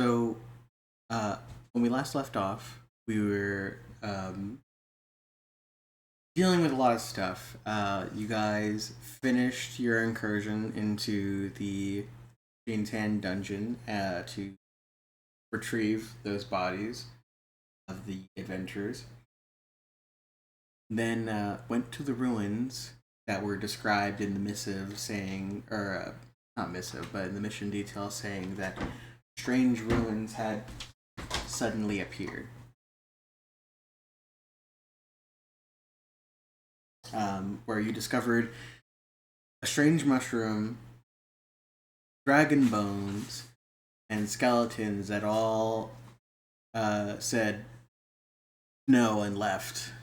So, when we last left off, we were dealing with a lot of stuff. You guys finished your incursion into the Jane's dungeon to retrieve those bodies of the adventurers. Then went to the ruins that were described in the missive, saying, or not missive, but in the mission details, saying that strange ruins had suddenly appeared. Where you discovered a strange mushroom, dragon bones, and skeletons that all said no and left.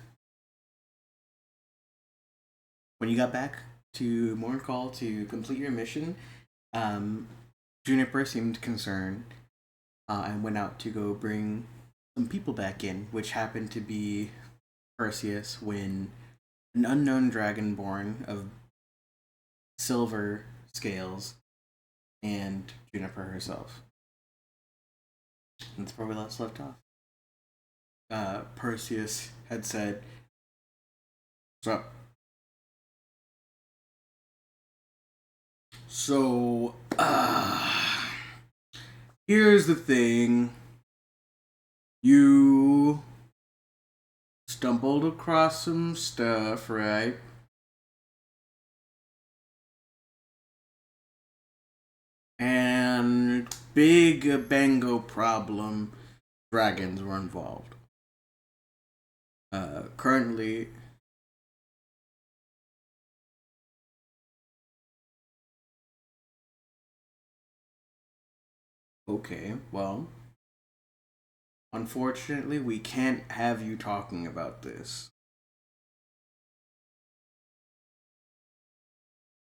When you got back to Morncall to complete your mission, Juniper seemed concerned and went out to go bring some people back in, which happened to be Perseus, Wynn, an unknown dragonborn of silver scales, and Juniper herself. That's where we last left off. Perseus had said, "What's up?" So, here's the thing. You stumbled across some stuff, right? And big bango problem, dragons were involved. Currently, okay, well, unfortunately, we can't have you talking about this.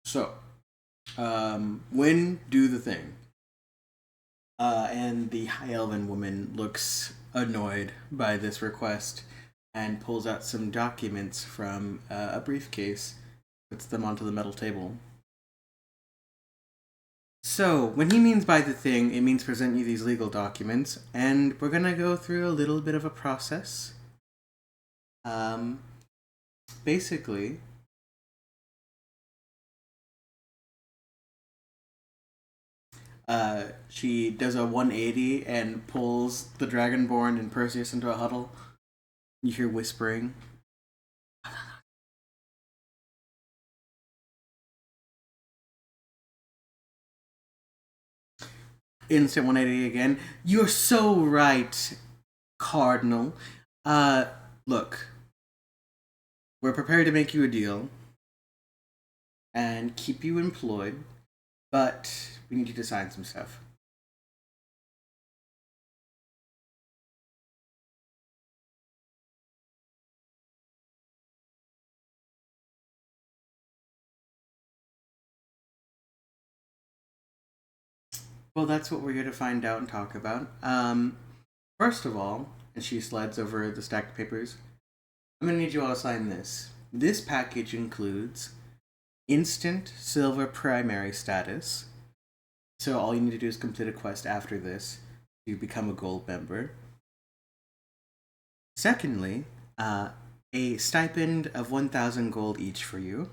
So, Wynn, do the thing. And the High Elven woman looks annoyed by this request and pulls out some documents from a briefcase, puts them onto the metal table. So, when he means by the thing, it means present you these legal documents, and we're gonna go through a little bit of a process. Um, Basically, she does a 180 and pulls the Dragonborn and Perseus into a huddle. You hear whispering. Instant 180 again. You're so right, Cardinal. Uh, Look, we're prepared to make you a deal and keep you employed, but we need you to sign some stuff. Well, that's what we're here to find out and talk about. First of all, and she slides over the stack of papers, I'm gonna need you all to sign this. This package includes instant silver primary status. So all you need to do is complete a quest after this to become a gold member. Secondly, a stipend of 1,000 gold each for you.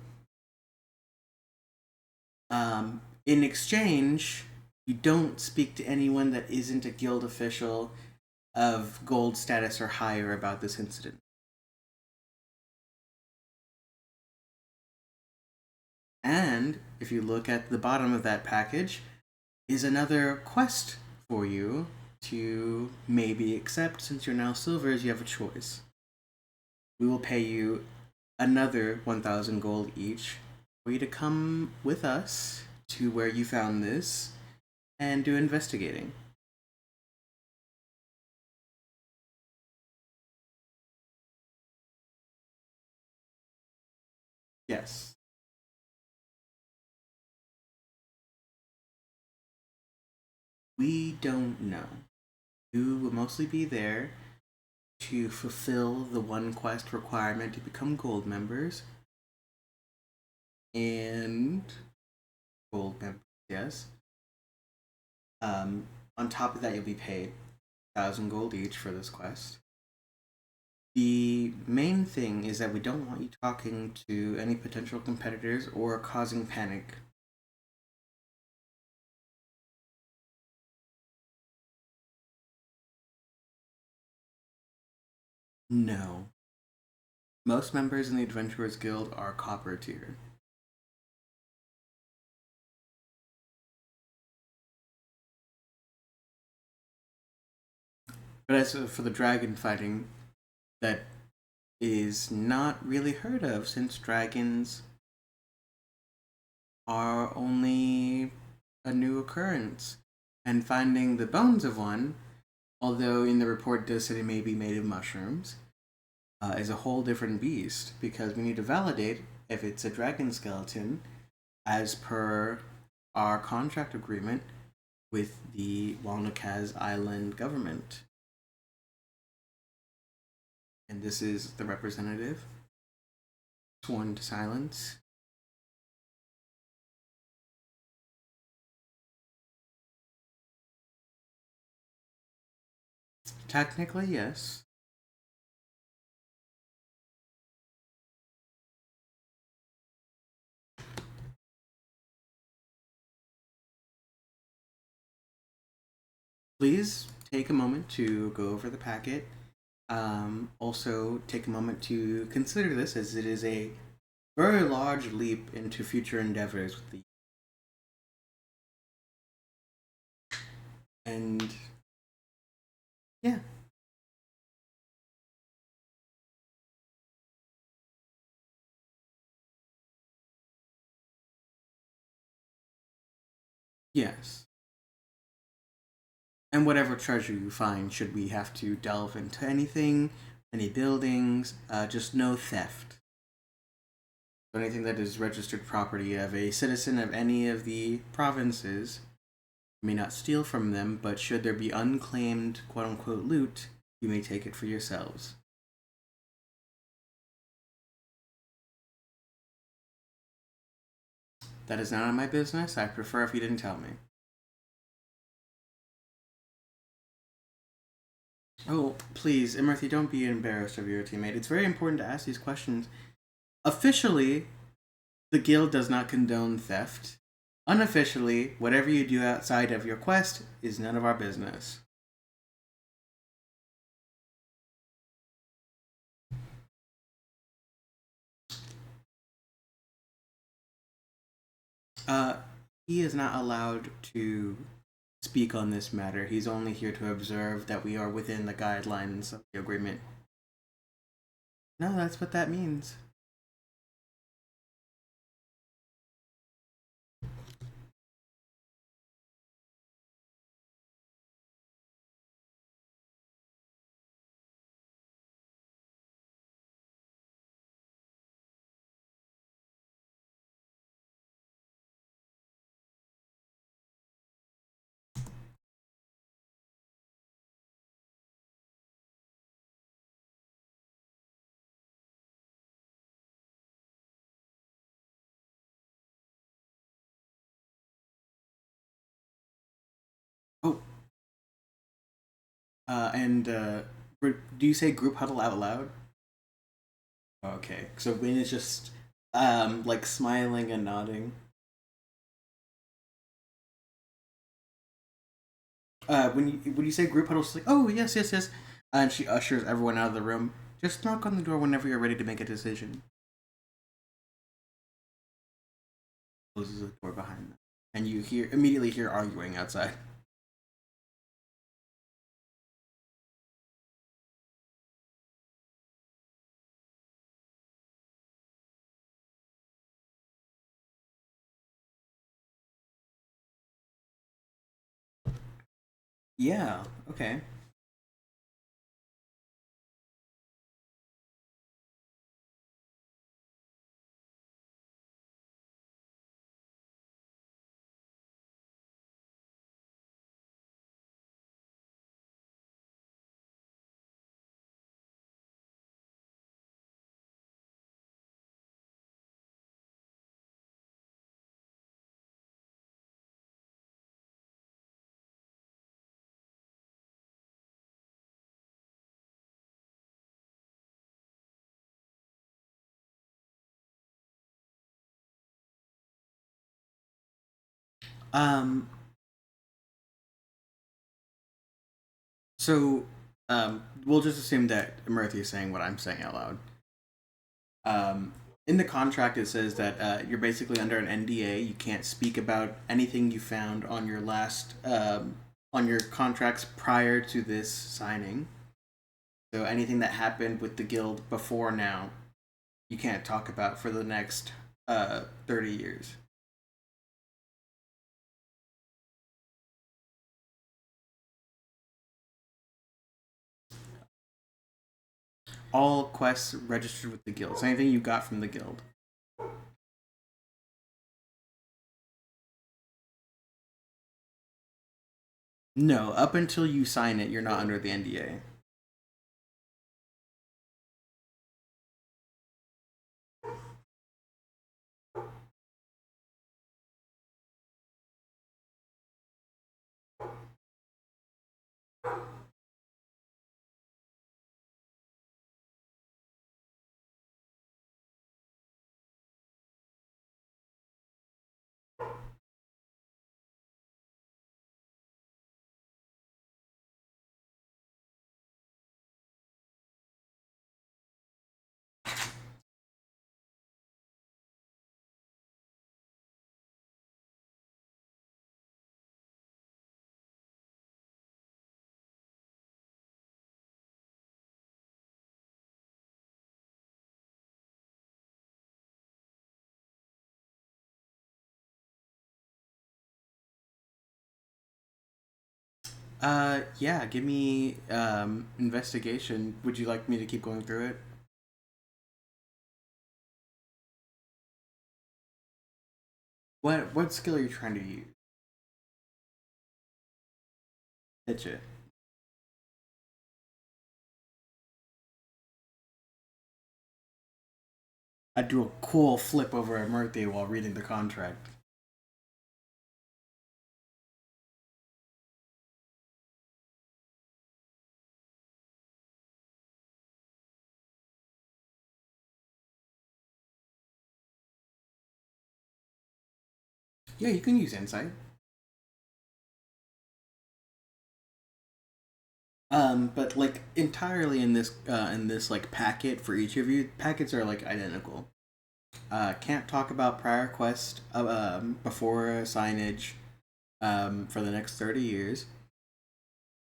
In exchange, you don't speak to anyone that isn't a guild official of gold status or higher about this incident. And if you look at the bottom of that package, is another quest for you to maybe accept. Since you're now silvers, you have a choice. We will pay you another 1,000 gold each for you to come with us to where you found this and do investigating. Yes. We don't know. You will mostly be there to fulfill the one quest requirement to become gold members. And gold members, yes. On top of that, you'll be paid 1,000 gold each for this quest. The main thing is that we don't want you talking to any potential competitors or causing panic. No. Most members in the Adventurers Guild are copper tier. But as for the dragon fighting, that is not really heard of since dragons are only a new occurrence. And finding the bones of one, although in the report does say it may be made of mushrooms, is a whole different beast because we need to validate if it's a dragon skeleton as per our contract agreement with the Walnukaz Island government. And this is the representative sworn to silence. Technically, yes. Please take a moment to go over the packet. Also, take a moment to consider this as it is a very large leap into future endeavors with the. And yeah. Yes. And whatever treasure you find, should we have to delve into anything, any buildings, just no theft. So anything that is registered property of a citizen of any of the provinces, you may not steal from them, but should there be unclaimed quote unquote loot, you may take it for yourselves. That is not my business. I prefer if you didn't tell me. Oh, please, Imerthy, don't be embarrassed of your teammate. It's very important to ask these questions. Officially, the guild does not condone theft. Unofficially, whatever you do outside of your quest is none of our business. Uh, he is not allowed to speak on this matter. He's only here to observe that we are within the guidelines of the agreement. No, that's what that means. Oh, and do you say group huddle out loud? Okay, so Wynn is just like smiling and nodding. When you say group huddle, she's like, "Oh yes, yes, yes," and she ushers everyone out of the room. Just knock on the door whenever you're ready to make a decision. Closes the door behind them, and you immediately hear arguing outside. Yeah. Okay. Um, so, we'll just assume that Murthy is saying what I'm saying out loud. Um, in the contract, it says that you're basically under an NDA. You can't speak about anything you found on your last on your contracts prior to this signing. So anything that happened with the guild before now, you can't talk about for the next 30 years. All quests registered with the guild. So anything you got from the guild. No, up until you sign it, you're not under the NDA. Yeah, give me investigation. Would you like me to keep going through it? What skill are you trying to use? Pitch it. I'd do a cool flip over at Murthy while reading the contract. Yeah, you can use insight. But like entirely in this like packet for each of you, packets are like identical. Can't talk about prior quest before signage for the next 30 years.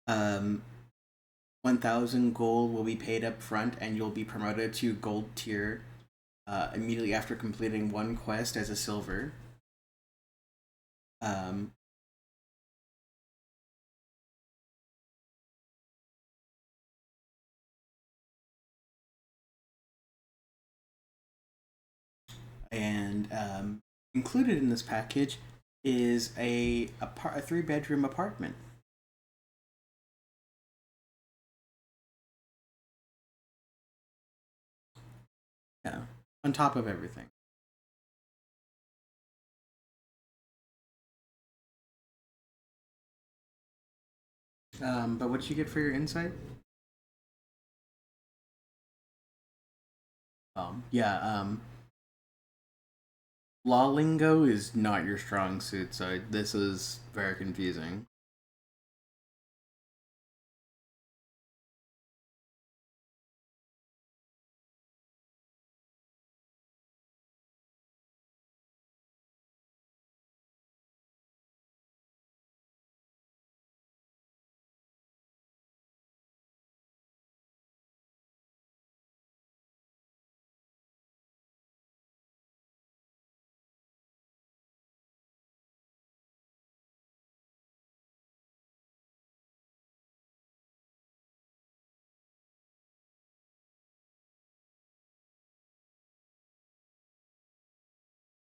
Um, 1,000 gold will be paid up front, and you'll be promoted to gold tier immediately after completing one quest as a silver. Um, and included in this package is a 3 bedroom apartment. Yeah, on top of everything. But what you get for your insight? Yeah. Law lingo is not your strong suit, so this is very confusing.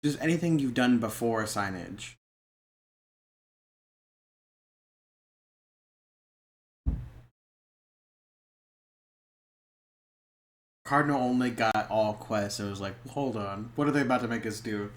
Just anything you've done before signage. Cardinal only got all quests. It was like, hold on, what are they about to make us do?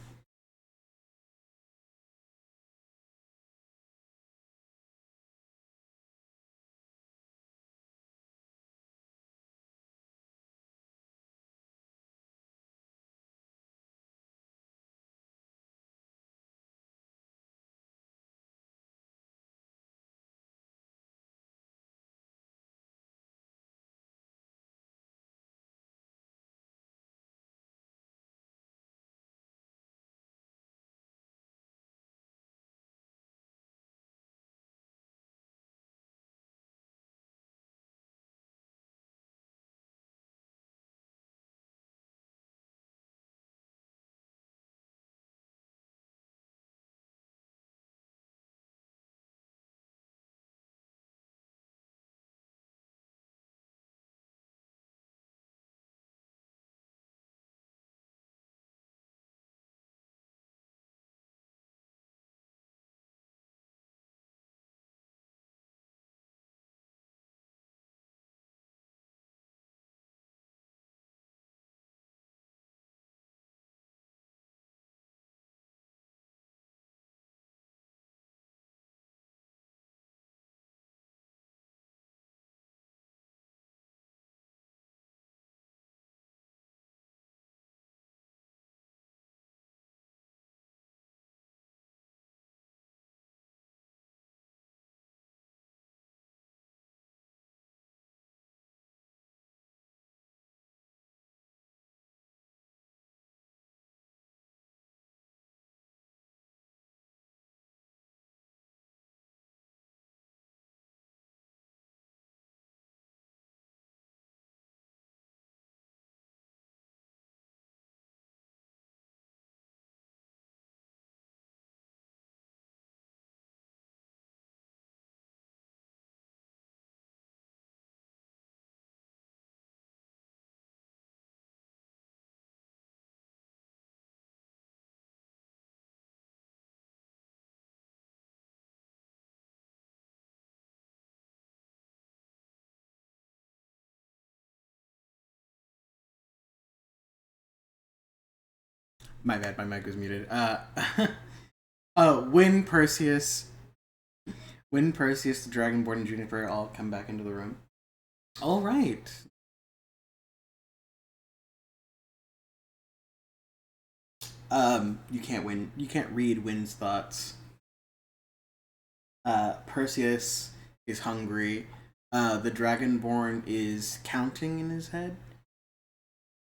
My bad, my mic was muted. Oh, Wynn, Perseus, the Dragonborn, and Juniper all come back into the room. All right. You can't win. You can't read Wynn's thoughts. Perseus is hungry. The Dragonborn is counting in his head.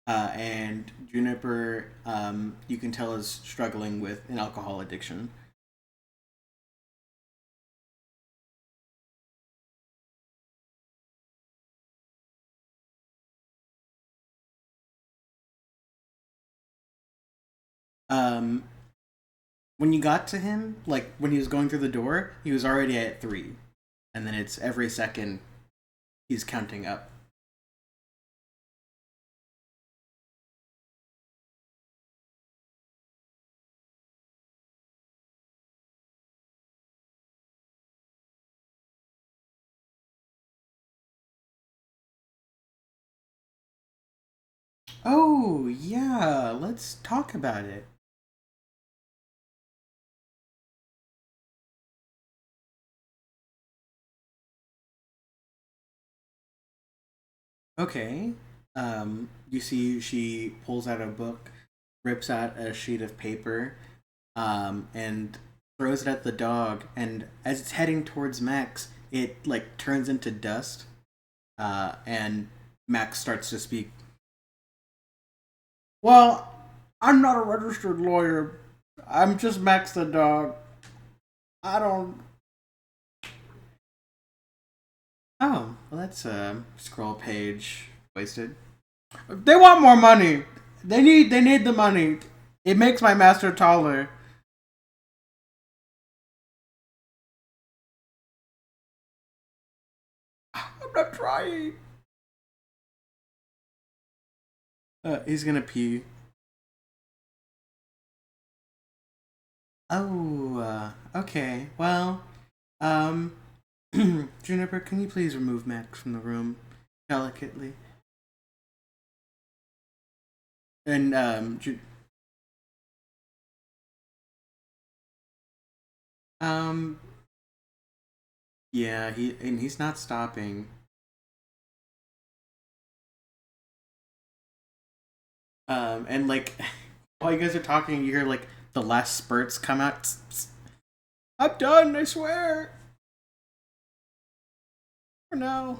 And Juniper, you can tell, is struggling with an alcohol addiction. Um, when you got to him, like when he was going through the door, he was already at 3, and then it's every second he's counting up. Oh yeah, let's talk about it. Okay. You see, she pulls out a book, rips out a sheet of paper, and throws it at the dog. And as it's heading towards Max, it like turns into dust. And Max starts to speak. Well, I'm not a registered lawyer. I'm just Max the dog. I don't. Oh, well, that's a scroll page wasted. They want more money. They need the money. It makes my master taller. I'm not trying. He's gonna pee. Oh, okay. Well, um, Juniper, can you please remove Max from the room delicately? And um, yeah, he's not stopping. And like while you guys are talking, you hear like the last spurts come out. Tss, tss. I'm done. I swear. For now.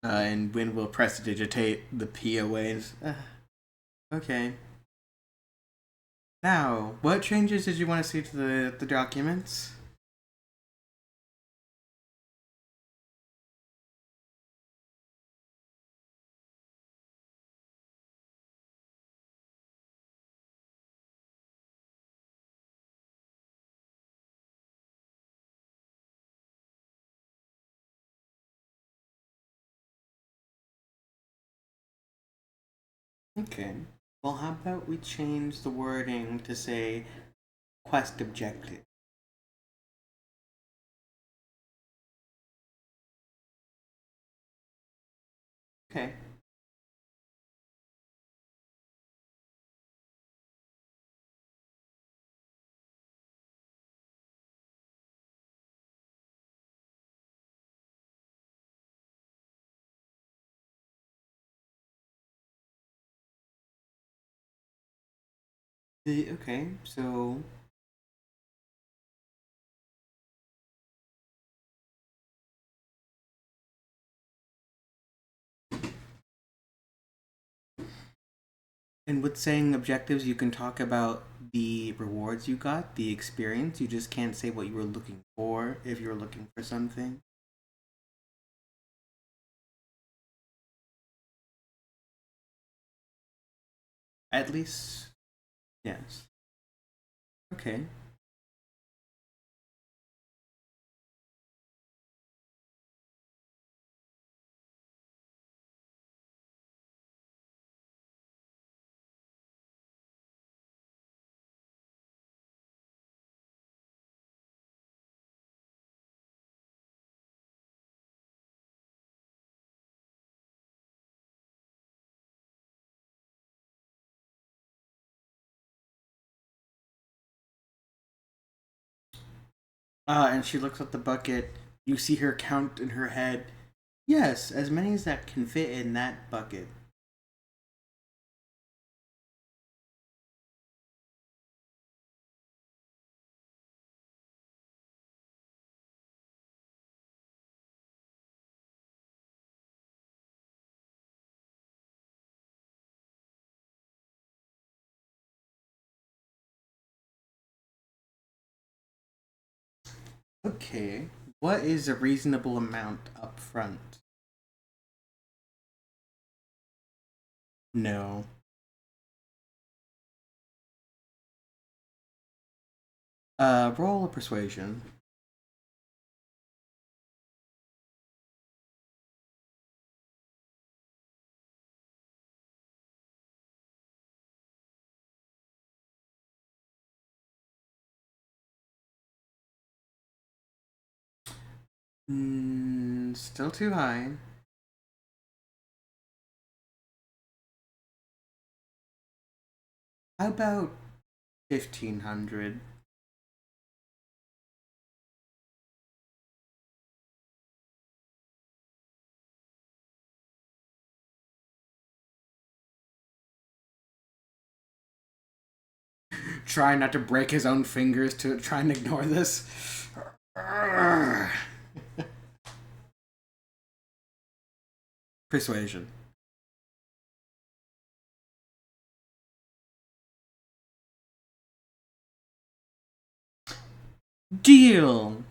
And Win will press digitate the P away. Okay. Now, what changes did you want to see to the documents? Okay. Well, how about we change the wording to say quest objective? Okay. Okay. So, and with saying objectives, you can talk about the rewards you got, the experience. You just can't say what you were looking for if you were looking for something. At least, yes. Okay. And she looks at the bucket. You see her count in her head. Yes, as many as that can fit in that bucket. Okay. What is a reasonable amount up front? No. Roll a persuasion. Still too high. How about 1,500? Try not to break his own fingers to try and ignore this. Persuasion. Deal!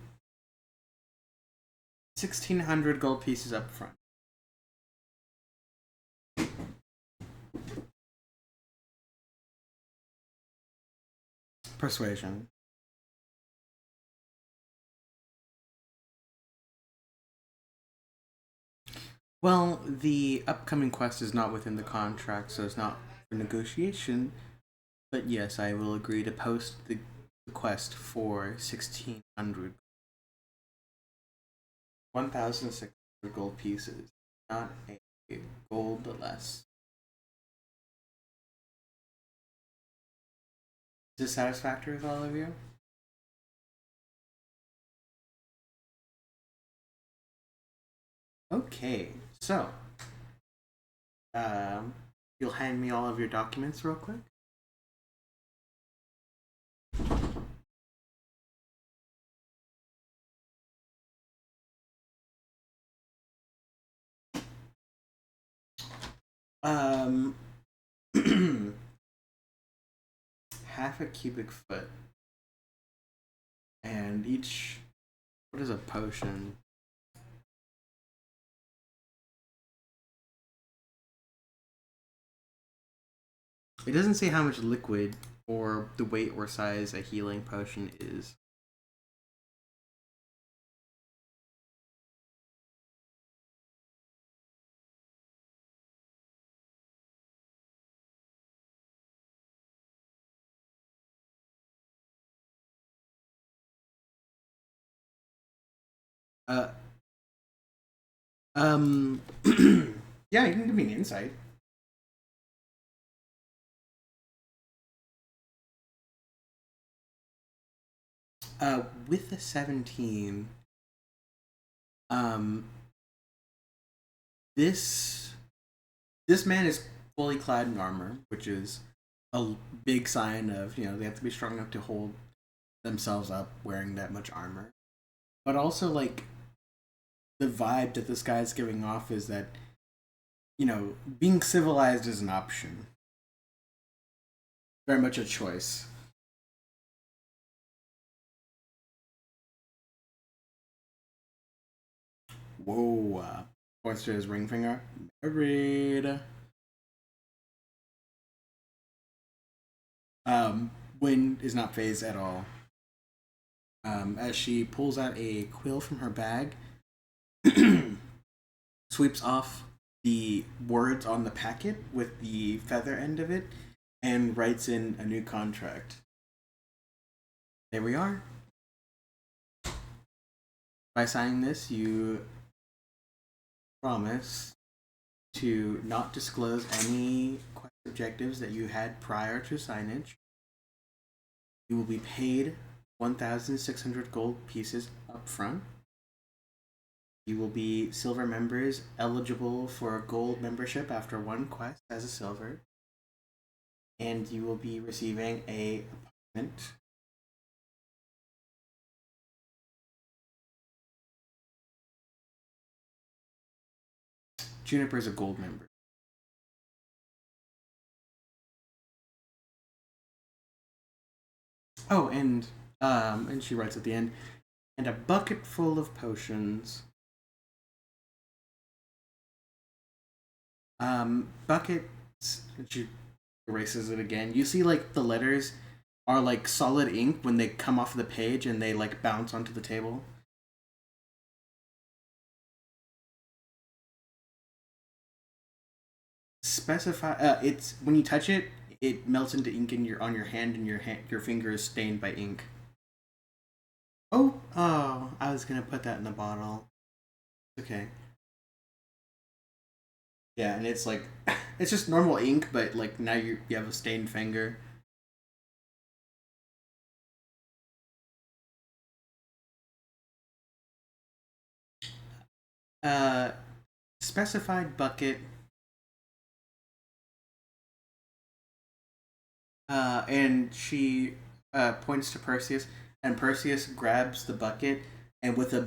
1,600 gold pieces up front. Persuasion. Well, the upcoming quest is not within the contract, so it's not for negotiation. But yes, I will agree to post the quest for 1,600. 1,600 gold pieces, not a gold less. Is this satisfactory with all of you? Okay, so um, you'll hand me all of your documents real quick. Um, half a cubic foot, and each. What is a potion? It doesn't say how much liquid or the weight or size a healing potion is. Uh, yeah, you can give me an insight. With a 17, um, this this man is fully clad in armor, which is a big sign of they have to be strong enough to hold themselves up wearing that much armor. But also, like, the vibe that this guy's giving off is that being civilized is an option, very much a choice. Whoa! Points to his ring finger. Married. Wynn is not phased at all. As she pulls out a quill from her bag, sweeps off the words on the packet with the feather end of it, and writes in a new contract. There we are. By signing this, you promise to not disclose any quest objectives that you had prior to signage. You will be paid 1,600 gold pieces up front. You will be silver members eligible for a gold membership after one quest as a silver. And you will be receiving a apartment. Juniper is a gold member. Oh, and she writes at the end, and a bucket full of potions. Bucket. She erases it again. You see, like, the letters are like solid ink when they come off the page and they like bounce onto the table. Specify. It's when you touch it, it melts into ink in your hand, and your finger is stained by ink. Oh! I was gonna put that in the bottle. Okay. Yeah, and it's like it's just normal ink, but like now you have a stained finger. Uh, Specified bucket. And she points to Perseus, and Perseus grabs the bucket and with a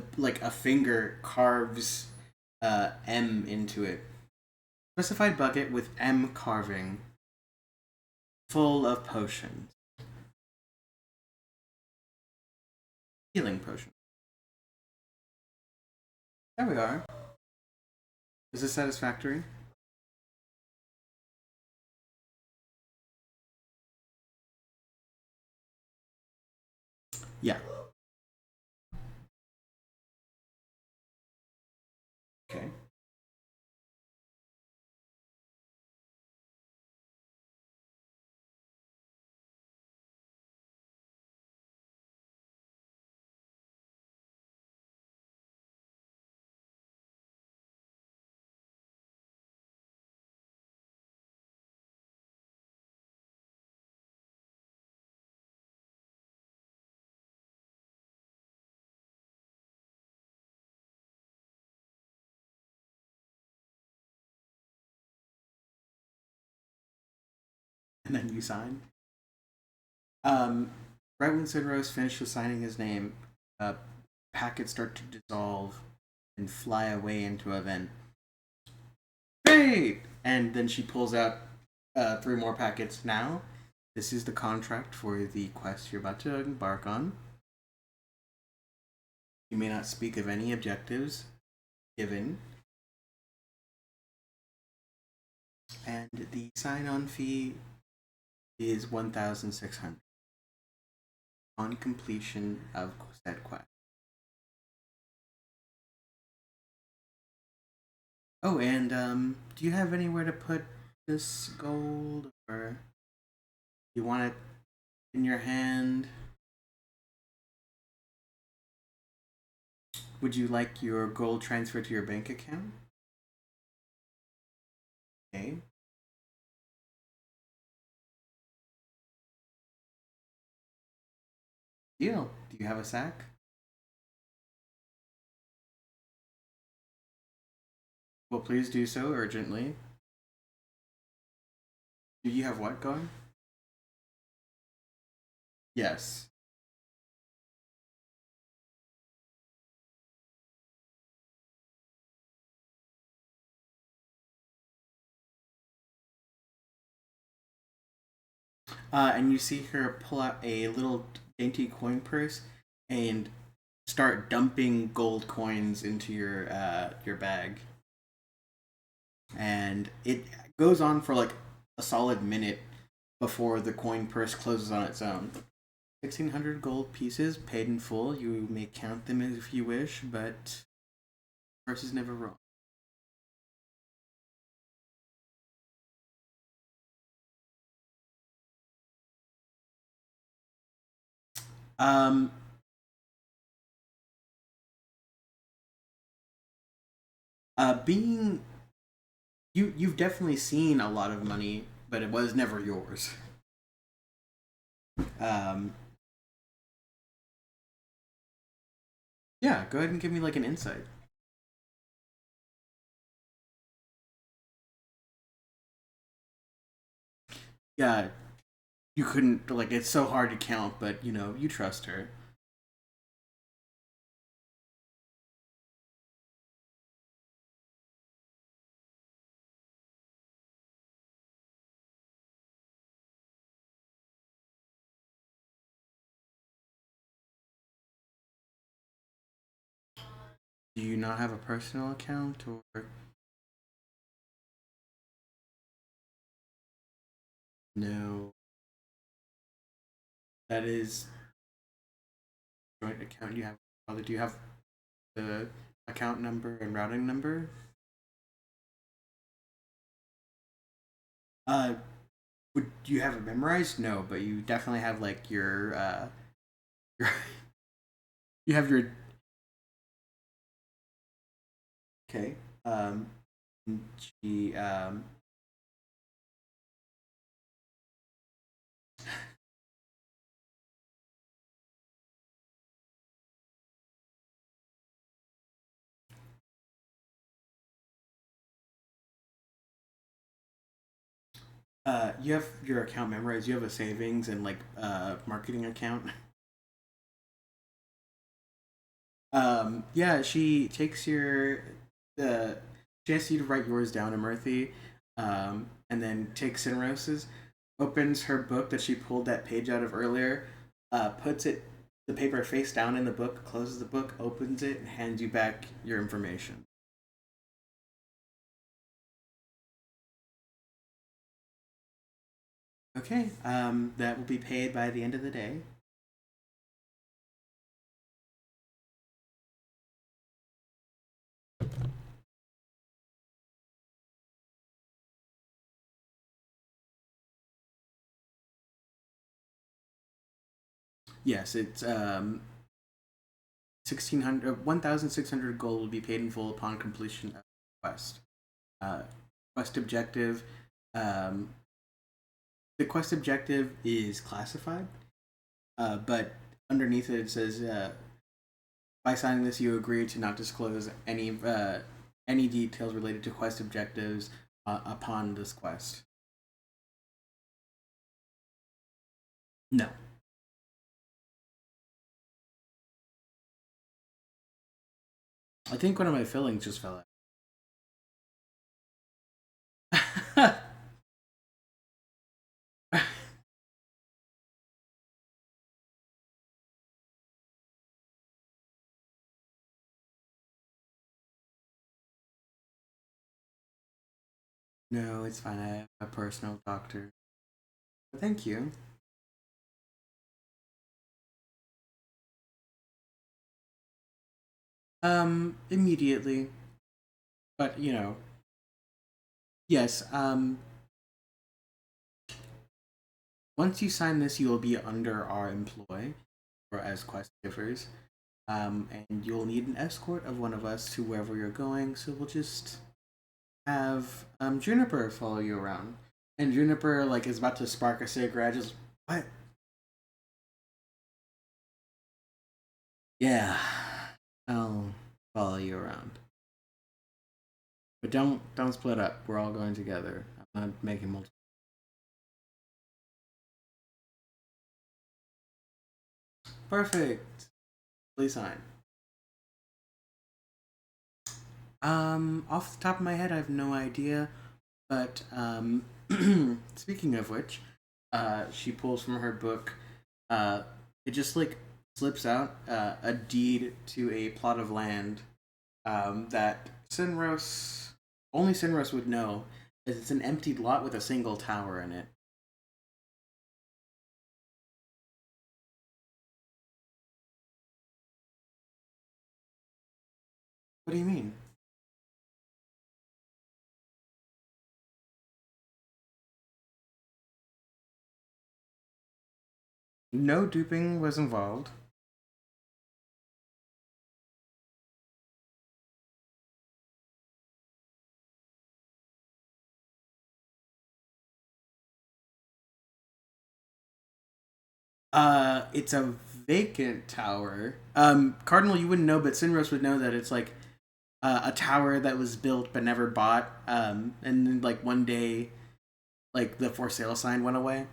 finger carves M into it. Specified bucket with M carving, full of potions, healing potion. There we are. Is this satisfactory? Yeah. Okay. And then you sign. Um, right when Sidrose finishes signing his name, packets start to dissolve and fly away into a vent. Great! And then she pulls out three more packets. Now, this is the contract for the quest you're about to embark on. You may not speak of any objectives given. And the sign-on fee is 1,600 on completion of said quest. Oh, and do you have anywhere to put this gold, or you want it in your hand? Would you like your gold transferred to your bank account? Okay. Deal. Do you have a sack? Well, please do so urgently. Do you have what going? Yes. And you see her pull out a little dainty coin purse and start dumping gold coins into your bag. And it goes on for like a solid minute before the coin purse closes on its own. 1,600 gold pieces paid in full. You may count them if you wish, but purse is never wrong. Um, Being you've definitely seen a lot of money, but it was never yours. Um, Yeah, go ahead and give me like an insight. Yeah, you couldn't like it's so hard to count, but you trust her. Do you not have a personal account or no? That is joint account you have. Father, do you have the account number and routing number? Uh, would you have it memorized? No, but you definitely have like your you have your okay. Um, she you have your account memorized. You have a savings and like marketing account. Yeah, she takes your the she asks you to write yours down, Emerthy, and then takes Sinrose's, opens her book that she pulled that page out of earlier, puts it the paper face down in the book, closes the book, opens it, and hands you back your information. Okay, that will be paid by the end of the day. Yes, it's 1,600, 1,600 gold will be paid in full upon completion of the quest. Uh, quest objective. Um, the quest objective is classified, but underneath it says, by signing this, you agree to not disclose any details related to quest objectives upon this quest. No, I think one of my fillings just fell out. No, it's fine. I have a personal doctor. Thank you. Immediately, but yes. Once you sign this, you will be under our employ, or as quest givers. And you'll need an escort of one of us to wherever you're going. So we'll just have Juniper follow you around, and Juniper like is about to spark a cigarette. Just what? Yeah, I'll follow you around, but don't split up. We're all going together. I'm not making multiple. Perfect. Please sign. Off the top of my head, I have no idea. But speaking of which, she pulls from her book. Uh, it just like slips out a deed to a plot of land that Sinros only Sinros would know, as it's an empty lot with a single tower in it. What do you mean? No duping was involved. It's a vacant tower. Cardinal, you wouldn't know, but Sinros would know that it's like a tower that was built but never bought. And then like one day, like the for sale sign went away.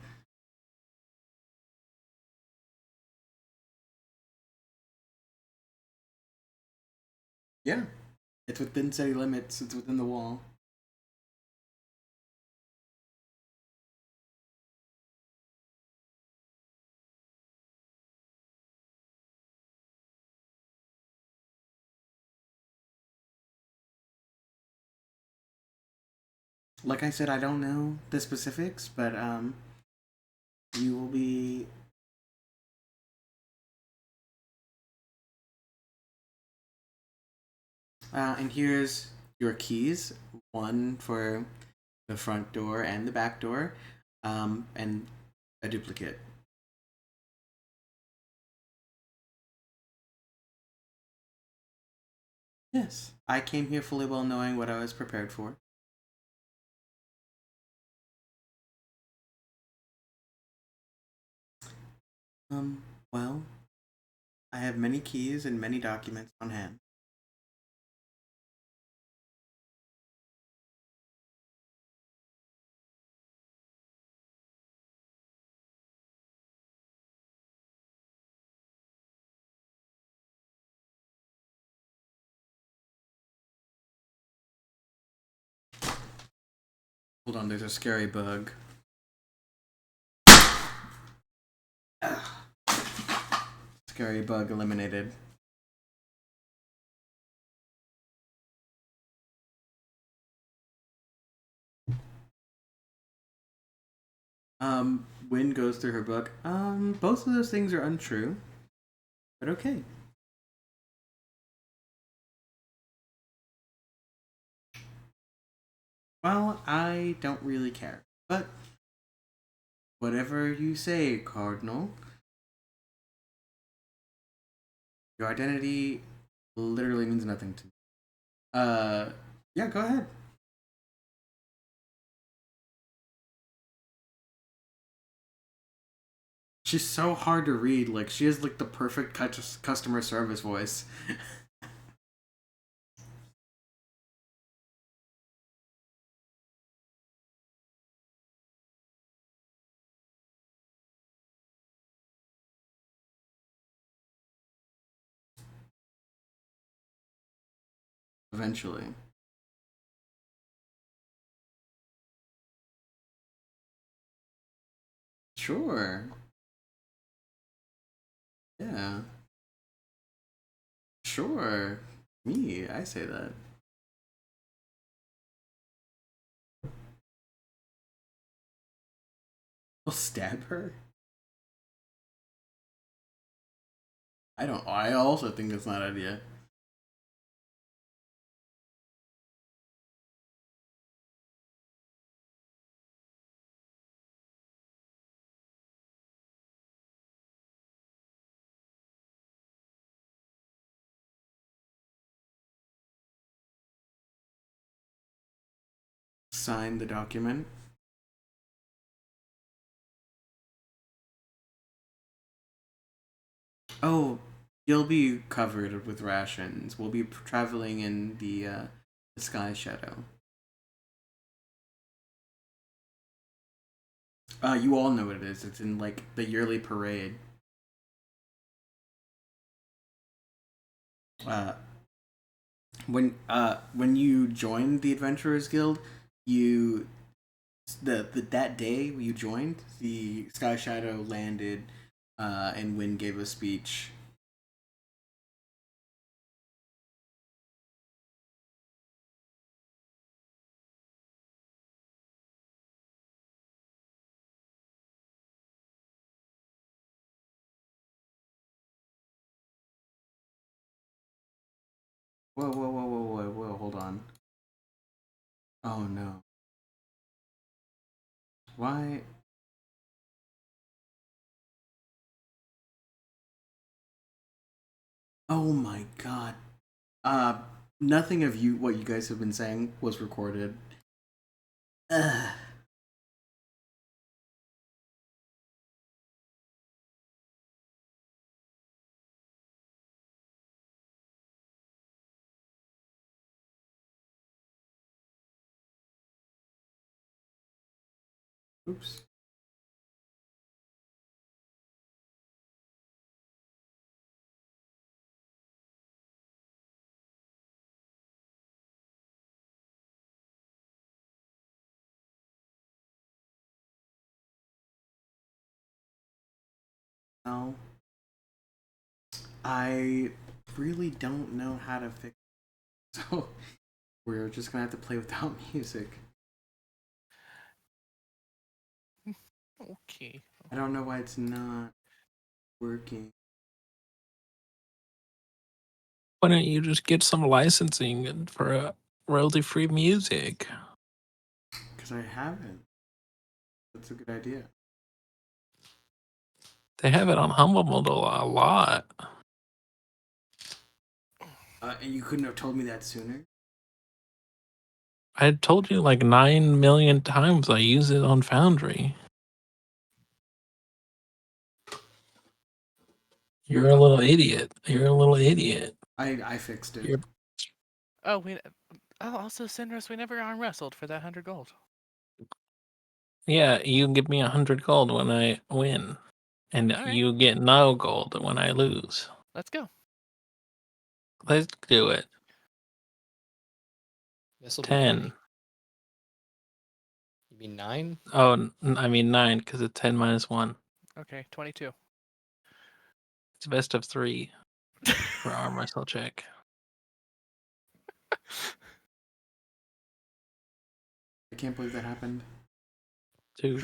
Yeah, it's within city limits. It's within the wall. Like I said, I don't know the specifics, but you will be. And here's your keys. One for the front door and the back door, and a duplicate. Yes, I came here fully well knowing what I was prepared for. Um, well, I have many keys and many documents on hand. Hold on, there's a scary bug. Scary bug eliminated. Wynn goes through her book. Both of those things are untrue, but okay. Well, I don't really care. But whatever you say, Cardinal, your identity literally means nothing to me. Uh, yeah, go ahead. She's so hard to read. Like, she has, like, the perfect customer service voice. Eventually. Sure. Yeah. Sure. Me, I say that. I'll stab her? I don't. I also think that's not an idea. Sign the document. Oh, you'll be covered with rations. We'll be traveling in the Sky Shadow. You all know what it is. It's in like the yearly parade. Uh, when you joined the Adventurers Guild, you the that day you joined, the Sky Shadow landed, and Wynn gave a speech. Whoa, whoa, whoa, whoa, whoa, whoa! Hold on. Oh no! Why? Oh my god! Uh, Nothing of you what you guys have been saying was recorded. Ugh. Oops. No. I really don't know how to fix it. So we're just gonna have to play without music. Okay. I don't know why it's not working. Why don't you just get some licensing for royalty-free music? Because I haven't. That's a good idea. They have it on Humble Bundle a lot. And you couldn't have told me that sooner? I told you like 9 million times I use it on Foundry. You're a little idiot. You're a little idiot. I fixed it. You're, Oh, also, Sinris, we never arm wrestled for that 100 gold. yeah, you give me 100 gold when I win, and All right. you get no gold when I lose. Let's go. Let's do it. This will be 10. funny. You mean 9? Oh, I mean 9 because it's 10 minus 1. Okay, 22. It's best of 3 for arm wrestle check. I can't believe that happened. 2.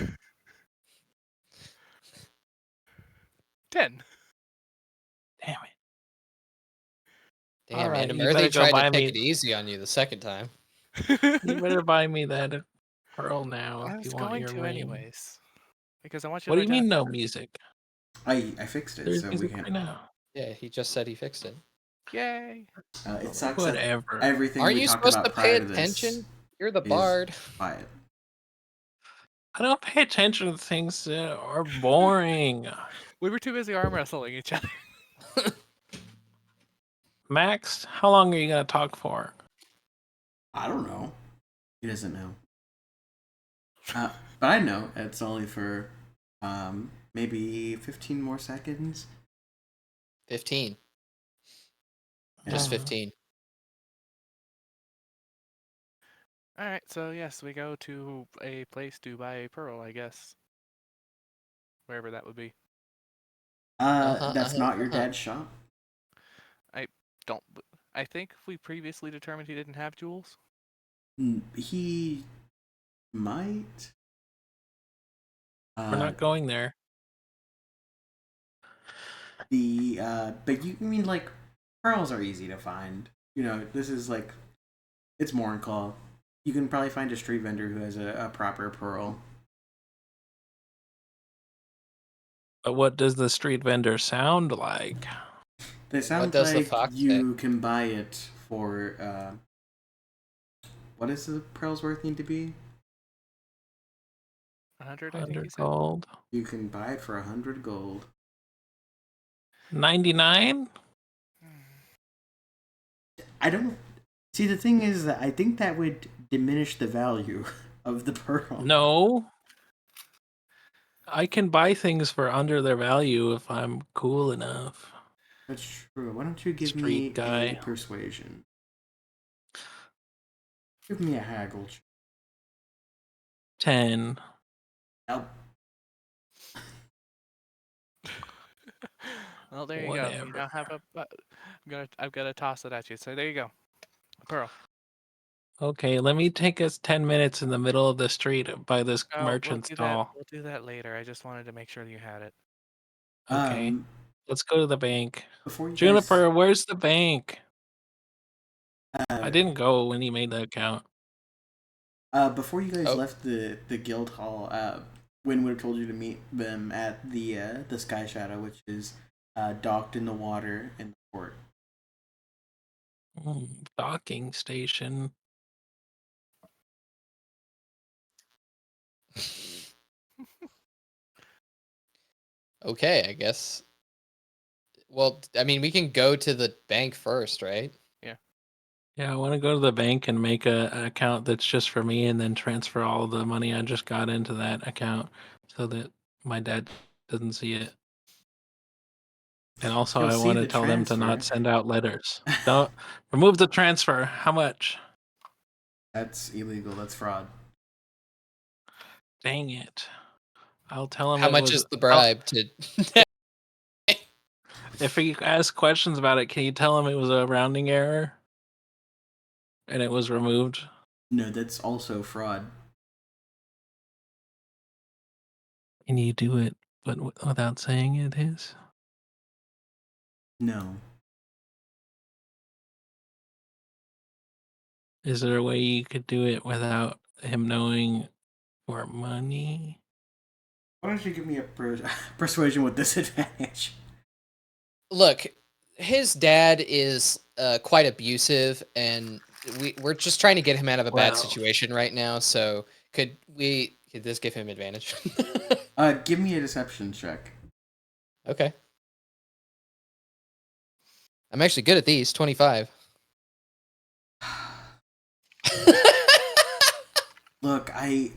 10. Damn it. Damn, All right, Adam you better Early go tried to buy take me. it easy on you the second time. You better buy me that pearl now I if was you want going your to ring. anyways. Because I want you What to do you mean no identify. music? I fixed it, There's so we music can. right now. Yeah, he just said he fixed it. Yay. It sucks that Whatever. everything Aren't we you talked supposed to about pay prior to this attention? You're the is bard. quiet. I don't pay attention to things that are boring. We were too busy arm wrestling each other. Max, how long are you gonna talk for? I don't know. He doesn't know. But I know it's only for maybe 15 more seconds. 15. Yeah. Just 15. All right, so yes, we go to a place to buy a pearl, I guess. Wherever that would be. That's not your dad's shop. I don't. I think we previously determined he didn't have jewels. He might. We're not going there. But you I mean like pearls are easy to find. You know, this is like it's Mornclaw. You can probably find a street vendor who has a proper pearl. But what does the street vendor sound like? They sound does the like fox you can buy it for what is the pearl's worth need to be? 100, I think he 100 said. gold. You can buy it for 100 gold. 99? I don't see. The thing is that I think that would diminish the value of the pearl. No. I can buy things for under their value if I'm cool enough. That's true. Why don't you give Street me guy. a persuasion? Give me a haggle. 10. Nope. Well, there you go. You now have a. I've got to toss it at you. So there you go. A pearl. Okay, let me take us 10 minutes in the middle of the street by this Oh, merchant stall. We'll do that later. I just wanted to make sure you had it. Okay. Let's go to the bank. Before you Juniper, where's the bank? guys, I didn't go when he made the account. Before you guys left the guild hall, Wynn would have told you to meet them at the Sky Shadow, which is docked in the water in the port. Docking station. Okay, I guess. Well, I mean, we can go to the bank first, right? Yeah. Yeah, I want to go to the bank and make an account that's just for me, and then transfer all the money I just got into that account so that my dad doesn't see it. And also, He'll I see want to the tell them to not transfer. send out letters. Don't remove the transfer. How much? That's illegal. That's fraud. Dang it! I'll tell him How it much was. is the bribe to? If he asks questions about it, can you tell him it was a rounding error and it was removed? No, that's also fraud. Can you do it, but without saying it is? No. Is there a way you could do it without him knowing for money? Why don't you give me a persuasion with disadvantage? Look, his dad is quite abusive, and we're just trying to get him out of a bad Well, situation right now. So could this give him advantage? Give me a deception check. Okay. I'm actually good at these. 25. Look, I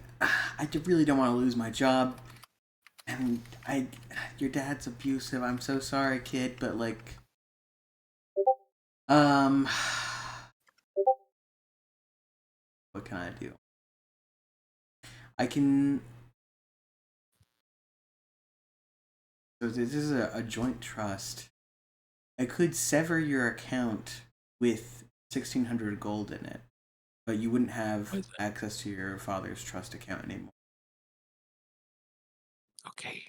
really don't want to lose my job, and your dad's abusive. I'm so sorry, kid, but like, um, what can I do? I can. So this is a joint trust. I could sever your account with 1,600 gold in it, but you wouldn't have What? access to your father's trust account anymore. okay.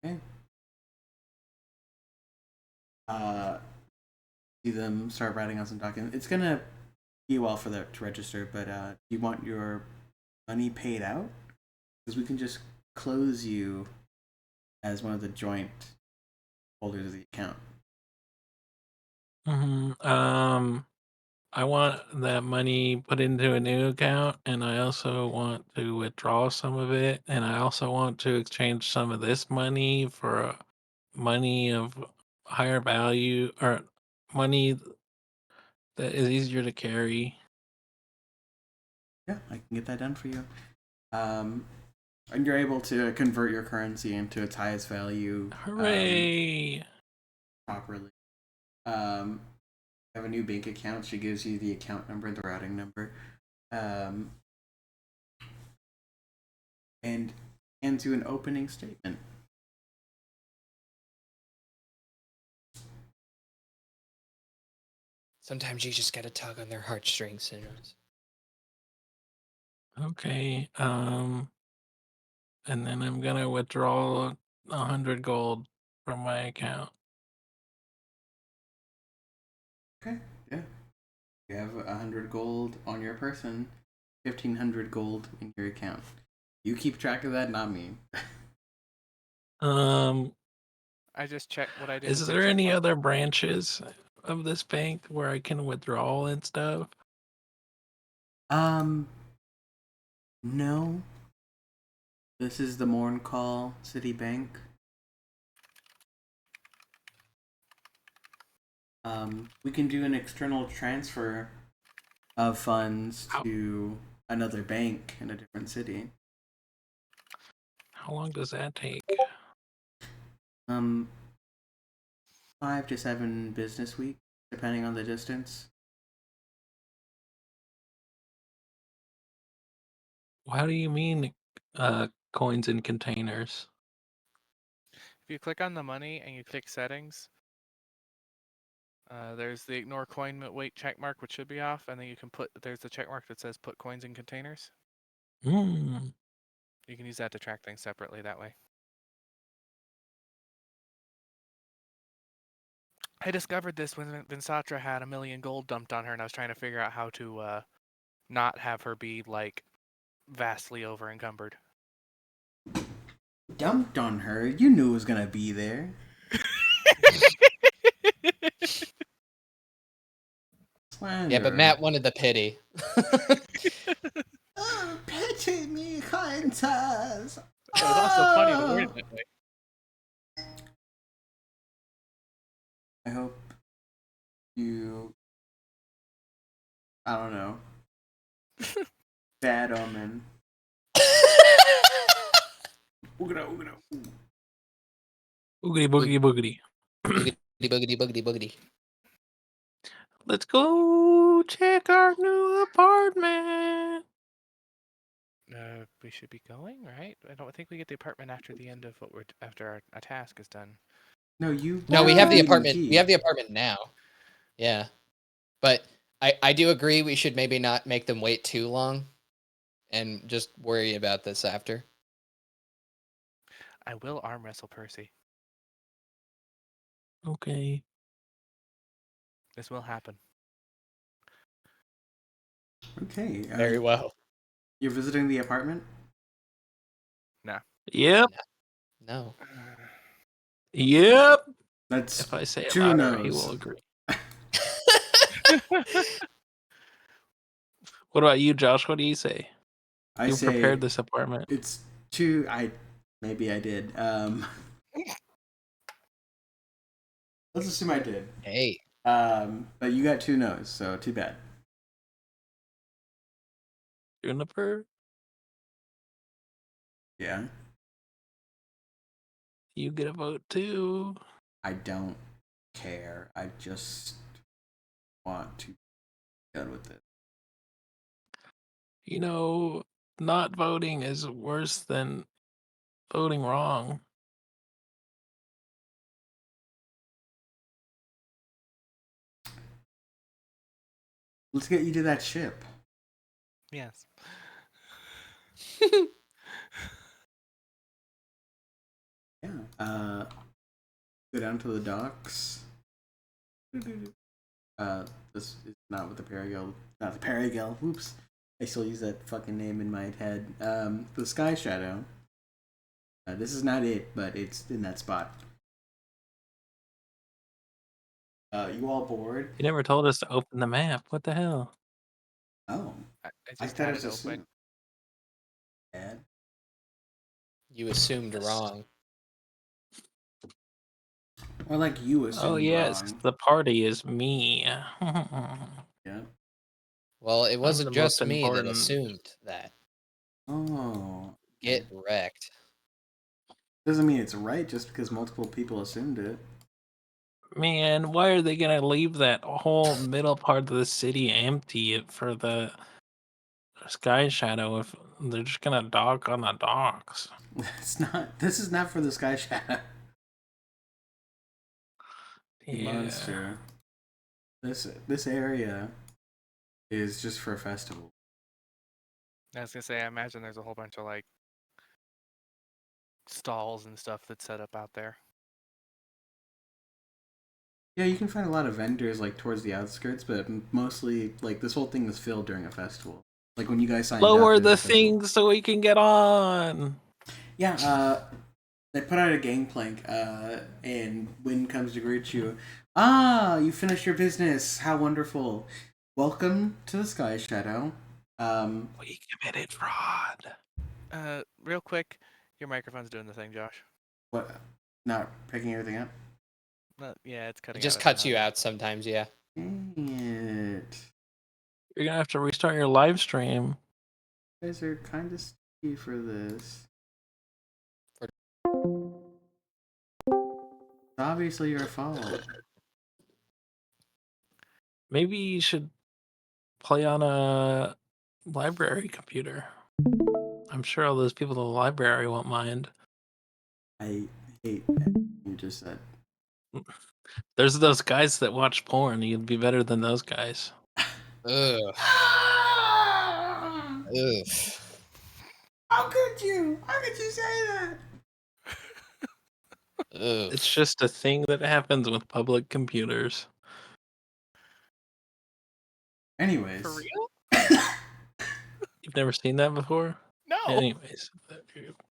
Okay. See them start writing on some documents. It's gonna be a while for that to register, but you want your money paid out? Because we can just close you as one of the joint holders of the account. I want that money put into a new account, and I also want to withdraw some of it, and I also want to exchange some of this money for money of higher value or money that is easier to carry. Yeah, I can get that done for you. And you're able to convert your currency into its highest value Hooray! properly. Have a new bank account. She gives you the account number and the routing number. Um, and hands you an opening statement. Sometimes you just gotta tug on their heartstrings. Okay, and then I'm gonna withdraw 100 gold from my account. Okay, yeah. You have 100 gold on your person, 1,500 gold in your account. You keep track of that, not me. Um, I just checked what I did. is Is a there check any mark. other branches of this bank where I can withdraw and stuff? No. This is the Morncall City Bank. We can do an external transfer of funds How to another bank in a different city. how long does that take? Um, 5 to 7 business weeks, depending on the distance. How do you mean coins in containers? If you click on the money and you click settings, there's the ignore coin weight check mark, which should be off, and then you can there's the check mark that says put coins in containers. Hmm. You can use that to track things separately that way. I discovered this when Vinsatra had 1,000,000 gold dumped on her, and I was trying to figure out how to not have her be like vastly over encumbered. Dumped on her? You knew it was gonna be there. Yeah, but Slanderer. Matt wanted the pity. Oh, pity me, kind sirs. It was also funny to word it that way. I hope you I don't know. Bad omen. Oogada, oogada, ooh. Boogity boogity boogity. Boogity boogity boogity boogity. Let's go check our new apartment. We should be going, right? I don't think we get the apartment after the end of after our task is done. No, you. No, we have the need apartment. key. We have the apartment now. Yeah, but I do agree we should maybe not make them wait too long, and just worry about this after. I will arm wrestle Percy. Okay. This will happen. Okay. Very well. You're visiting the apartment? Yep. No. Yep. That's If I say it 2 louder, he no's. will agree. What about you, Josh? What do you say? I You say prepared this apartment. it's 2. Maybe I did. Let's assume I did. Hey. But you got 2 no's, so too bad. Juniper, Yeah. you get a vote too. I don't care. I just want to be done with it. You know, not voting is worse than voting wrong. Let's get you to that ship. Yes. Yeah. Go down to the docks. This is not with the Perigal. Not the Perigal. Oops. I still use that fucking name in my head. The Sky Shadow. This is not it, but it's in that spot. You all bored? You never told us to open the map. What the hell? Oh, I I just thought had it it was open. Bad. You assumed wrong. Or like you assumed Oh yes, wrong. the party is me. Yeah. Well, it I'm wasn't the most just me that important. assumed that. Oh. Get wrecked. Doesn't mean it's right just because multiple people assumed it. Man, why are they gonna leave that whole middle part of the city empty for the Sky Shadow if they're just gonna dock on the docks? It's not. This is not for the Sky Shadow. You Yeah. monster. This area is just for a festival. I was gonna say, I imagine there's a whole bunch of like stalls and stuff that's set up out there. Yeah, you can find a lot of vendors like towards the outskirts, but mostly like this whole thing was filled during a festival. Like when you guys signed up. Lower it was the a festival. thing so we can get on. Yeah, they put out a gangplank, and Wynn comes to greet you. Ah, you finished your business. How wonderful. Welcome to the Sky Shadow. We committed fraud. Real quick, your microphone's doing the thing, Josh. What? Not picking everything up? Yeah, it's It cutting. just out cuts every you now out sometimes, yeah. Dang it. You're gonna have to restart your live stream. You guys are kind of sticky for this. It's obviously your fault. Maybe you should play on a library computer. I'm sure all those people in the library won't mind. I hate that you just said. There's those guys that watch porn. You'd be better than those guys. Ugh. Ugh. How could you? How could you say that? Ugh. It's just a thing that happens with public computers. Anyways. For real? You've never seen that before? No. Anyways,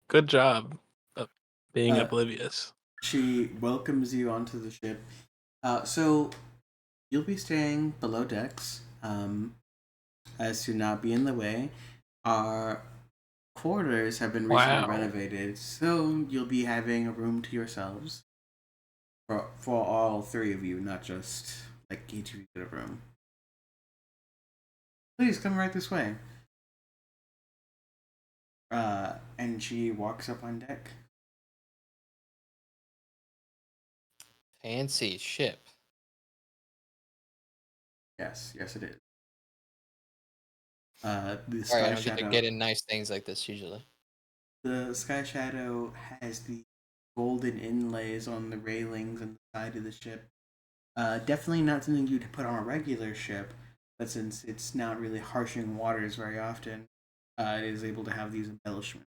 good job of being oblivious. She welcomes you onto the ship. So you'll be staying below decks, as to not be in the way. Our quarters have been recently Wow. renovated, so you'll be having a room to yourselves. For all 3 of you, not just like each of you get a room. Please come right this way. And she walks up on deck. Fancy ship. Yes, it is. The Sorry, I Sky don't get to Shadow. get in nice things like this usually. The Sky Shadow has the golden inlays on the railings and the side of the ship. Definitely not something you'd put on a regular ship, but since it's not really harshing waters very often, it is able to have these embellishments.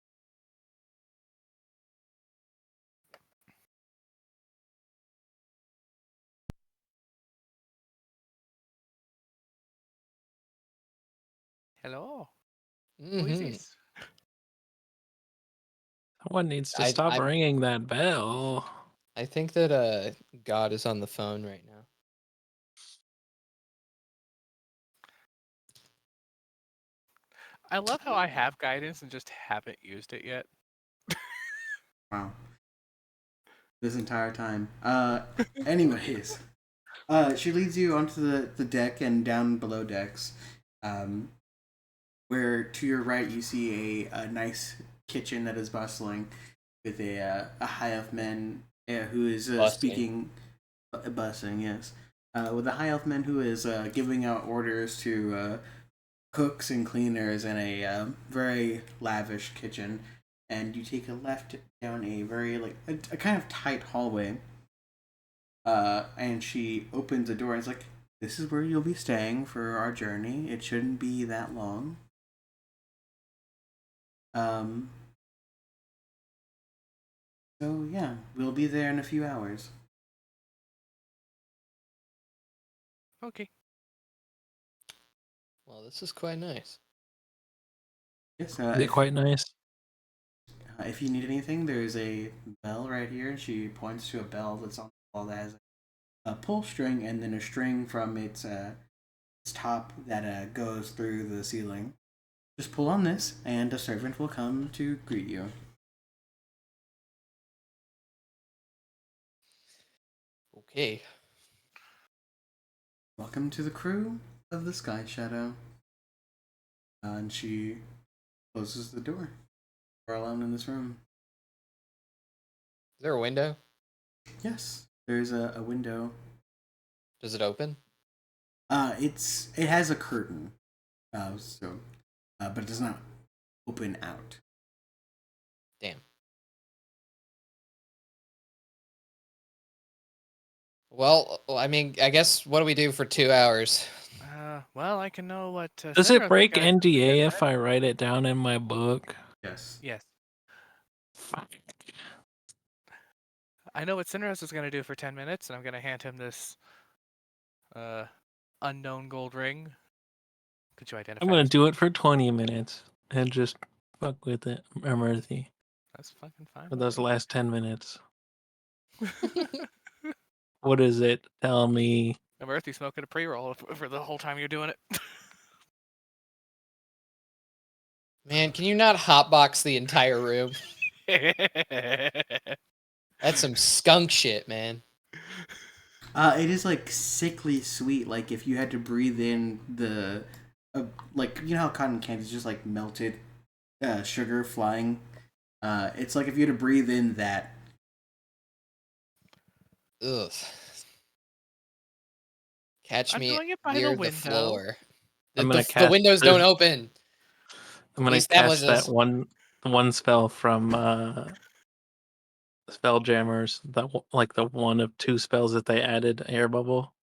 Hello. Who is Mm-hmm. this? Someone needs to I stop I'm ringing that bell. I think that God is on the phone right now. I love how I have guidance and just haven't used it yet. Wow. This entire time. Anyways. She leads you onto the deck and down below decks. Where to your right you see a nice kitchen that is bustling with a high elf man who is Busting. speaking, bustling, yes, with a high elf man who is giving out orders to cooks and cleaners in a very lavish kitchen. And you take a left down a very a kind of tight hallway. And she opens a door and is like, "This is where you'll be staying for our journey. It shouldn't be that long." Um, so yeah, we'll be there in a few hours. Okay. Well, this is quite nice. Yes, Is it quite nice? if you need anything, there's a bell right here. She points to a bell that's on the wall that has a pull string and then a string from its top that goes through the ceiling. Just pull on this, and a servant will come to greet you. Okay. Welcome to the crew of the Sky Shadow. And she closes the door. We're alone in this room. Is there a window? Yes, there's a window. Does it open? It has a curtain, but it does not open out. Damn. Well, I mean, I guess what do we do for 2 hours? Well, I can know what. Does Senra's it break gonna- NDA if I write it down in my book? Yes. Yes. Fuck. I know what Sinros is going to do for 10 minutes, and I'm going to hand him this unknown gold ring. Could you identify I'm gonna this? do it for 20 minutes and just fuck with it, Merthy, That's fucking fine. for with those me. last 10 minutes. What is it? Tell me. I'm earthy smoking a pre-roll for the whole time you're doing it. Man, can you not hotbox the entire room? That's some skunk shit, man. It is like sickly sweet. Like if you had to breathe in like you know how cotton candy is just like melted sugar flying. It's like if you had to breathe in that. Ugh. Catch I'm me doing it by the near the window. floor. I'm gonna The cast windows this- don't open. I'm gonna establish cast that this. one spell from Spelljammers. Like the one of two spells that they added, air bubble.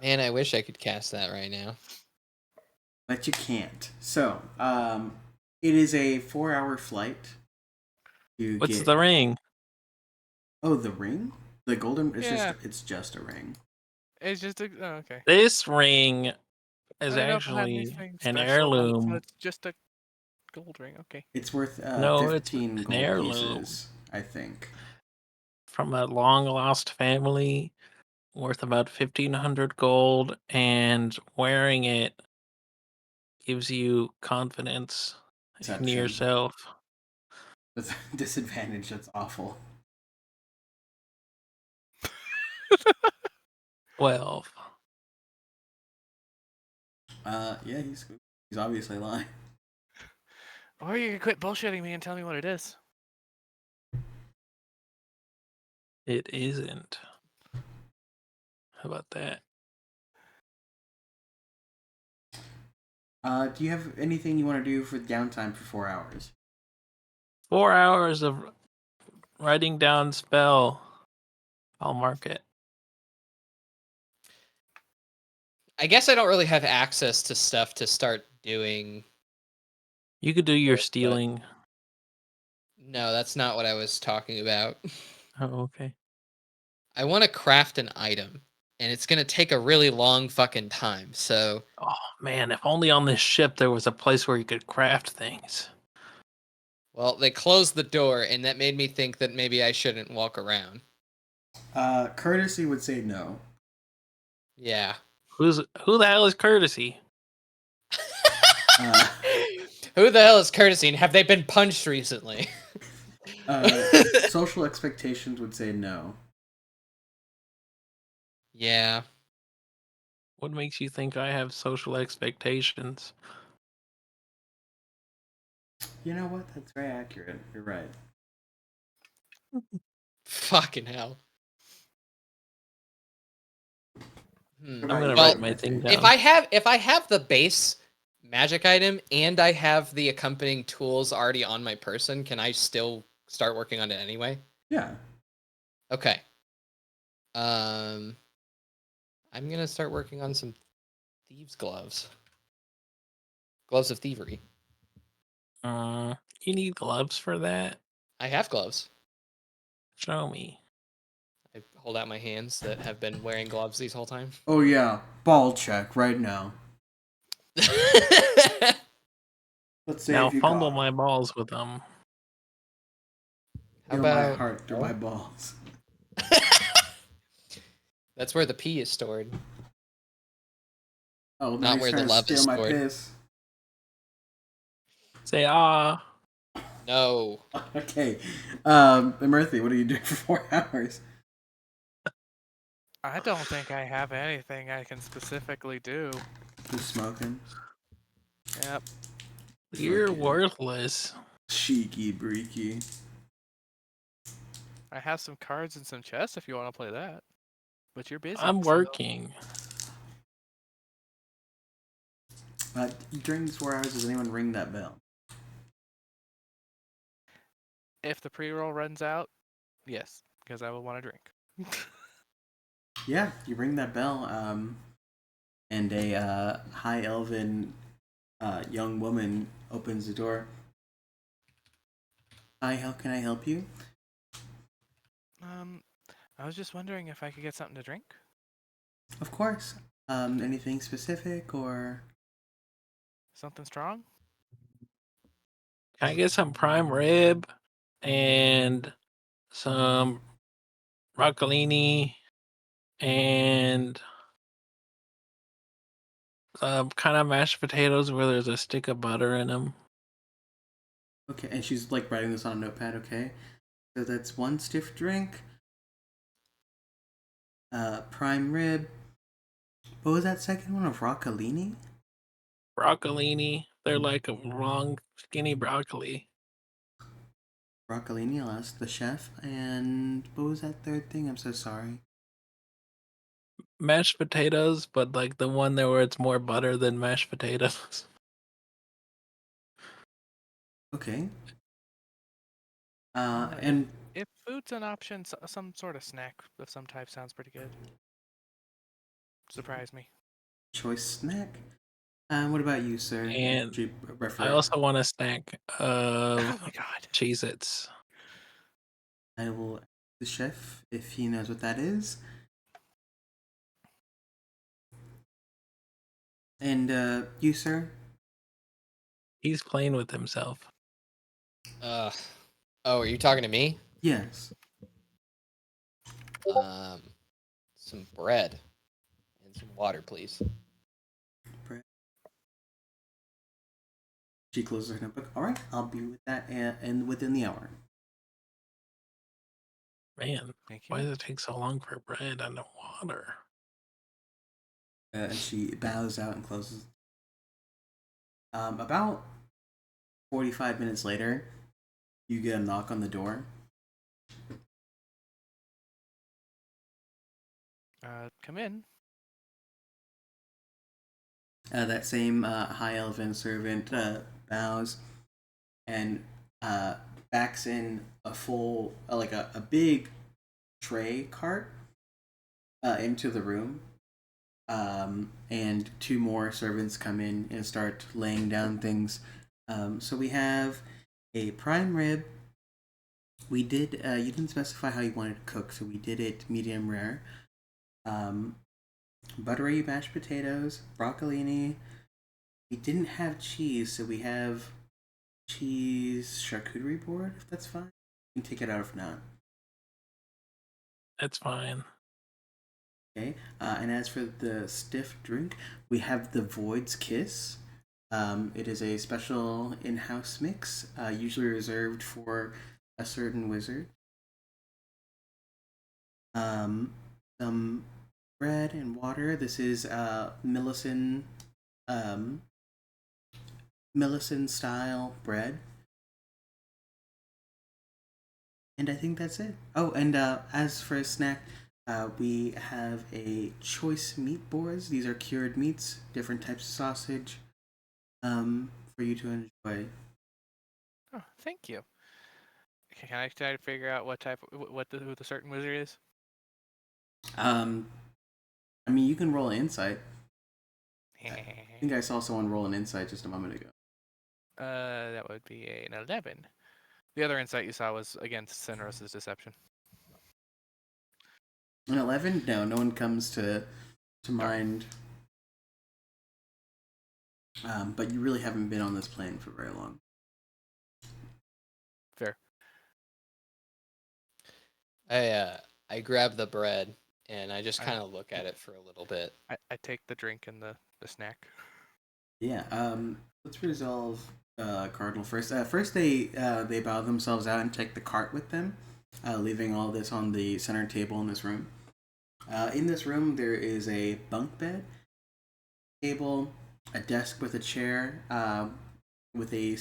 Man, I wish I could cast that right now. But you can't. So, it is a 4-hour flight. What's the ring? Oh, the ring? The golden. Yeah. It's just a ring. It's just a. Oh, okay. This ring is I don't know if I had actually anything an special, but heirloom. it's just a gold ring. Okay. It's worth No, it's 15 an gold heirloom. pieces, I think. From a long lost family, worth about 1,500 gold, and wearing it gives you confidence in Deception. yourself. With disadvantage, that's awful. 12. Yeah, he's obviously lying. Or you can quit bullshitting me and tell me what it is. It isn't. How about that? Do you have anything you want to do for downtime for 4 hours? 4 hours of writing down spell. I'll mark it. I guess I don't really have access to stuff to start doing. You could do your But- stealing. No, that's not what I was talking about. Oh, okay. I want to craft an item, and it's gonna take a really long fucking time. So Oh man, if only on this ship there was a place where you could craft things. well, they closed the door, and that made me think that maybe I shouldn't walk around. Courtesy would say no. Yeah. Who the hell is Courtesy? Uh, Who the hell is Courtesy, and have they been punched recently? Social expectations would say no. Yeah. What makes you think I have social expectations? You know what? That's very accurate. You're right. Fucking hell. What I'm about gonna you, write Well, my thing Timothy? down. if I have the base magic item and I have the accompanying tools already on my person, can I still start working on it anyway? Yeah. Okay. I'm gonna start working on some thieves' gloves. Gloves of thievery. You need gloves for that? I have gloves. Show me. I hold out my hands that have been wearing gloves these whole time. Oh yeah. Ball check right now. Let's say Now if you fumble got my balls with them. How Feel my about heart through my balls. That's where the pee is stored. Oh, now Not he's where the trying to love is steal my stored. piss. Say ah. No. Okay. Murthy, what are you doing for 4 hours? I don't think I have anything I can specifically do. Just smoking. Yep. You're Fucking worthless. cheeky breaky. I have some cards and some chests if you want to play that. But you're busy. I'm so- working. During these 4 hours, does anyone ring that bell? If the pre-roll runs out, yes, because I will want to drink. Yeah, you ring that bell, and a high elven young woman opens the door. Hi, how can I help you? I was just wondering if I could get something to drink. Of course. Anything specific or? Something strong? Can I get some prime rib and some broccolini and kind of mashed potatoes where there's a stick of butter in them? Okay, and she's like writing this on a notepad. Okay, so that's one stiff drink. Prime rib. What was that second one? Of broccolini? Broccolini. They're like a long, skinny broccoli. Broccolini. I'll ask the chef. And what was that third thing? I'm so sorry. Mashed potatoes, but like the one there where it's more butter than mashed potatoes. Okay. Uh, And If food's an option, some sort of snack of some type sounds pretty good. Surprise me. choice snack. What about you, sir? And She I referred. also want a snack of Oh my god. Cheez-Its. I will ask the chef if he knows what that is. And you, sir? He's playing with himself. Oh, are you talking to me? Yes. Some bread and some water, please. She closes her notebook. All right, I'll be with that and within the hour. Man, Thank you. why does it take so long for bread and water? And she bows out and closes. About 45 minutes later, you get a knock on the door. Come in. That same high elven servant bows and backs in a full, like a big tray cart into the room. And two more servants come in and start laying down things. So we have a prime rib. We did, you didn't specify how you wanted to cook, so we did it medium rare. Buttery mashed potatoes, broccolini. We didn't have cheese, so we have cheese charcuterie board, if that's fine. You can take it out if not. That's fine. Okay. And as for the stiff drink, we have the Void's Kiss. It is a special in-house mix, usually reserved for a certain wizard. Some bread and water. This is Millicent style bread. And I think that's it. Oh, and as for a snack, we have a choice meat boards. These are cured meats, different types of sausage, for you to enjoy. Oh, thank you. Okay, can I try to figure out who the certain wizard is? I mean, you can roll an insight. I think I saw someone roll an insight just a moment ago. That would be an 11. The other insight you saw was against Senros's deception. An 11? No, no one comes to mind. But you really haven't been on this plane for very long. Fair. I grab the bread and I just kind of look at it for a little bit. I take the drink and the snack. Yeah. Let's resolve Cardinal first. First, they bow themselves out and take the cart with them, leaving all this on the center table in this room. In this room, there is a bunk bed, table, a desk with a chair, with a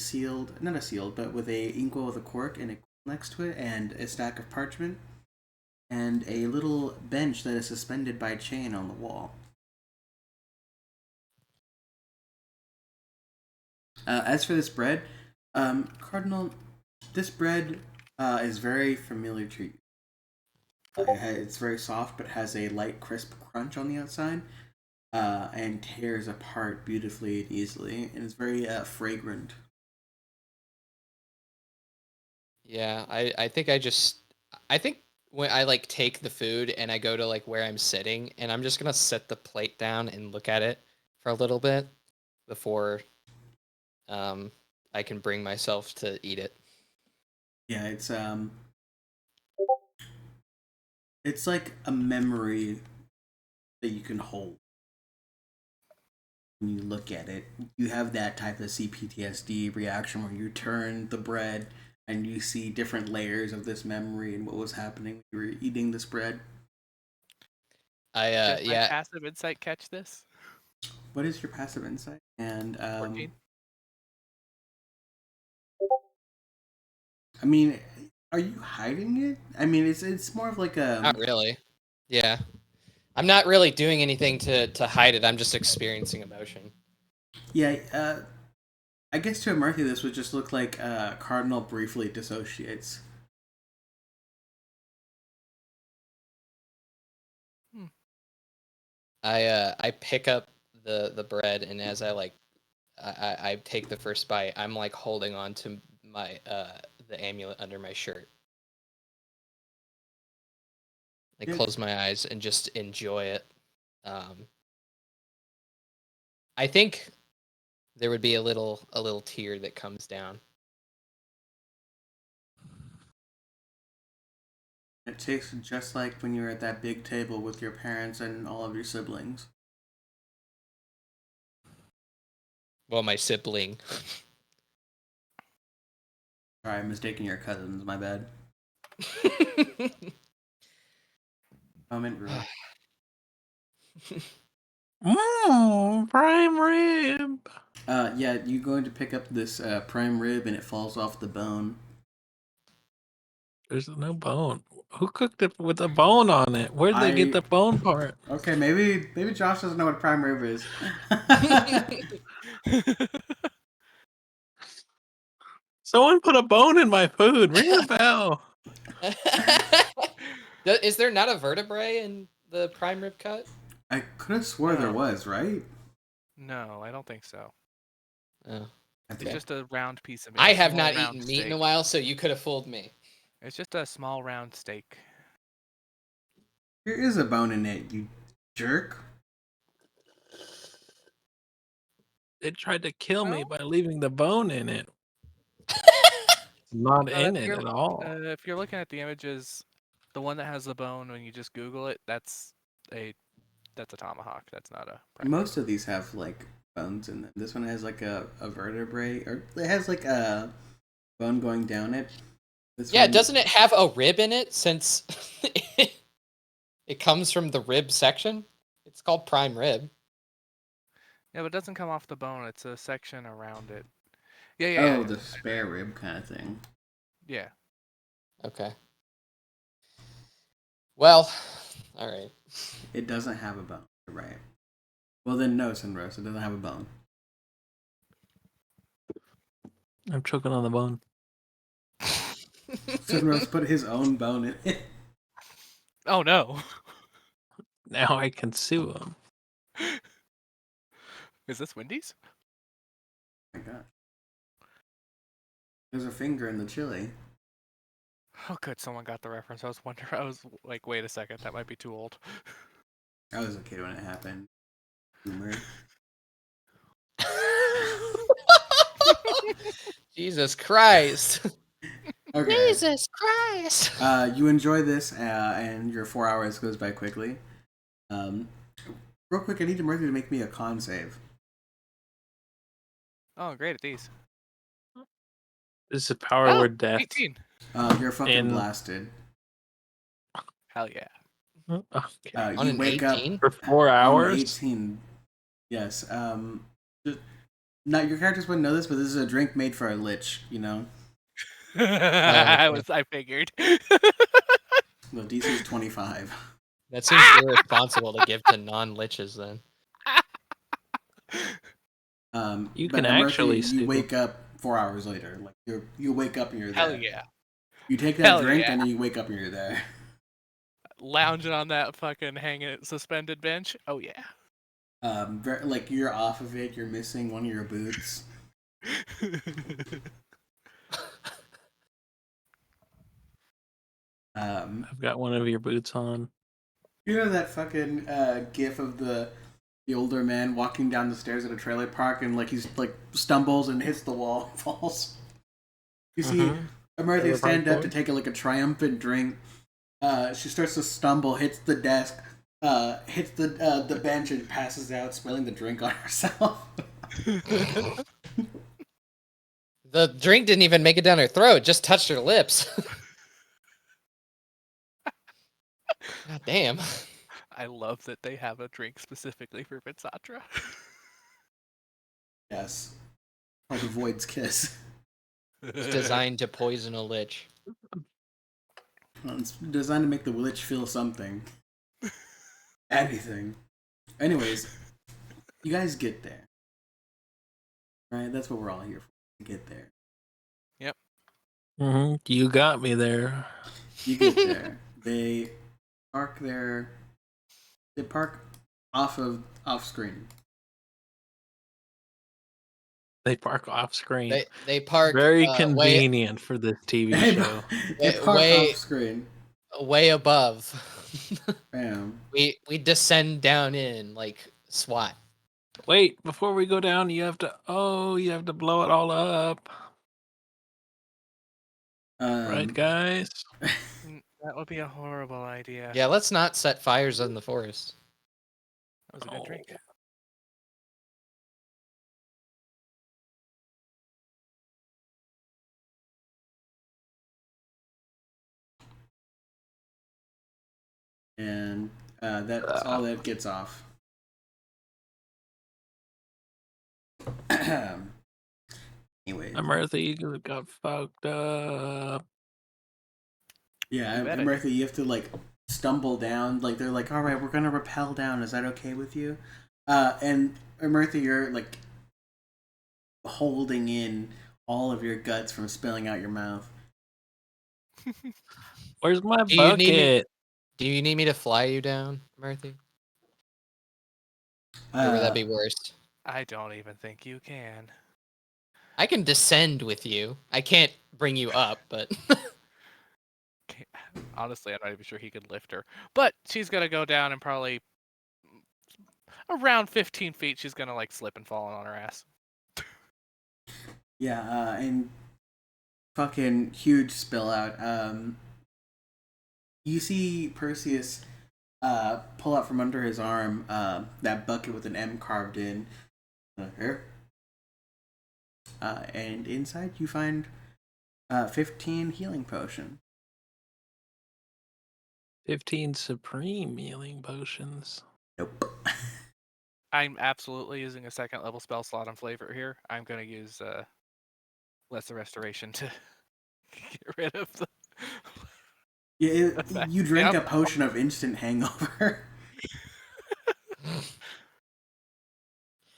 not a sealed, but with a inkwell with a cork and a next to it, and a stack of parchment, and a little bench that is suspended by a chain on the wall. As for this bread, Cardinal, this bread is very familiar to you. It's very soft, but has a light, crisp crunch on the outside, and tears apart beautifully and easily, and it's very fragrant. Yeah, I think I think when I like take the food and I go to like where I'm sitting and I'm just gonna set the plate down and look at it for a little bit before I can bring myself to eat it. Yeah, it's like a memory that you can hold when you look at it. You have that type of CPTSD reaction where you turn the bread and you see different layers of this memory and what was happening when you were eating this bread. Does my Yeah, passive insight catch this? What is your passive insight? And 14. I mean, are you hiding it? I mean, it's more of like a not really. Yeah. I'm not really doing anything to hide it. I'm just experiencing emotion. yeah. I guess to a Murphy, this would just look like Cardinal briefly dissociates. I pick up the bread and as I take the first bite, I'm like holding on to my the amulet under my shirt. I Yeah. close my eyes and just enjoy it. I think there would be a little tear that comes down. It tastes just like when you were at that big table with your parents and all of your siblings. Well, my sibling. Sorry, I'm mistaking your cousins. My bad. Moment ruined. Prime rib. Yeah, you're going to pick up this prime rib and it falls off the bone. There's no bone. Who cooked it with a bone on it? Where'd they get the bone part? Okay, maybe Josh doesn't know what prime rib is. Someone put a bone in my food. Ring the bell. Is there not a vertebrae in the prime rib cut? I could have swore there was, right? No, I don't think so. Oh. It's just a round piece of meat. I have not eaten meat in a while, so you could have fooled me. It's just a small round steak. There is a bone in it, you jerk. They tried to kill me by leaving the bone in it. Not in it at all. If you're looking at the images, the one that has the bone, when you just Google it, that's a tomahawk. That's not a prime Most of these have like bones in them. This one has like a vertebrae, or it has like a bone going down it. Doesn't it have a rib in it since it comes from the rib section? It's called prime rib. Yeah, but it doesn't come off the bone. It's a section around it. Yeah. The spare rib kind of thing. Yeah. Okay. Well, all right. It doesn't have a bone. Right. Well, then no, Sunrose. It doesn't have a bone. I'm choking on the bone. Sunrose put his own bone in it. Oh no. Now I can sue him. Is this Wendy's? Oh my god. There's a finger in the chili. Oh, good. Someone got the reference. I was like, wait a second. That might be too old. I was a kid when it happened. Boomer. Jesus Christ. Okay. Jesus Christ. You enjoy this, and your 4 hours goes by quickly. Real quick, I need Murphy to make me a con save. Oh, great at these. This is power word death. 18. You're fucking blasted. Hell yeah. Okay. On You an wake 18? up For 4 hours? on 18. Yes. Not your characters wouldn't know this, but this is a drink made for a lich. You know. I figured. The DC is 25. That seems irresponsible to give to non-liches then. You but can actually you wake up 4 hours later. Like you wake up and you're there. Hell yeah. You take that drink yeah. and then you wake up and you're there. Lounging on that fucking suspended bench. Oh yeah. Like you're off of it. You're missing one of your boots. I've got one of your boots on. You know that fucking gif of the older man walking down the stairs at a trailer park and like he's like stumbles and hits the wall and falls. You see Amartya stand up to take a triumphant drink. She starts to stumble, hits the desk, hits the bench and passes out, spilling the drink on herself. The drink didn't even make it down her throat, just touched her lips. God damn. I love that they have a drink specifically for Vitsatra. Yes. Called the Void's Kiss. It's designed to poison a lich. Well, it's designed to make the lich feel something. Anything. Anyways, you guys get there. Right? That's what we're all here for. To get there. Yep. You got me there. You get there. They park off screen. They park off screen. They park very convenient for this TV show. They park off screen. Way above. Bam. We descend down in like SWAT. Wait, before we go down, you have to blow it all up. Right, guys? That would be a horrible idea. Yeah, let's not set fires in the forest. That was a good drink. And that's all that gets off. Anyways, Earthy got fucked up. yeah, You bet I Martha, you have to like stumble down. Like they're like, all right, we're gonna rappel down. Is that okay with you? And Martha, you're like holding in all of your guts from spilling out your mouth. Where's my Do you need me? bucket? Do you need me to fly you down, Murthy? Or would that be worse? I don't even think you can. I can descend with you. I can't bring you up, but Honestly, I'm not even sure he could lift her. But she's gonna go down and probably around 15 feet. She's gonna like slip and fall on her ass. Yeah, and fucking huge spill out. You see Perseus pull out from under his arm that bucket with an M carved in. Here. And inside you find 15 healing potion. 15 supreme healing potions. Nope. I'm absolutely using a second level spell slot on flavor here. I'm gonna use lesser restoration to get rid of the. Yeah, effect. you drink Yep. a potion of instant hangover.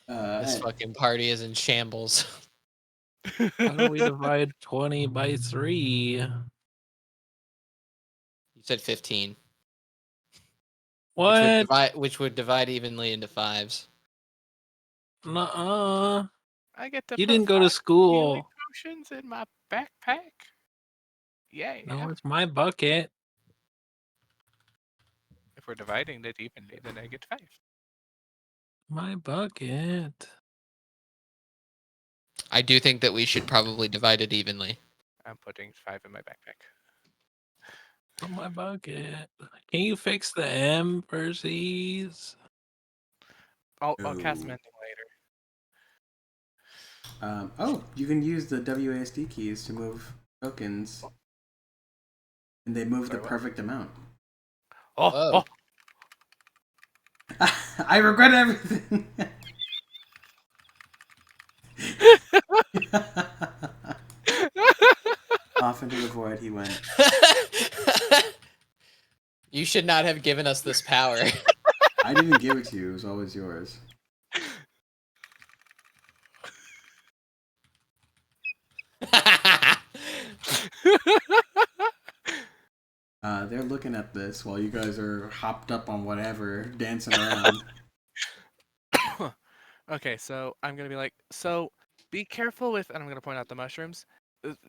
this fucking party is in shambles. How do we divide 20 by 3? You said 15. What? Which would divide evenly into fives. Nuh-uh. I get to You put didn't go to 5 healing school. potions in my backpack. Yeah. No, it's my bucket. If we're dividing it evenly, then I get 5. My bucket. I do think that we should probably divide it evenly. I'm putting 5 in my backpack. Oh, my bucket. Can you fix the M, Perseus? I'll No. cast mending later. You can use the WASD keys to move tokens, and they move Sorry, the what? perfect amount. Oh, I regret everything. Off into the void he went. You should not have given us this power. I didn't give it to you. It was always yours. They're looking at this while you guys are hopped up on whatever, dancing around. Okay, so I'm gonna be like, so be careful with, and I'm gonna point out the mushrooms.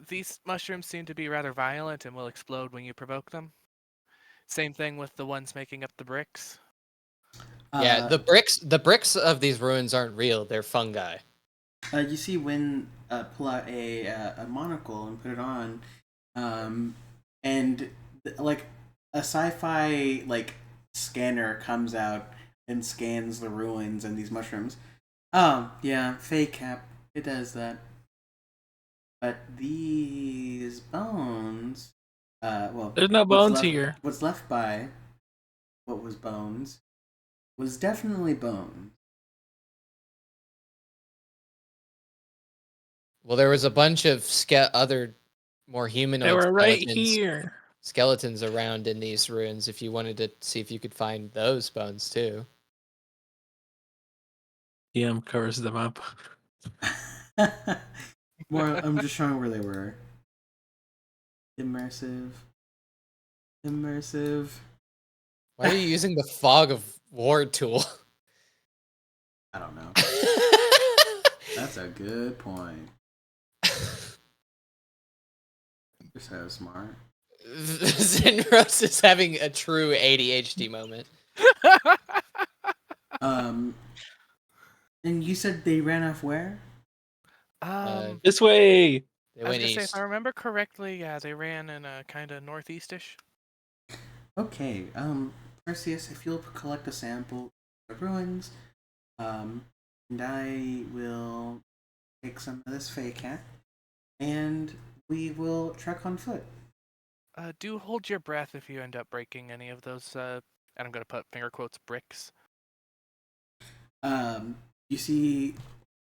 These mushrooms seem to be rather violent and will explode when you provoke them. Same thing with the ones making up the bricks. Yeah, the bricks of these ruins aren't real. They're fungi. You see Wynn pull out a monocle and put it on, and like a sci-fi like scanner comes out and scans the ruins and these mushrooms. Oh yeah, fake cap. It does that. But these bones, well, There's no bones here. What's left by what was bones was definitely bone. Well, there was a bunch of other more humanoid They were right skeletons. here. Skeletons around in these ruins if you wanted to see if you could find those bones too. DM covers them up. More, I'm just showing where they were. Immersive. Why are you using the fog of war tool? I don't know. That's a good point. You're so smart. Zinros is having a true ADHD moment. And you said they ran off where? This way. They I was went gonna say, if east. I remember correctly, yeah, they ran in a kind of northeastish. Okay, Perseus, if you'll collect a sample of the ruins, and I will take some of this fake hat, and we will trek on foot. Do hold your breath if you end up breaking any of those, and I'm gonna put finger quotes bricks. You see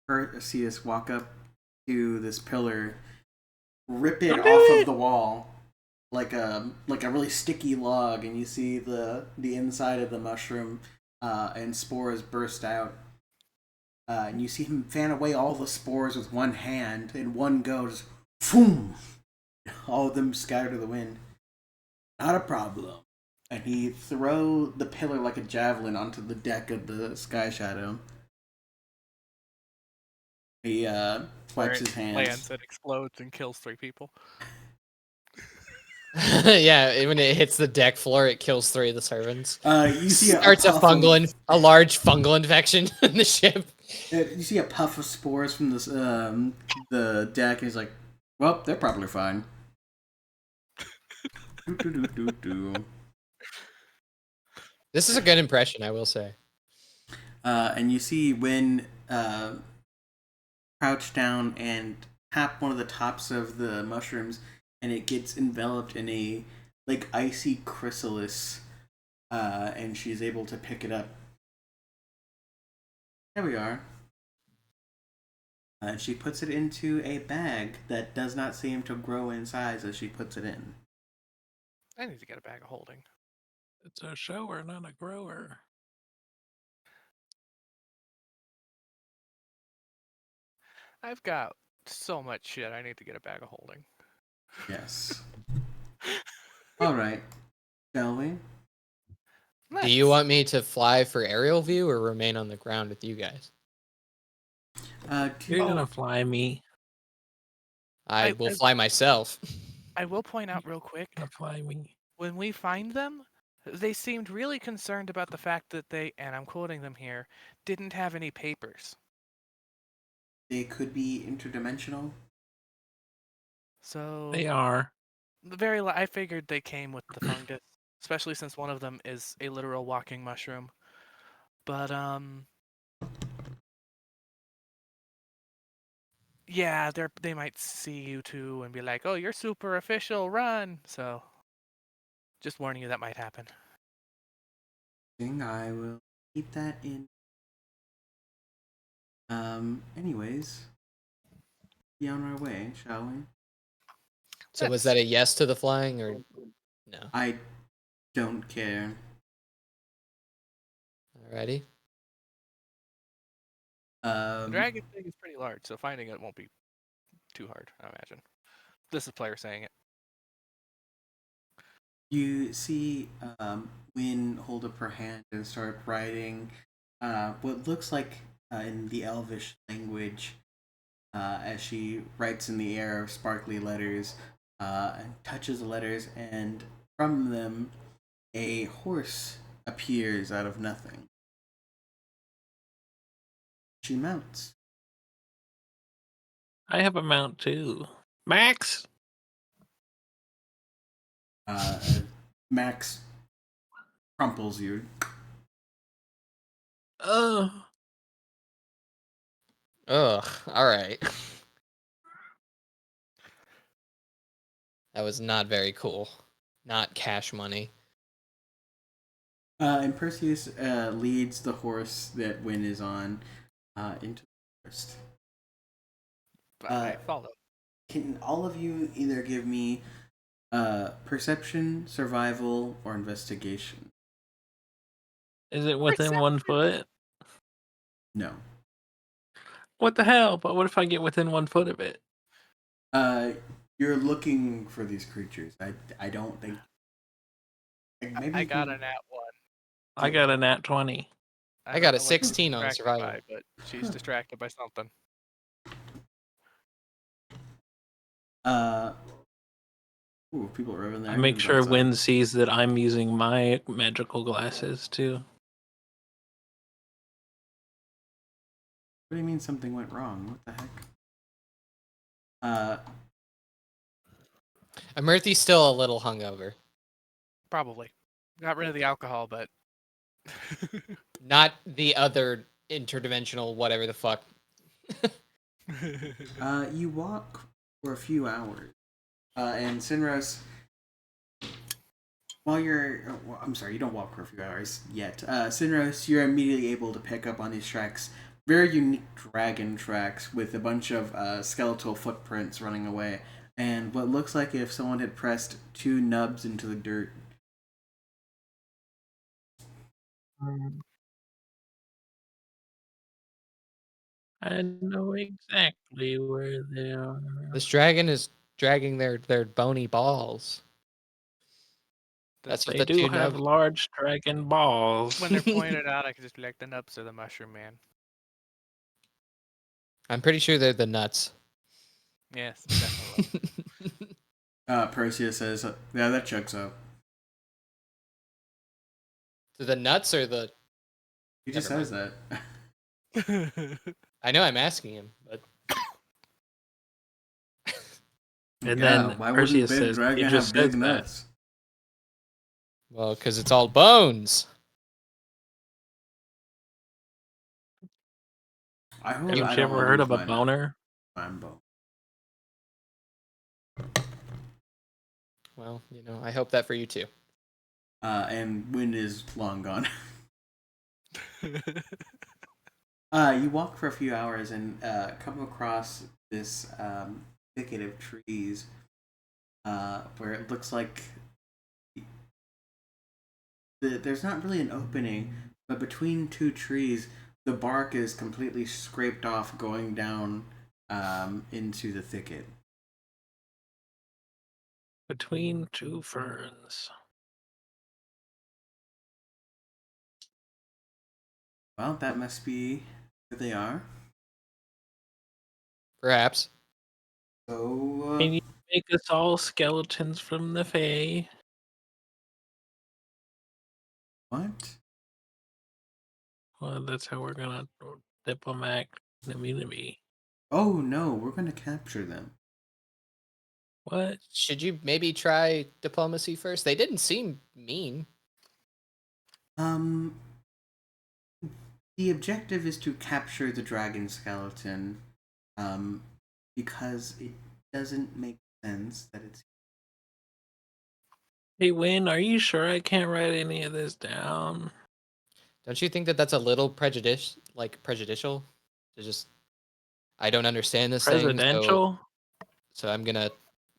Perseus walk up to this pillar, rip it Don't do off of it! the wall like a really sticky log, and you see the inside of the mushroom, and spores burst out. And you see him fan away all the spores with one hand in one go, just boom! All of them scatter to the wind. Not a problem. And he throw the pillar like a javelin onto the deck of the Sky Shadow. He Where wipes it his hands. lands and explodes and kills 3 people. Yeah, when it hits the deck floor, it kills 3 of the servants. You see Starts a large fungal infection in the ship. You see a puff of spores from this the deck, and he's like, "Well, they're probably fine." This is a good impression, I will say. And you see Wynn crouch down and tap one of the tops of the mushrooms, and it gets enveloped in a like icy chrysalis, and she's able to pick it up. There we are. And she puts it into a bag that does not seem to grow in size as she puts it in. I need to get a bag of holding. It's a shower, not a grower. I've got so much shit. I need to get a bag of holding. Yes. All right. Shall we? Do you want me to fly for aerial view or remain on the ground with you guys? You're gonna fly me. I will fly myself. I will point out real quick, Fly me. when we find them, they seemed really concerned about the fact that they, and I'm quoting them here, didn't have any papers. They could be interdimensional. So They are. I figured they came with the fungus, especially since one of them is a literal walking mushroom. But yeah, they might see you two and be like, "Oh, you're super official, run!" So, just warning you that might happen. I will keep that in. Anyways, be on our way, shall we? So was that a yes to the flying or no? I don't care. Alrighty. The dragon thing is pretty large, so finding it won't be too hard, I imagine. This is player saying it. You see Wynn hold up her hand and start writing what looks like in the Elvish language as she writes in the air sparkly letters and touches the letters, and from them a horse appears out of nothing. She mounts. I have a mount too. Max! Max crumples you. Oh. Ugh. All right. That was not very cool. Not cash money. And Perseus leads the horse that Wynn is on into the forest. But I follow. Can all of you either give me perception, survival, or investigation? Is it within 1 foot? No. What the hell? But what if I get within 1 foot of it? You're looking for these creatures. I don't think. Maybe I got a nat 1. I got a nat 20. I got a 16 on survival. But she's distracted by something. Ooh, people are over there. I make sure Wynn sees that I'm using my magical glasses too. What do you mean something went wrong? What the heck? Amirthi's still a little hungover. Probably. Got rid of the alcohol, but Not the other interdimensional whatever the fuck. You walk for a few hours. And Sinros, I'm sorry, you don't walk for a few hours yet. Sinros, you're immediately able to pick up on these tracks very unique dragon tracks with a bunch of skeletal footprints running away, and what looks like if someone had pressed two nubs into the dirt. I know exactly where they are. This dragon is dragging their bony balls. That's what They the do two have nubs. large dragon balls. When they're pointed out, I could just be like, the nubs or the mushroom man. I'm pretty sure they're the nuts. Yes, definitely. Perseus says, "Yeah, that checks out." The nuts or the? He just Never says that. I know I'm asking him, but And Yeah, then why wouldn't Perseus big says, dragon he have just big says that. nuts? well, because it's all I hope Haven't I you don't ever heard lose of a my nut. boner? My bone. Well, I hope that for you too. And Wynn is long gone. You walk for a few hours and come across this thicket of trees where it looks like there's not really an opening, but between two trees, the bark is completely scraped off going down into the thicket. Between two ferns. Well, that must be where they are. Perhaps. So, Can you make us all skeletons from the Fae? what? Well, that's how we're gonna diplomat immunity. Oh no, we're gonna capture them. What? Should you maybe try diplomacy first? They didn't seem mean. Um, the objective is to capture the dragon skeleton, um, because it doesn't make sense that it's. Hey, Wynn, are you sure I can't write any of this down? Don't you think that that's a little prejudicial? To just, I don't understand this thing, Presidential? so I'm gonna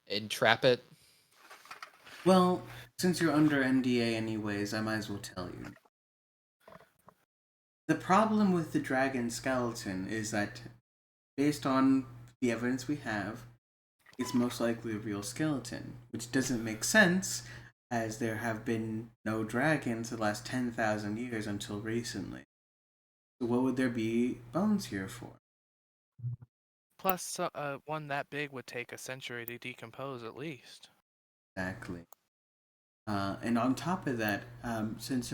entrap it. Well, since you're under NDA anyways, I might as well tell you. The problem with the dragon skeleton is that, based on the evidence we have, it's most likely a real skeleton, which doesn't make sense, as there have been no dragons the last 10,000 years until recently. So what would there be bones here for? Plus, one that big would take a century to decompose at least. Exactly. And on top of that, since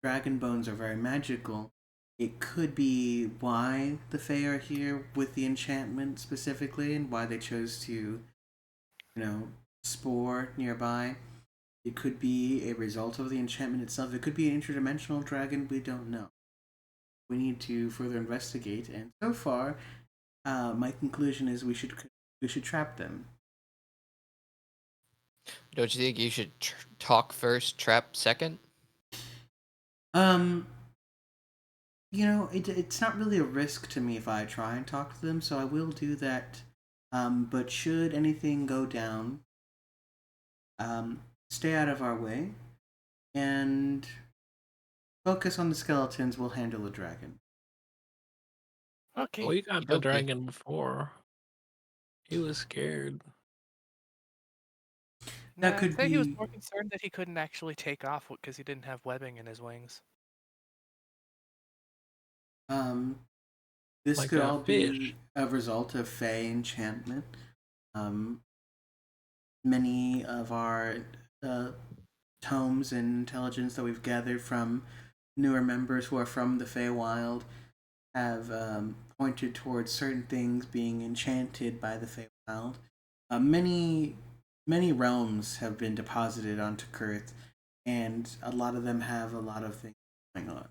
dragon bones are very magical, it could be why the Fae are here with the enchantment specifically, and why they chose to, spore nearby. It could be a result of the enchantment itself. It could be an interdimensional dragon. We don't know. We need to further investigate. And so far, my conclusion is we should trap them. Don't you think you should talk first, trap second? Um, it's not really a risk to me if I try and talk to them, so I will do that. But should anything go down, stay out of our way, and focus on the skeletons. We'll handle the dragon. Okay. We got the Okey-dokey. dragon before. He was scared. That Nah, could I'd say he was be- more concerned that he couldn't actually take off because he didn't have webbing in his wings. This Like could a all be fish. a result of Fey enchantment. Many of our tomes and intelligence that we've gathered from newer members who are from the Feywild have pointed towards certain things being enchanted by the Feywild. Many realms have been deposited onto Kurth, and a lot of them have a lot of things going on.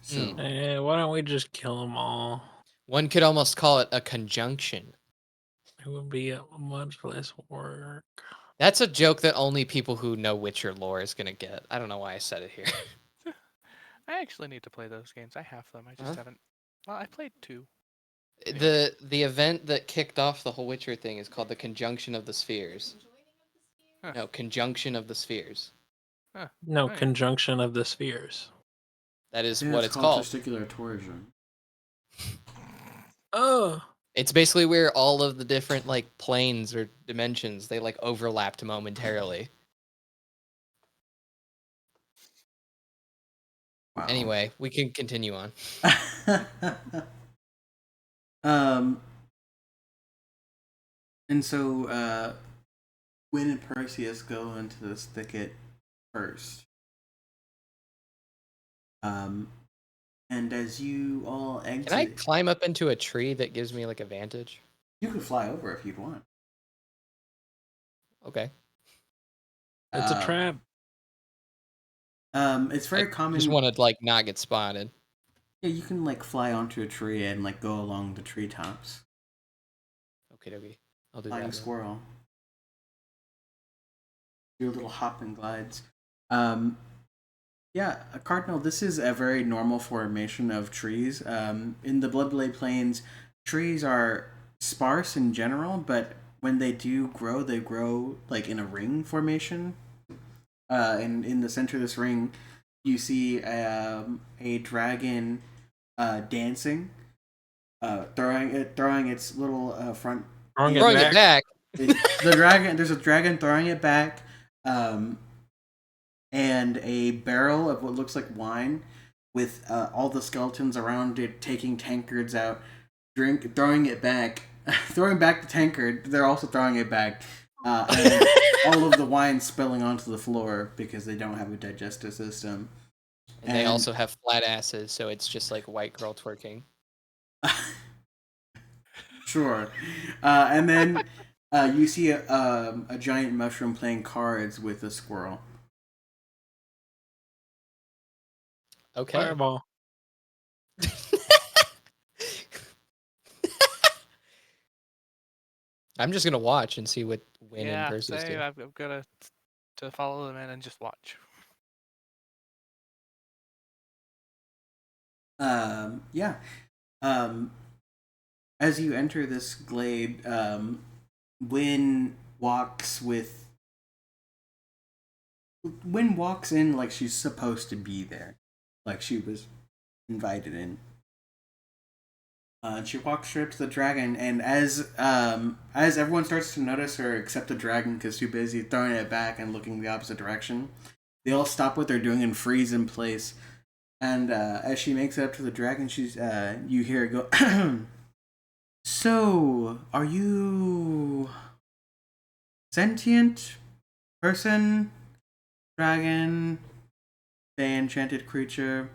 So, Why don't we just kill them all? One could almost call it a conjunction. It would be much less work. That's a joke that only people who know Witcher lore is gonna get. I don't know why I said it here. I actually need to play those games. I have them. I just haven't. Well, I played 2. The event that kicked off the whole Witcher thing is called the Conjunction of the Spheres. Huh. No, Conjunction of the Spheres. Huh. No, Right. Conjunction of the Spheres. That is Yeah, what it's called. Testicular torsion. Oh. It's basically where all of the different like planes or dimensions they like overlapped momentarily. Wow. Anyway, we can continue on. And so Wynn and Perseus go into this thicket first. And as you all exit, Can I climb up into a tree that gives me like a vantage? you can fly over if you'd want. Okay. It's a trap. It's very I common. just want to like not get spotted. Yeah, you can like fly onto a tree and like go along the treetops. Okay. I'll do Flying that. squirrel. Do little hop and glides. Yeah, Cardinal, this is a very normal formation of trees. In the Bloodblade Plains, trees are sparse in general, but when they do grow, they grow like in a ring formation. And in the center of this ring, you see a dragon dancing, throwing its little front. Throwing Throwing it back. There's a dragon throwing it back. And a barrel of what looks like wine with all the skeletons around it taking tankards out, throwing it back, throwing back the tankard. They're also throwing it back, and all of the wine spilling onto the floor because they don't have a digestive system. And they also have flat asses, so it's just like white girl twerking. Sure. And then you see a giant mushroom playing cards with a squirrel. Okay. Fireball. I'm just gonna watch and see what Wynn and Yeah, Perseus same. do. I'm gonna to follow them in and just watch. Yeah. As you enter this glade, Wynn walks in like she's supposed to be there, like she was invited in. And she walks straight up to the dragon, and as everyone starts to notice her, except the dragon, because too busy throwing it back and looking the opposite direction, they all stop what they're doing and freeze in place. And as she makes it up to the dragon, you hear her go, "So, are you sentient person, dragon, fey enchanted creature?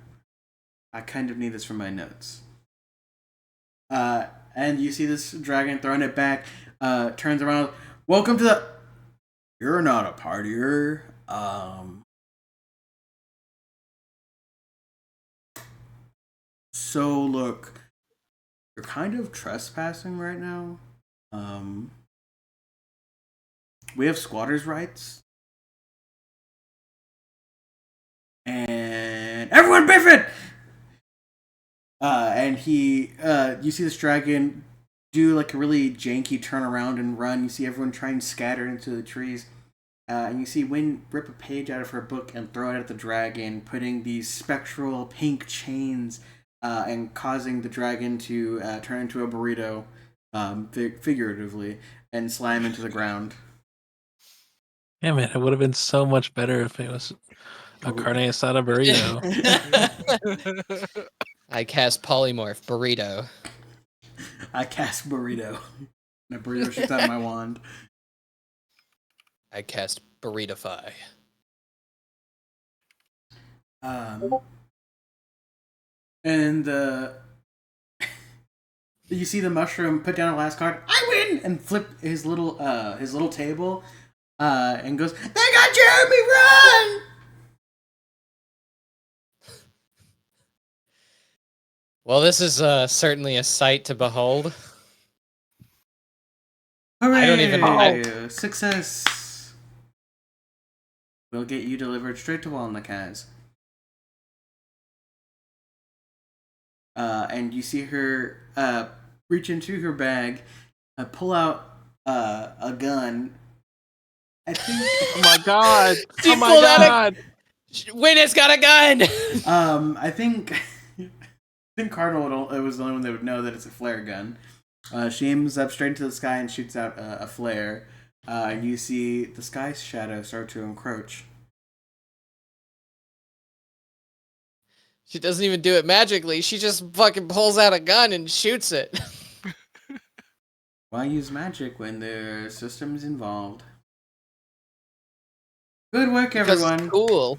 I kind of need this for my notes." And you see this dragon throwing it back, turns around, "Welcome to the... You're not a partier. So look, you're kind of trespassing right now. We have squatters' rights. And everyone biff it!" And you see this dragon do like a really janky turn around and run. You see everyone try and scatter into the trees. And you see Wynn rip a page out of her book and throw it at the dragon, putting these spectral pink chains and causing the dragon to turn into a burrito, figuratively, and slam into the ground. Damn it, it would have been so much better if it was a carne asada burrito. I cast polymorph burrito. I cast burrito. My burrito shoots out of my wand. I cast burritify. And you see the mushroom put down a last card. "I win!" and flip his little table, and goes, "They got Jeremy, run!" Well, this is certainly a sight to behold. Hooray! I don't even- Success. We'll get you delivered straight to Walnut Caste. And you see her reach into her bag, pull out a gun. I think. Oh my god! She Oh my pulled out a- god! Wynn has got a gun. I think. I think Cardinal was the only one that would know that it's a flare gun. She aims up straight into the sky and shoots out a flare. You see the sky shadow start to encroach. She doesn't even do it magically. She just fucking pulls out a gun and shoots it. Why use magic when there are systems involved? Good work, Because everyone. it's cool.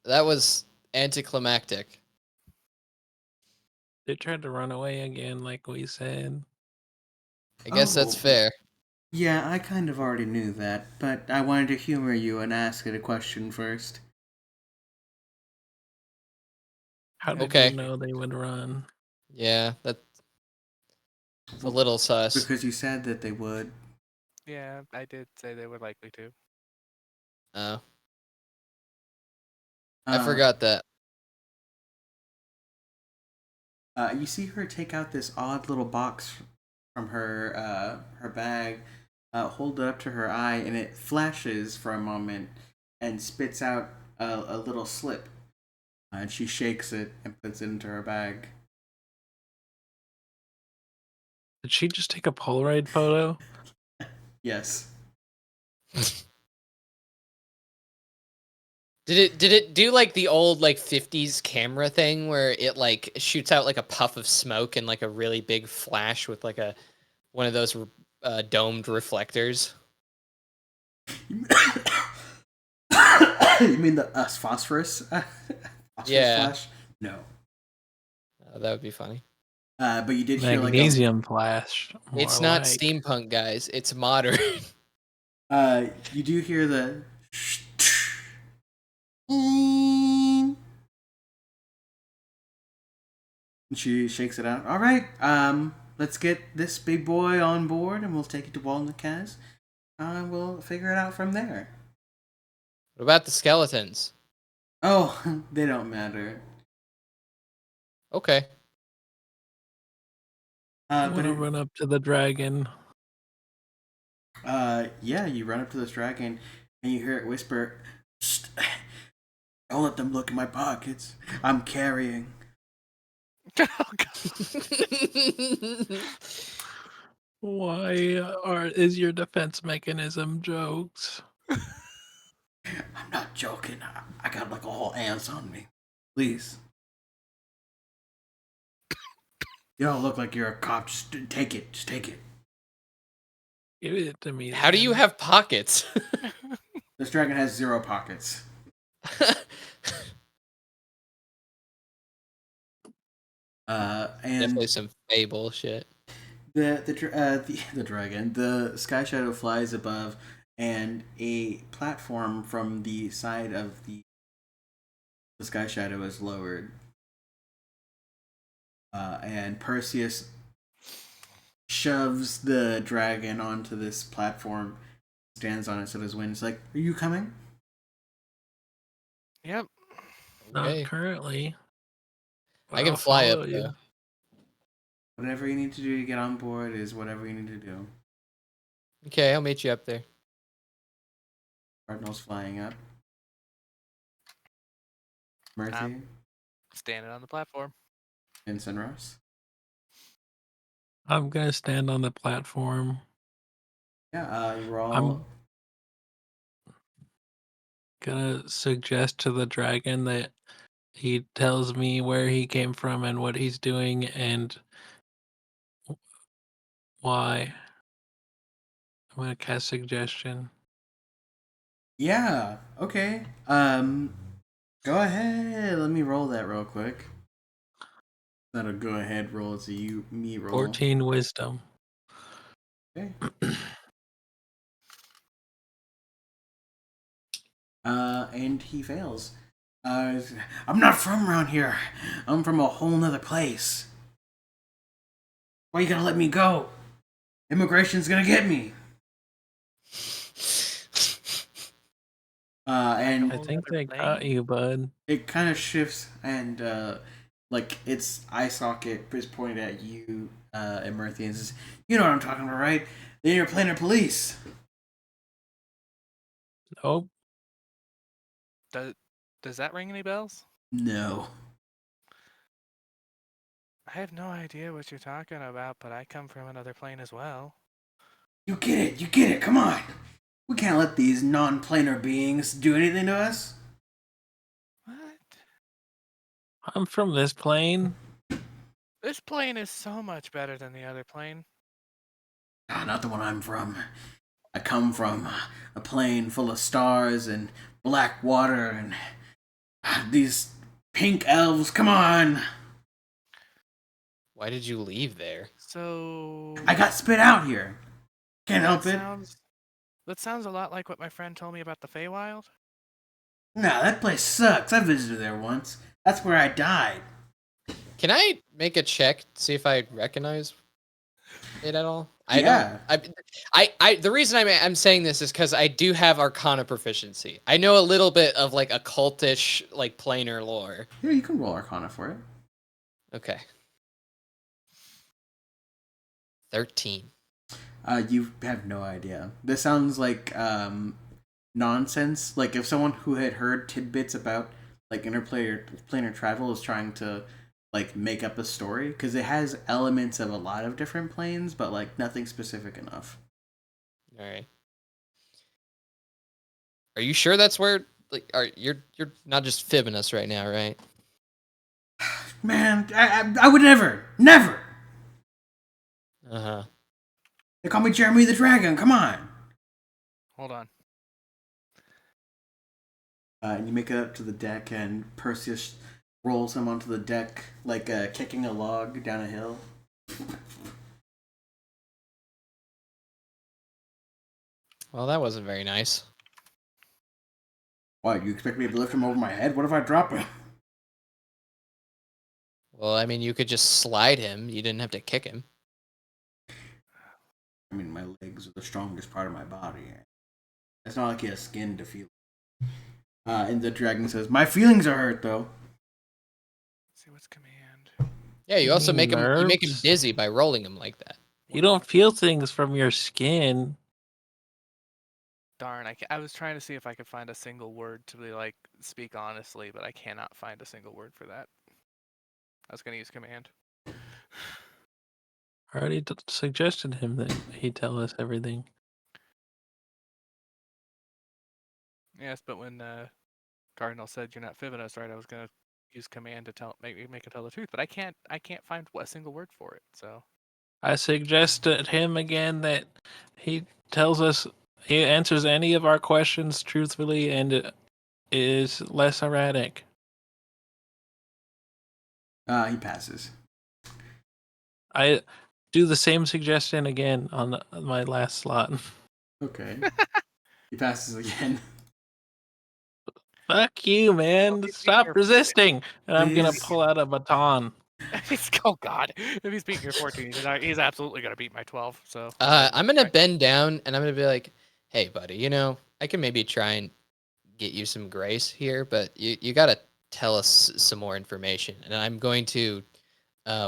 That was anticlimactic. They tried to run away again, like we said. I guess that's Oh. fair. Yeah, I kind of already knew that, but I wanted to humor you and ask it a question first. How did Okay. you know they would run? Yeah, that's a little sus. Because you said that they would. Yeah, I did say they were likely to. Oh, Uh, I forgot that. You see her take out this odd little box from her bag, hold it up to her eye, and it flashes for a moment and spits out a little slip. And she shakes it and puts it into her bag. Did she just take a Polaroid photo? Yes. Did it do like the old like 50s camera thing where it like shoots out like a puff of smoke and like a really big flash with like one of those domed reflectors? You mean the phosphorus? Phosphorus Yeah. flash? No. That would be funny. But you did hear like Magnesium flash. It's more not like. steampunk, guys. It's modern. you do hear the. And she shakes it out. All right, let's get this big boy on board, and we'll take it to Walnut Caste. We'll figure it out from there. What about the skeletons? Oh, they don't matter. Okay. I want to run up to the dragon. Yeah, you run up to this dragon, and you hear it whisper, "Shh, don't let them look in my pockets. I'm carrying." Oh, God. Why is your defense mechanism jokes? I'm not joking. I got like a whole ants on me. Please. You don't look like you're a cop. Just take it. Just take it. Give it to me. How do you then. have pockets? This dragon has 0 pockets. And Definitely some fable shit. the dragon, the sky shadow flies above, and a platform from the side of the sky shadow is lowered. And Perseus shoves the dragon onto this platform, stands on it, so does Wynn. It's like, "Are you coming?" Yep. Okay. Not currently. I can I'll fly up follow though. Whatever you need to do to get on board is whatever you need to do. Okay, I'll meet you up there. Cardinal's flying up. Murthy, Standing on the platform. and Sunrise. I'm gonna stand on the platform. Yeah, you're all. I'm gonna suggest to the dragon that he tells me where he came from and what he's doing and why. I'm gonna cast suggestion. Yeah, okay. Go ahead. Let me roll that real quick. Not a go ahead roll, it's a me roll. 14 wisdom. Okay. And he fails. I'm not from around here. I'm from a whole nother place. Why you gotta let me go? Immigration's gonna get me. And I think they Plane? got you, bud. it kind of shifts, and like its eye socket is pointed at you, and Murthy, and says, "You know what I'm talking about, right? The interplanar police." Oh, Does that ring any bells? No. I have no idea what you're talking about, but I come from another plane as well. You get it. You get it. Come on. We can't let these non-planar beings do anything to us. What? I'm from this plane. This plane is so much better than the other plane. Ah, not the one I'm from. I come from a plane full of stars and black water and these pink elves. Come on. Why did you leave there? So I got spit out here. Can't help it. That sounds a lot like what my friend told me about the Feywild. Nah, that place sucks. I visited there once. That's where I died. Can I make a check to see if I recognize it at all? I Yeah. don't. The reason I'm saying this is because I do have Arcana proficiency. I know a little bit of like occultish, like planar lore. Yeah, you can roll Arcana for it. Okay. 13. You have no idea. This sounds like nonsense. Like if someone who had heard tidbits about like interplanar travel is trying to like make up a story, because it has elements of a lot of different planes, but like nothing specific enough. All right. Are you sure that's where? Like, you're not just fibbing us right now, right? Man, I would never. Uh huh. They call me Jeremy the Dragon. Come on. Hold on. And you make it up to the deck, and Perseus rolls him onto the deck like kicking a log down a hill. Well, that wasn't very nice. What, you expect me to lift him over my head? What if I drop him? Well, I mean, you could just slide him. You didn't have to kick him. I mean, my legs are the strongest part of my body. It's not like he has skin to feel. And the dragon says, "My feelings are hurt, though." Let's see what's command. Yeah, you also make him. You make him Nerves? dizzy by rolling him like that. You don't feel things from your skin. Darn, I was trying to see if I could find a single word to be like speak honestly, but I cannot find a single word for that. I was gonna use command. I already suggested him that he tell us everything. Yes, but when Cardinal said you're not fibbing us, right? I was gonna use command to make it tell the truth, but I can't find a single word for it. So I suggested him again that he tells us he answers any of our questions truthfully and is less erratic. He passes. I do the same suggestion again on my last slot. Okay. He passes again. Fuck you, man. he's Stop being resisting. And I'm going to Please. pull out a baton. oh God, if he's beating your 14, he's absolutely gonna beat my 12. So I'm gonna bend down and I'm gonna be like, "Hey, buddy, you know, I can maybe try and get you some grace here, but you gotta tell us some more information." And I'm going to,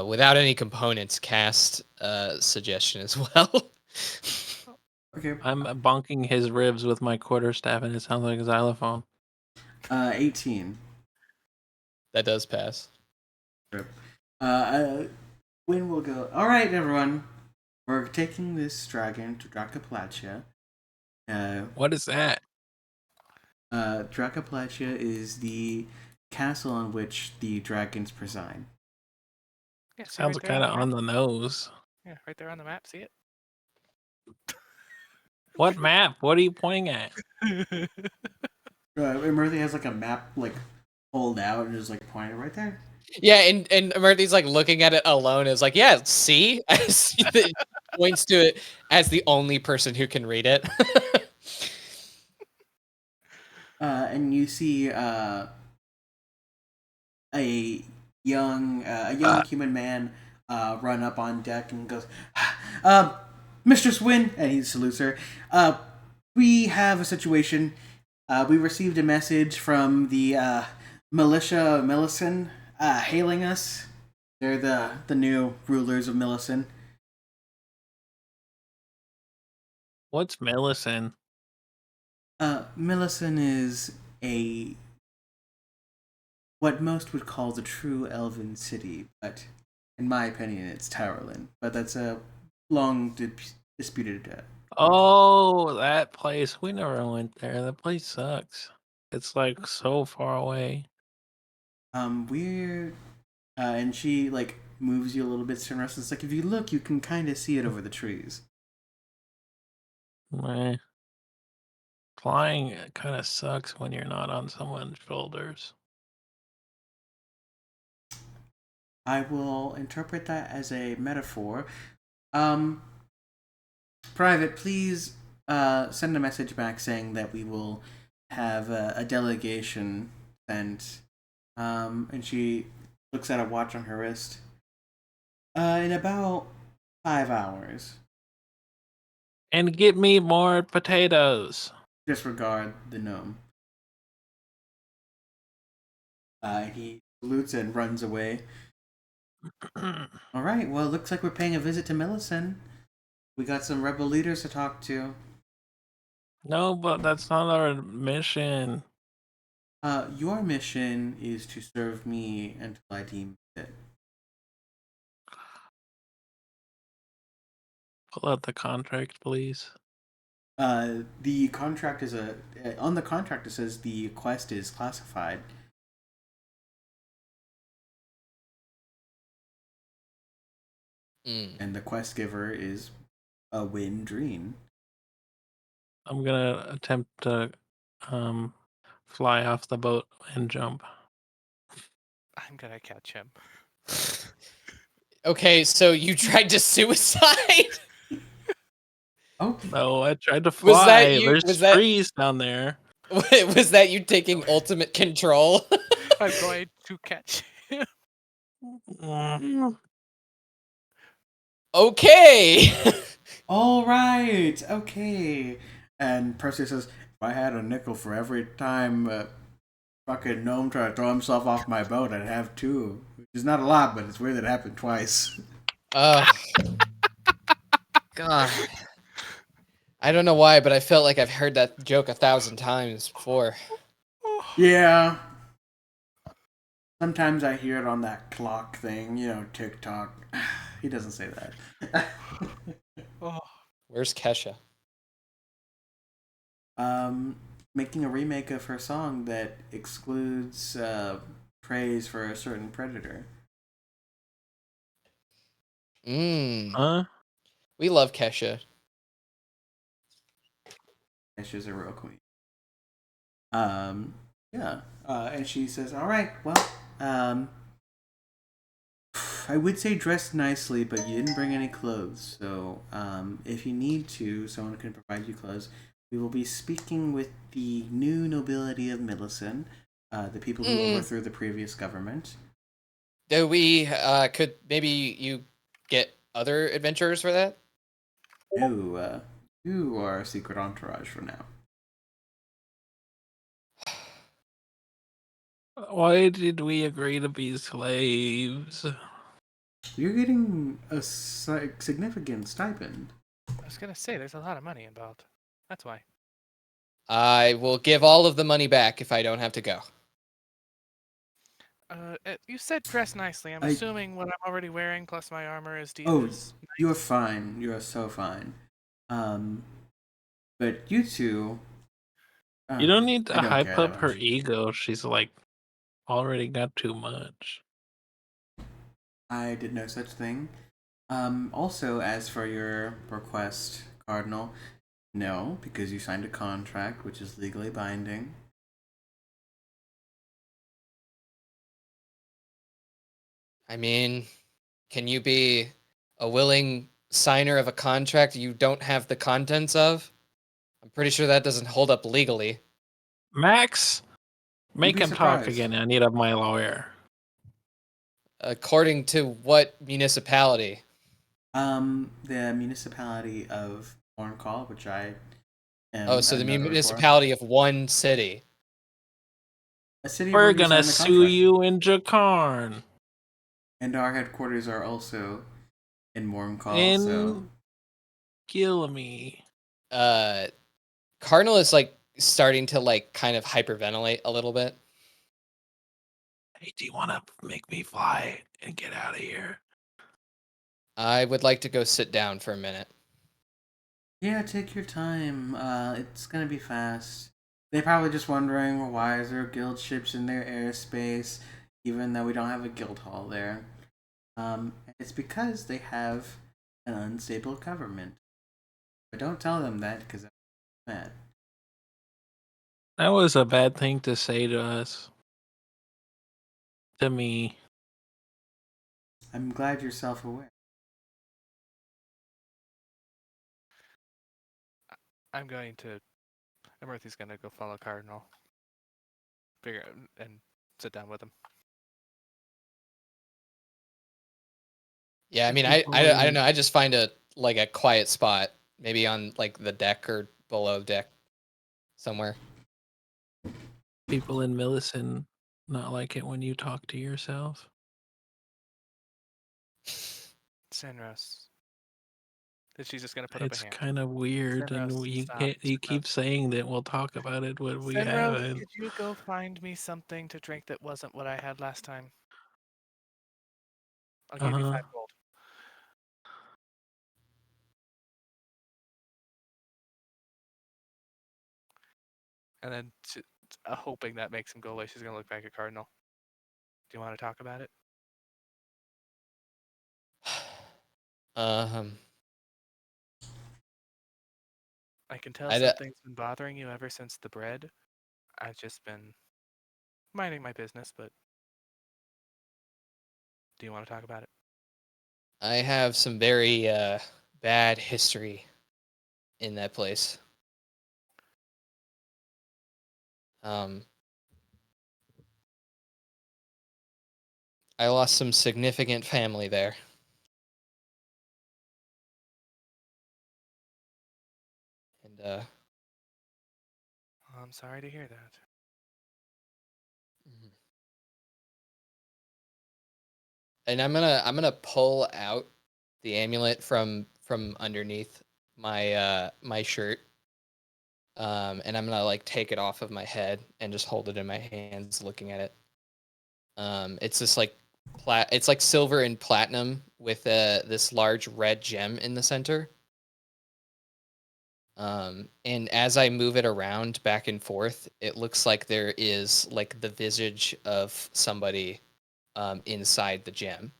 without any components, cast suggestion as well. Okay. I'm bonking his ribs with my quarterstaff and it sounds like a xylophone. 18. That does pass. Wynn will go, "All right, everyone. We're taking this dragon to Dracoplatia." What is that? Dracoplatia is the castle on which the dragons preside. yeah, see Sounds right there kind of the on map? the nose. Yeah, right there on the map. See What map? What are you pointing at? it? Murthy has like a map like pulled out and just like pointed right there. Yeah, and Murthy's like looking at it alone. Is like, yeah, see, I see that points to it as the only person who can read it. And you see a young human man run up on deck and goes, "Mistress Wynn," and he salutes her. "We have a situation. We received a message from the militia Millicent hailing us. They're the new rulers of Millicent. What's Millicent? Millicent is a what most would call the true elven city, but in my opinion, it's Towerland. But that's a long disputed. Oh, that place. We never went there. That place sucks. It's like so far away. We're and she like moves you a little bit to rest. It's like if you look, you can kind of see it over the trees. Meh. Flying kind of sucks when you're not on someone's shoulders. I will interpret that as a metaphor. Um, Private, please send a message back saying that we will have a delegation sent. And she looks at a watch on her wrist. In about 5 hours. And get me more potatoes. Disregard the gnome. He salutes and runs away. All right, well, it looks like we're paying a visit to Millicent. We got some rebel leaders to talk to. No, but that's not our mission. Your mission is to serve me until I deem fit. Pull out the contract, please. The contract is on the contract it says the quest is classified. And the quest giver is a Wynn Dreen. I'm gonna attempt to fly off the boat and jump. I'm gonna catch him. Okay, so you tried to suicide? Oh, No, I tried to Was fly. that you? There's Was that trees down there. was that you taking ultimate control? I'm going to catch him. Okay. all right, okay. And Percy says, "If I had a nickel for every time fucking gnome tried to throw himself off my boat, I'd have two." Which is not a lot, but it's weird that it happened twice. God. I don't know why, but I felt like I've heard that joke 1,000 times before. Yeah. Sometimes I hear it on that clock thing, TikTok. He doesn't say that. Where's Kesha? Making a remake of her song that excludes praise for a certain predator. Huh? We love Kesha. She's a real queen. Yeah. And she says, "All right, well, I would say dress nicely, but you didn't bring any clothes. So, if you need to, someone can provide you clothes. We will be speaking with the new nobility of Millicent, the people who overthrew the previous government. Do we could maybe you get other adventurers for that? Who are a secret entourage for now. Why did we agree to be slaves? You're getting a significant stipend. I was gonna say, there's a lot of money involved. That's why. I will give all of the money back if I don't have to go. You said dress nicely. I'm assuming what I'm already wearing plus my armor is deep. Oh, you're fine. You are so fine. But you two. You don't need to I don't hype care up that her much. ego. She's like already got too much. I did no such thing. Also, as for your request, Cardinal, no, because you signed a contract which is legally binding. I mean, can you be a willing signer of a contract you don't have the contents of? I'm pretty sure that doesn't hold up legally. Max, make be him talk surprised. again. I need up my lawyer. According to what municipality? The municipality of Horncall, which I Oh, so the another request. municipality of one city. A city We're where you gonna signed the sue contract. you in Jakarn. And our headquarters are also in Wormcall, In so Gilmy. Cardinal is like starting to like kind of hyperventilate a little bit. Hey, do you want to make me fly and get out of here? I would like to go sit down for a minute. yeah, take your time. It's gonna be fast. They're probably just wondering, well, why is there guild ships in their airspace, even though we don't have a guild hall there. It's because they have an unstable government. But don't tell them that, because that's bad. That was a bad thing to say to us. To me. I'm glad you're self-aware. I'm going to. Emerthy's gonna go follow Cardinal. Figure and sit down with him. Yeah, I mean, People I don't in- know. I just find a quiet spot, maybe on like the deck or below deck, somewhere. People in Millicent not like it when you talk to yourself. Sinros. That she's just gonna put up It's a hand. kind of weird, and Sinros, you stop. can't. You Sinros. keep saying that we'll talk about it when we Sinros, haven't. could you go find me something to drink that wasn't what I had last time? I'll give you 5 gold. And then, hoping that makes him go away, she's gonna look back at Cardinal. Do you want to talk about it? I can tell something's been bothering you ever since the bread. I've just been minding my business, but do you want to talk about it? I have some very bad history in that place. I lost some significant family there. And I'm sorry to hear that. and I'm gonna pull out the amulet from underneath my my shirt. And I'm gonna like take it off of my head and just hold it in my hands, looking at it. It's this like it's like silver and platinum with this large red gem in the center. And as I move it around back and forth, it looks like there is like the visage of somebody inside the gem.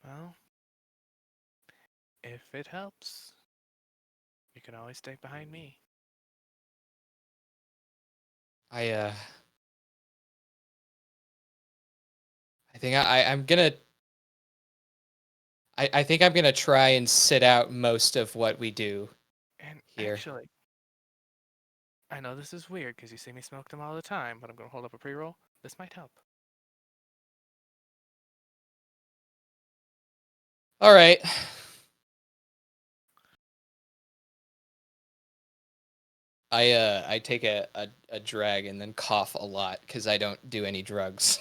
Well, if it helps, you can always stay behind me. I think I'm gonna. I think I'm gonna try and sit out most of what we do And here. actually, I know this is weird because you see me smoke them all the time, but I'm going to hold up a pre-roll. This might help. All right. I take a drag and then cough a lot because I don't do any drugs.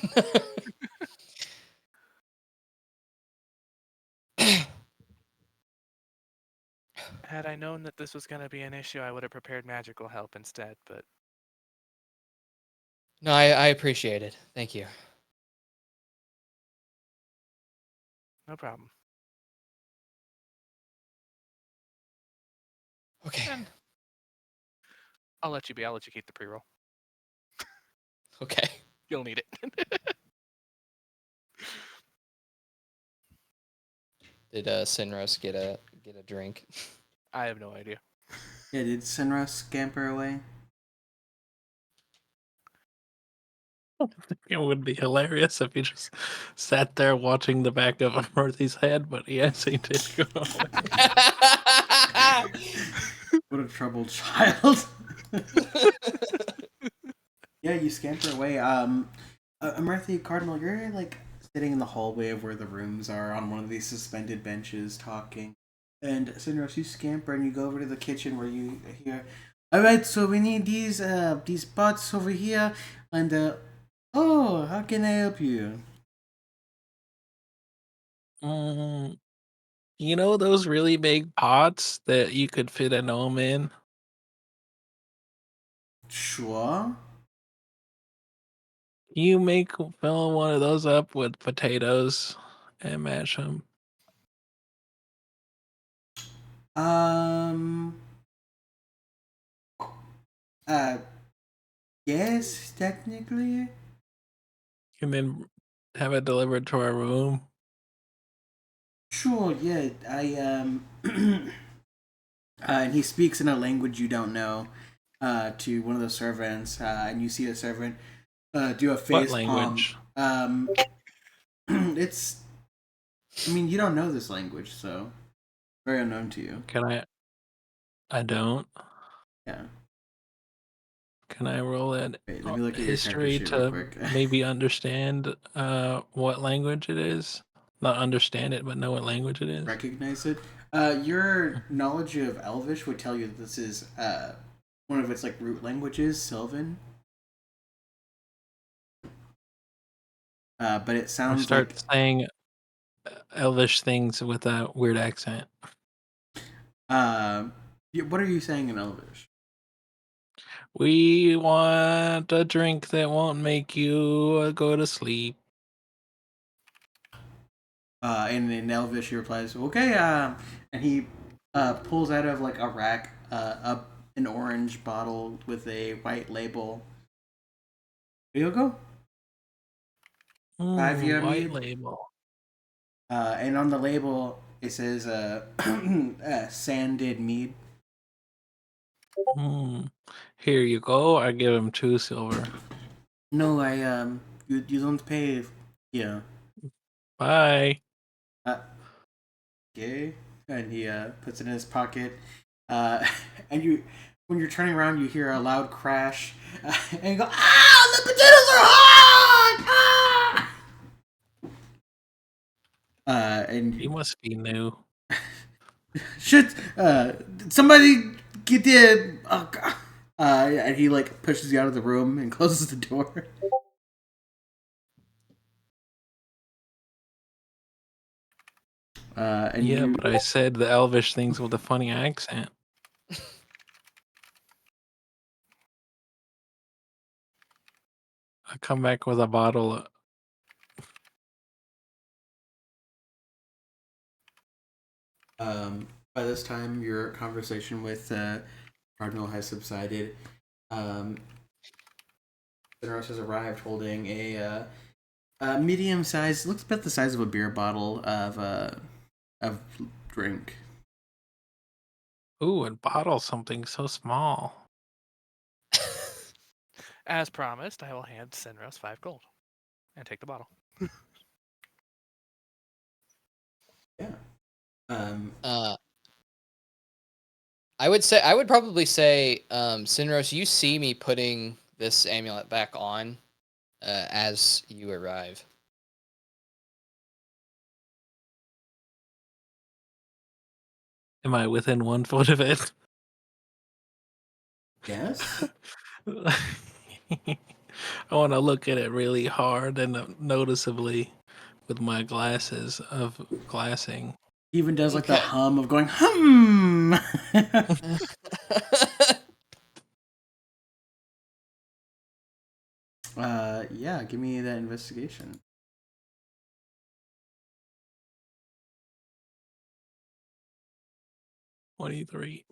Had I known that this was going to be an issue, I would have prepared magical help instead, but No, I appreciate it. Thank you. no problem. Okay. And I'll let you be. I'll let you keep the pre-roll. Okay. You'll need it. Did Sinros get a drink? I have no idea. Yeah, did Sinra scamper away? It would be hilarious if he just sat there watching the back of Murthy's head, but yes, he did go away. What a troubled child. Yeah, you scamper away. Amarthi Cardinal, you're like sitting in the hallway of where the rooms are on one of these suspended benches talking. And Sinros, you scamper and you go over to the kitchen where you hear, alright, so we need these pots over here and oh, how can I help you? Mm, you know those really big pots that you could fit a gnome in? Sure. You fill one of those up with potatoes and mash them. Um uh yes, technically. And then have it delivered to our room. Sure, yeah. And he speaks in a language you don't know to one of the servants, and you see a servant do a What face palm. language? It's, I mean, you don't know this language, so very unknown to you. Can I don't. Yeah. Can I roll it Wait, let me look at your character history sheet real to quick. maybe understand what language it is? Not understand it, but know what language it is. Recognize it. Your knowledge of Elvish would tell you that this is one of its like root languages, Sylvan. But it I sounds like start saying Elvish things with a weird accent. uh, what are you saying in Elvish? We want a drink that won't make you go to sleep. And in Elvish, he replies, "Okay." And he pulls out of like a rack an orange bottle with a white label. Here you go. 5 year White mead. label. And on the label it says sanded mead. Hmm. Here you go. I give him 2 silver. No, you don't pay. Yeah. Bye. Uh, okay. And he puts it in his pocket. Uh, and you, when you're turning around, you hear a loud crash, and you go, "Ah, the potatoes are hot!" Ah! He And must be new. shit, somebody get the. And he like pushes you out of the room and closes the door. And Yeah, you but I said the Elvish things with a funny accent. I come back with a bottle of by this time, your conversation with Cardinal has subsided. Um, Zeros has arrived holding a medium-sized, looks about the size of a beer bottle of drink. ooh, and bottle something so small. As promised, I will hand Sinros 5 gold and take the bottle. Yeah. I would probably say, Sinros, you see me putting this amulet back on as you arrive. Am I within 1 foot of it? Yes. I want to look at it really hard and noticeably with my glasses of glassing. He even does like the Okay. hum of going hum. Yeah. Give me that investigation. 23.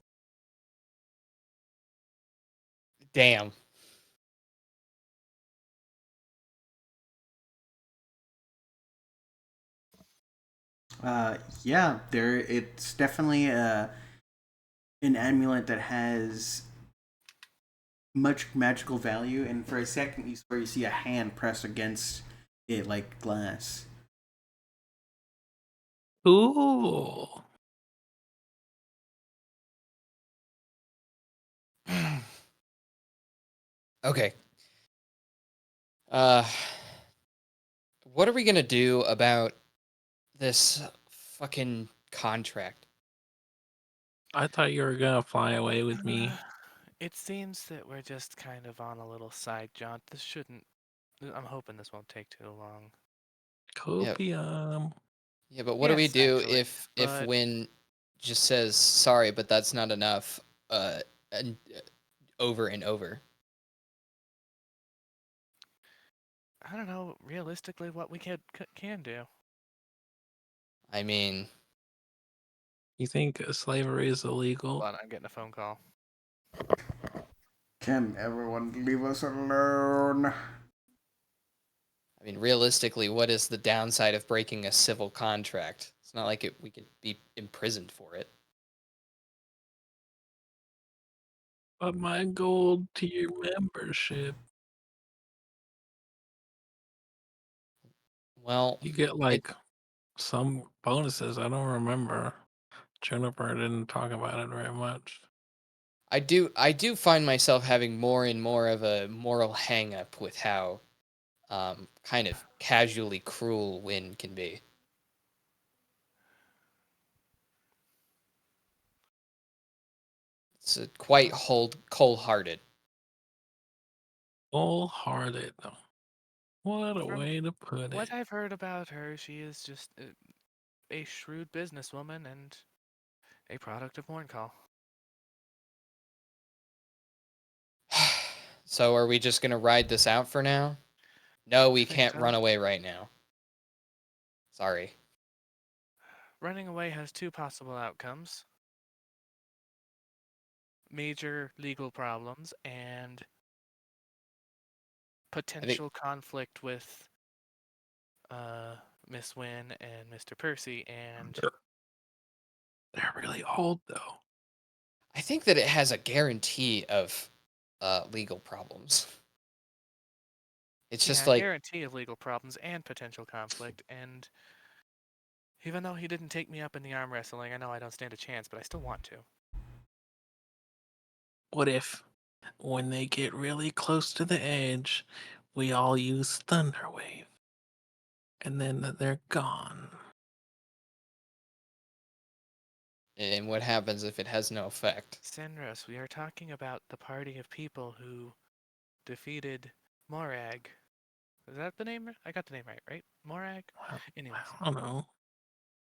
Damn. Yeah. There. It's definitely an amulet that has much magical value, and for a second you swear you see a hand press against it like glass. Ooh. Okay. Uh, What are we gonna do about this fucking contract? I thought you were gonna fly away with me. It seems that we're just kind of on a little side jaunt. This shouldn't. I'm hoping this won't take too long. Yeah, Copium. yeah, but what do Yeah, we do essentially. if But Wynn just says sorry, but that's not enough, and over and over? I don't know realistically what we can do. I mean, You think slavery is illegal? Hold on, I'm getting a phone call. Can everyone leave us alone? realistically, what is the downside of breaking a civil contract? It's not like we could be imprisoned for it. But my gold tier membership, Well, you get it, like some bonuses. I don't remember. Juniper didn't talk about it very much. I do find myself having more and more of a moral hang up with how kind of casually cruel Wynn can be. It's quite cold-hearted. Wholehearted. What a From way to put what it. I've heard about her, she is just a shrewd businesswoman and a product of Morncall. So are we just gonna ride this out for now? No, I we think can't so. run away right now. Sorry. Running away has two possible outcomes: major legal problems and I think potential conflict with Miss Wynn and Mr. Percy. And They're really old though. I think that it has a guarantee of legal problems. It's just yeah, a like, guarantee of legal problems and potential conflict. And even though he didn't take me up in the arm wrestling, I know I don't stand a chance, but I still want to. What if, when they get really close to the edge, we all use Thunderwave? And then they're gone. and what happens if it has no effect? Senros, we are talking about the party of people who defeated Morag. Is that the name? I got the name right, right? Morag? Anyways, I don't know.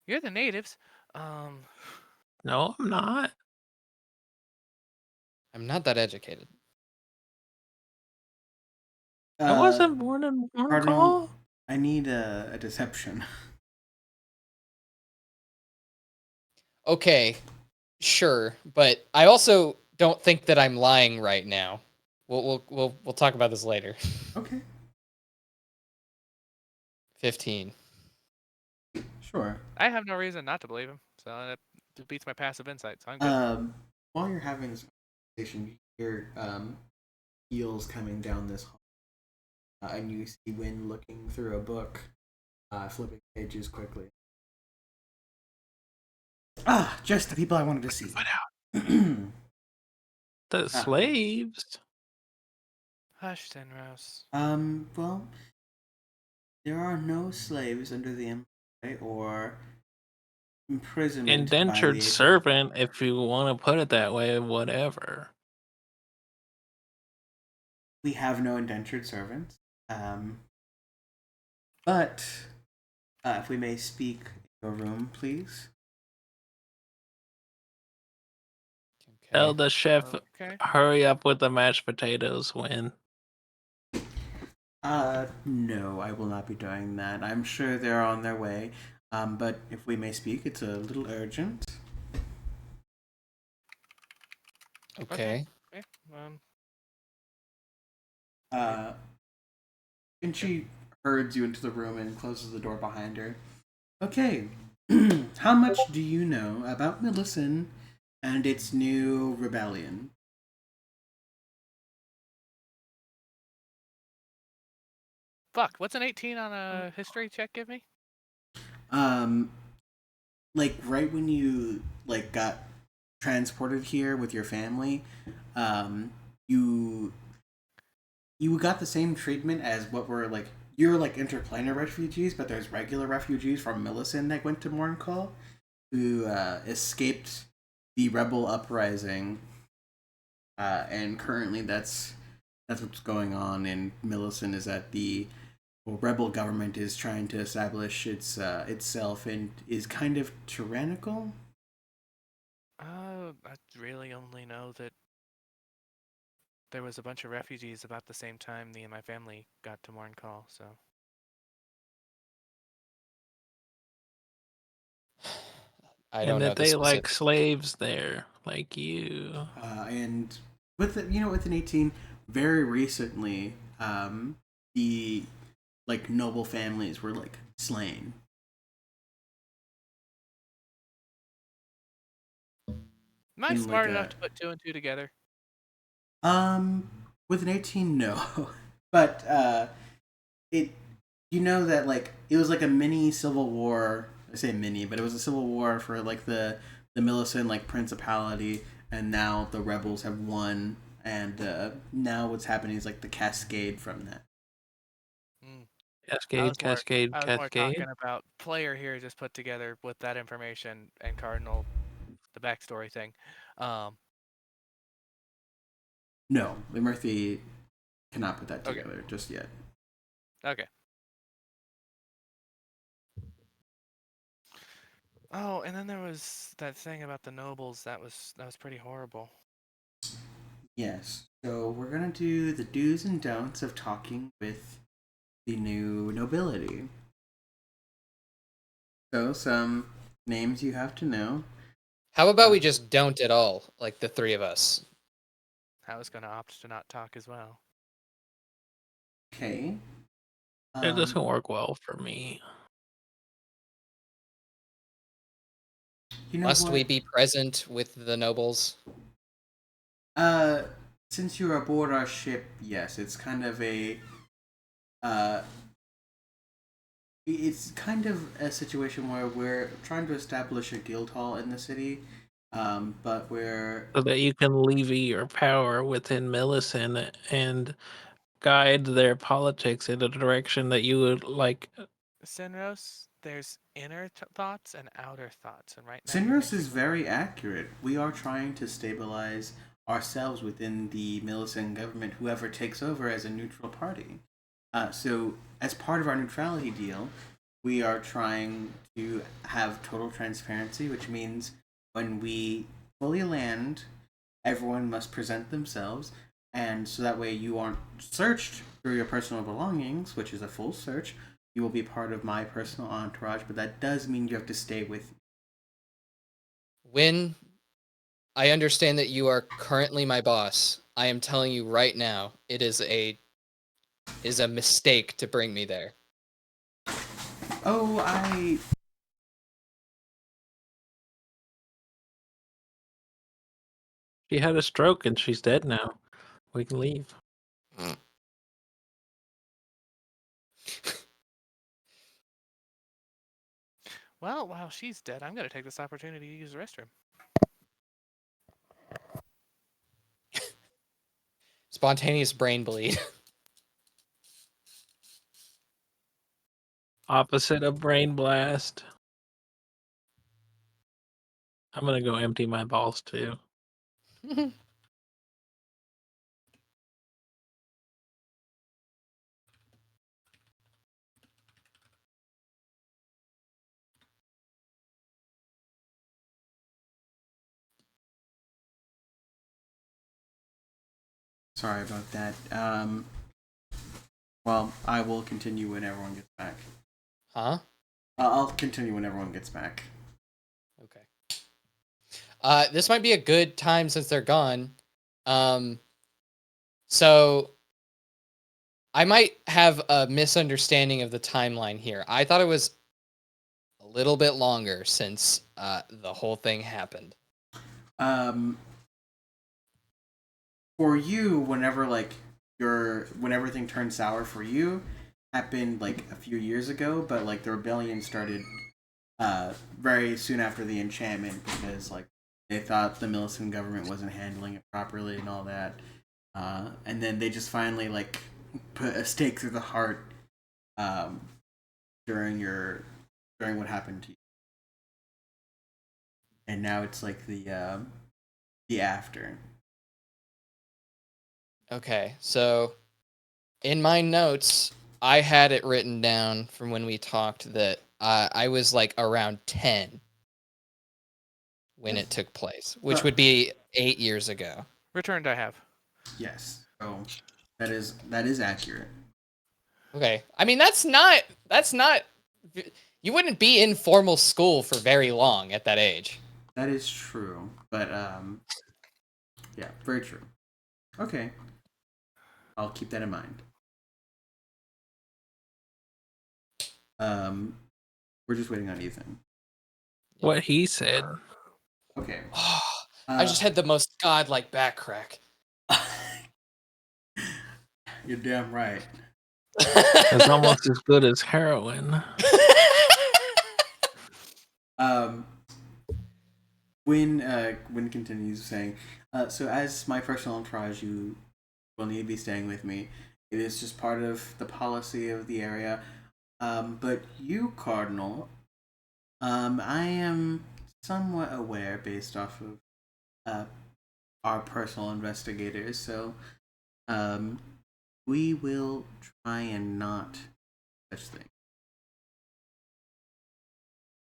you're the natives. Um, No, I'm not. I'm not that educated. I wasn't born in Cardinal, Morncall. I need a deception. Okay, sure, but I also don't think that I'm lying right now. We'll talk about this later. Okay, 15. sure. I have no reason not to believe him, so that beats my passive insight, so I'm good. While you're having this conversation, you hear heels coming down this hall, and you see Wynn looking through a book, flipping pages quickly. Ah, just the people I wanted to see. Put out the Uh-oh. slaves. Hush, Senros. Well, there are no slaves under the Empire or imprisonment by Indentured the servant, if you want to put it that way, whatever. We have no indentured servants. But if we may speak in your room, please. Tell Okay. the chef, Okay. hurry up with the mashed potatoes, Win. No, I will not be doing that. I'm sure they're on their way. But if we may speak, it's a little urgent. Okay. Okay. Uh, and she herds you into the room and closes the door behind her. Okay, how much do you know about Millicent and its new rebellion? Fuck. What's an 18 on a history check give me? Um, like right when you like got transported here with your family, you got the same treatment as what were like you're like interplanar refugees, but there's regular refugees from Millicent that went to Morncall who escaped the rebel uprising, and currently that's what's going on in Millicent. Is that the rebel government is trying to establish itself and is kind of tyrannical. I really only know that there was a bunch of refugees about the same time me and my family got to Morncall, so. I And don't know that the they like specifics. slaves there, like you. And with with an 18, very recently, the like noble families were like slain. Am I In like smart a enough to put 2 and 2 together? um with an 18, no. But it you know that like it was like a mini civil war. I say mini, but it was a civil war for like the Millicent like principality, and now the rebels have won, and now what's happening is like the cascade from that. Hmm. Cascade, cascade, I was more cascade. talking about player here just put together with that information and Cardinal, the backstory thing. Um, No, Murphy cannot put that okay, together just yet. okay. Oh, and then there was that thing about the nobles. That was pretty horrible. Yes. So we're gonna do the do's and don'ts of talking with the new nobility. So some names you have to know. How about we just don't at all, like the three of us? I was going to opt to not talk as well. Okay. It doesn't work well for me. You know Must what? we be present with the nobles? Uh, since you're aboard our ship, yes, it's kind of a uh, it's kind of a situation where we're trying to establish a guild hall in the city, but we're So that you can levy your power within Millicent and guide their politics in a direction that you would like. Sinros, there's inner thoughts and outer thoughts, and right now you're Sinros mixing is them. very accurate. We are trying to stabilize ourselves within the Millicent government, whoever takes over as a neutral party. So, as part of our neutrality deal, we are trying to have total transparency, which means when we fully land, everyone must present themselves, and so that way you aren't searched through your personal belongings, which is a full search. You will be part of my personal entourage, but that does mean you have to stay with. When I understand that you are currently my boss, I am telling you right now, it is a mistake to bring me there. Oh, I. She had a stroke and she's dead now. We can leave. Well, while she's dead, I'm going to take this opportunity to use the restroom. Spontaneous brain bleed. Opposite of brain blast. I'm gonna go empty my balls too. Sorry about that. Well, I will continue when everyone gets back. Huh? I'll continue when everyone gets back. Okay. This might be a good time since they're gone. Um, so I might have a misunderstanding of the timeline here. I thought it was a little bit longer since the whole thing happened. Um, for you, whenever like when everything turned sour for you, happened like a few years ago, but like the rebellion started very soon after the enchantment because like they thought the Millicent government wasn't handling it properly and all that, and then they just finally like put a stake through the heart um, during what happened to you, and now it's like the after. Okay, so in my notes, I had it written down from when we talked that I was like around 10 when Yes. it took place, which would be 8 years ago. Returned I have. Yes. So that is accurate. Okay. I mean, that's not you wouldn't be in formal school for very long at that age. That is true, but yeah, very true. Okay, I'll keep that in mind. Um, we're just waiting on Ethan. What he said. Okay. I just had the most godlike back crack. You're damn right. It's almost as good as heroin. Wynn continues saying, so as my personal entourage, you will need to be staying with me. It is just part of the policy of the area. But you, Cardinal, I am somewhat aware based off of our personal investigators, so we will try and not such thing.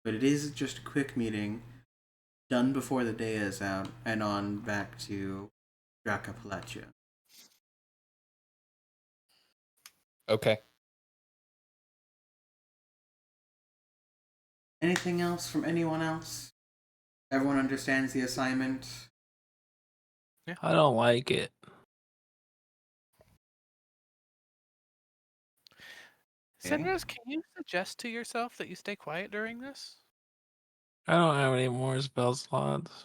But it is just a quick meeting, done before the day is out, and on back to Dracapalatia. Okay. Anything else from anyone else? Everyone understands the assignment? I don't like it. Okay. Senrose, can you suggest to yourself that you stay quiet during this? I don't have any more spell slots.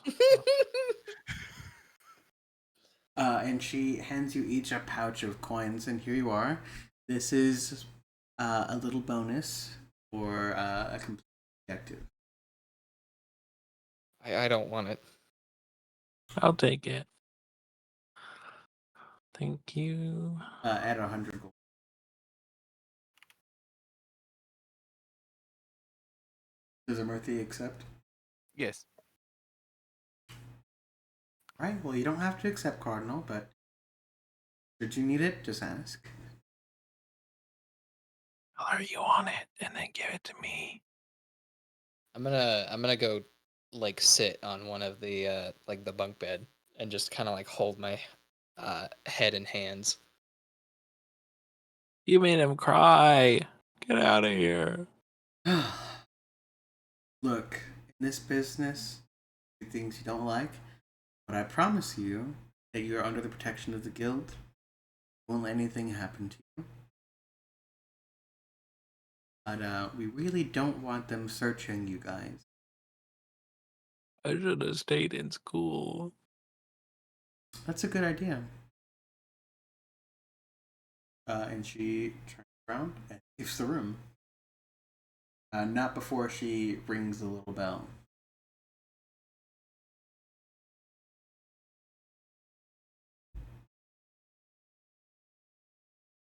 And she hands you each a pouch of coins, and here you are. This is a little bonus for a complete objective. I don't want it. I'll take it. Thank you. At 100 gold. Does Amurthy accept? Yes. Right, well, you don't have to accept Cardinal, but should you need it, just ask. Color you on it and then give it to me. I'm gonna go like sit on one of the like the bunk bed and just kind of like hold my head in hands. You made him cry. Get out of here. Look, in this business, do things you don't like, but I promise you that you are under the protection of the guild. Won't let anything happen to you. But we really don't want them searching you guys. I should have stayed in school. That's a good idea. And she turns around and leaves the room. Not before she rings the little bell.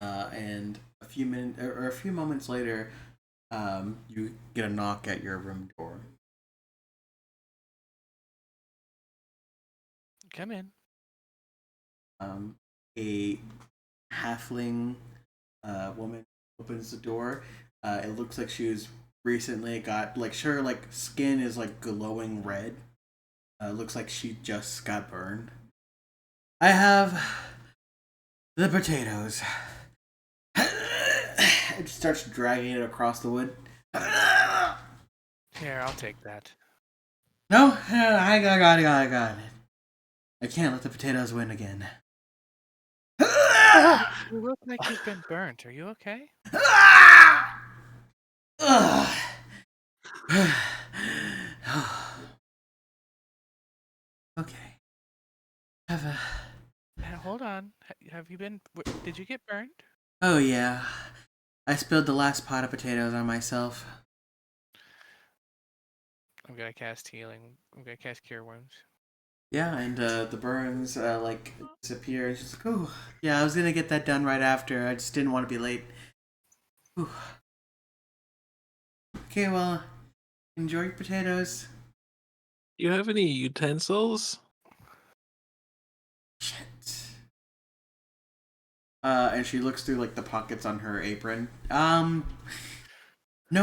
And a few moments later, you get a knock at your room door. Come in. A halfling woman opens the door. It looks like she was recently got skin is like glowing red. Looks like she just got burned. I have the potatoes. It starts dragging it across the wood. Here, I'll take that. No, I got it. I can't let the potatoes win again. You look like you've been burnt. Are you okay? Okay. Have a. Now, hold on. Have you been? Did you get burned? Oh yeah, I spilled the last pot of potatoes on myself. I'm gonna cast healing. I'm gonna cast cure wounds. Yeah, and the burns disappear. She's like, oh yeah, I was gonna get that done right after. I just didn't want to be late. Whew. Okay, well, enjoy your potatoes. Do you have any utensils? Shit. And she looks through like the pockets on her apron. No,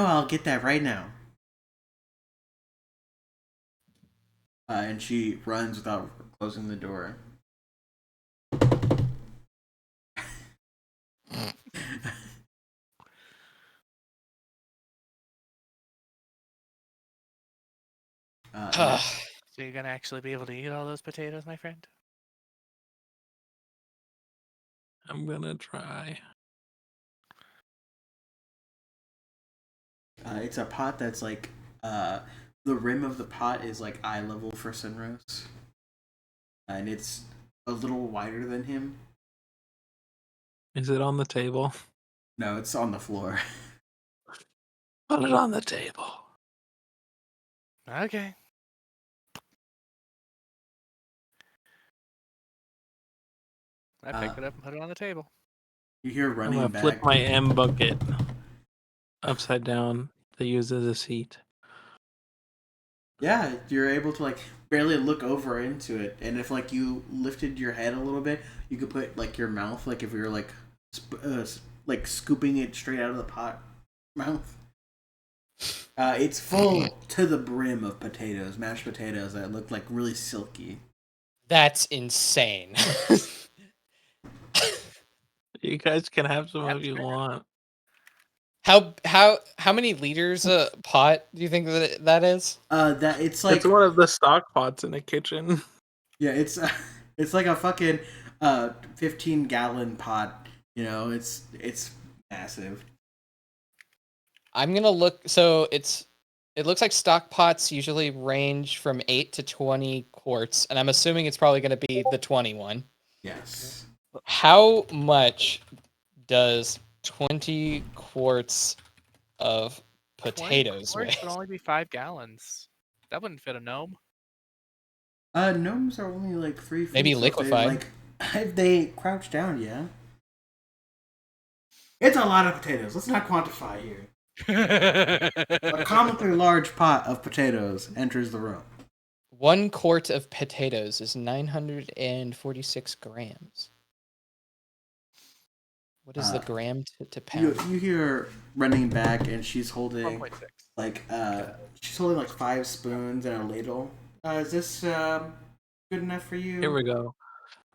I'll get that right now. And she runs without closing the door. So you're gonna actually be able to eat all those potatoes, my friend? I'm gonna try. It's a pot that's like the rim of the pot is like eye level for Sunrose, and it's a little wider than him. Is it on the table? No, it's on the floor. Put it on the table. Okay. I pick it up and put it on the table. You hear I'm running gonna back. flip my M bucket upside down to use as a seat. Yeah, you're able to like barely look over into it, and if like you lifted your head a little bit, you could put like your mouth, like if you were like scooping it straight out of the pot mouth. It's full to the brim of potatoes, mashed potatoes that look like really silky. That's insane. You guys can have some if That's you fair. want. How many liters a pot do you think that is? That it's like It's one of the stock pots in the kitchen. yeah, it's like a fucking 15-gallon pot. You know, it's massive. I'm gonna look. So it looks like stock pots usually range from 8 to 20 quarts, and I'm assuming it's probably gonna be the 21. Yes. How much does 20 quarts of 20 potatoes weigh? quarts would only be 5 gallons. That wouldn't fit a gnome. Gnomes are only like 3 feet. Maybe so liquefied. If they crouch down, yeah. It's a lot of potatoes. Let's not quantify here. A comically large pot of potatoes enters the room. 1 quart of potatoes is 946 grams. What is the gram to You pound? you hear running back, and she's holding 1.6. like she's holding like 5 spoons and a ladle. Is this good enough for you? Here we go.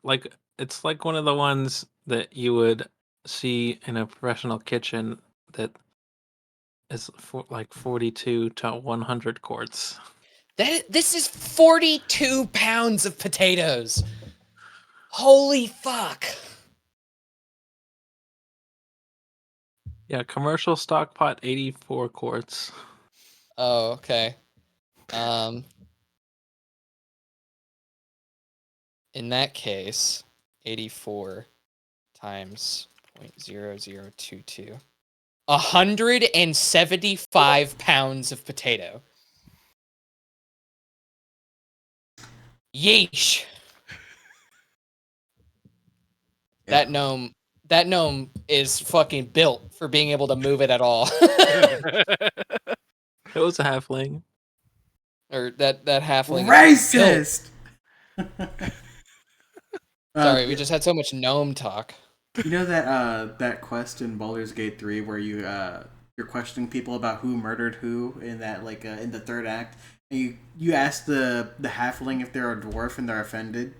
Like it's like one of the ones that you would see in a professional kitchen that is like 42 to 100 quarts. This is 42 pounds of potatoes. Holy fuck. Yeah, commercial stock pot 84 quarts. Oh, okay. In that case, 84 times 0.0022. 175 pounds of potato. Yeesh. Yeah. That gnome is fucking built for being able to move it at all. It was a halfling. Or that halfling Racist. Sorry, we just had so much gnome talk. You know that quest in Baldur's Gate 3 where you're questioning people about who murdered who in that in the third act, and you ask the halfling if they're a dwarf and they're offended.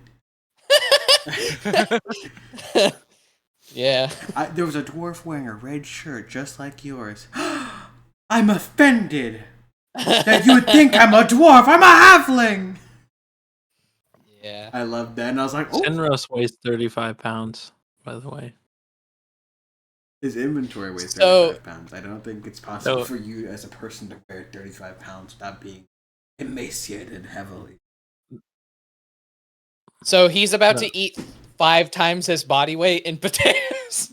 Yeah. There was a dwarf wearing a red shirt just like yours. I'm offended that you would think I'm a dwarf. I'm a halfling. Yeah. I loved that, and I was like, oh. Sinros weighs 35 pounds, by the way. His inventory weighs So- 35 pounds. I don't think it's possible No. for you as a person to wear 35 pounds without being emaciated heavily. So he's about No. to eat 5 times his body weight in potatoes.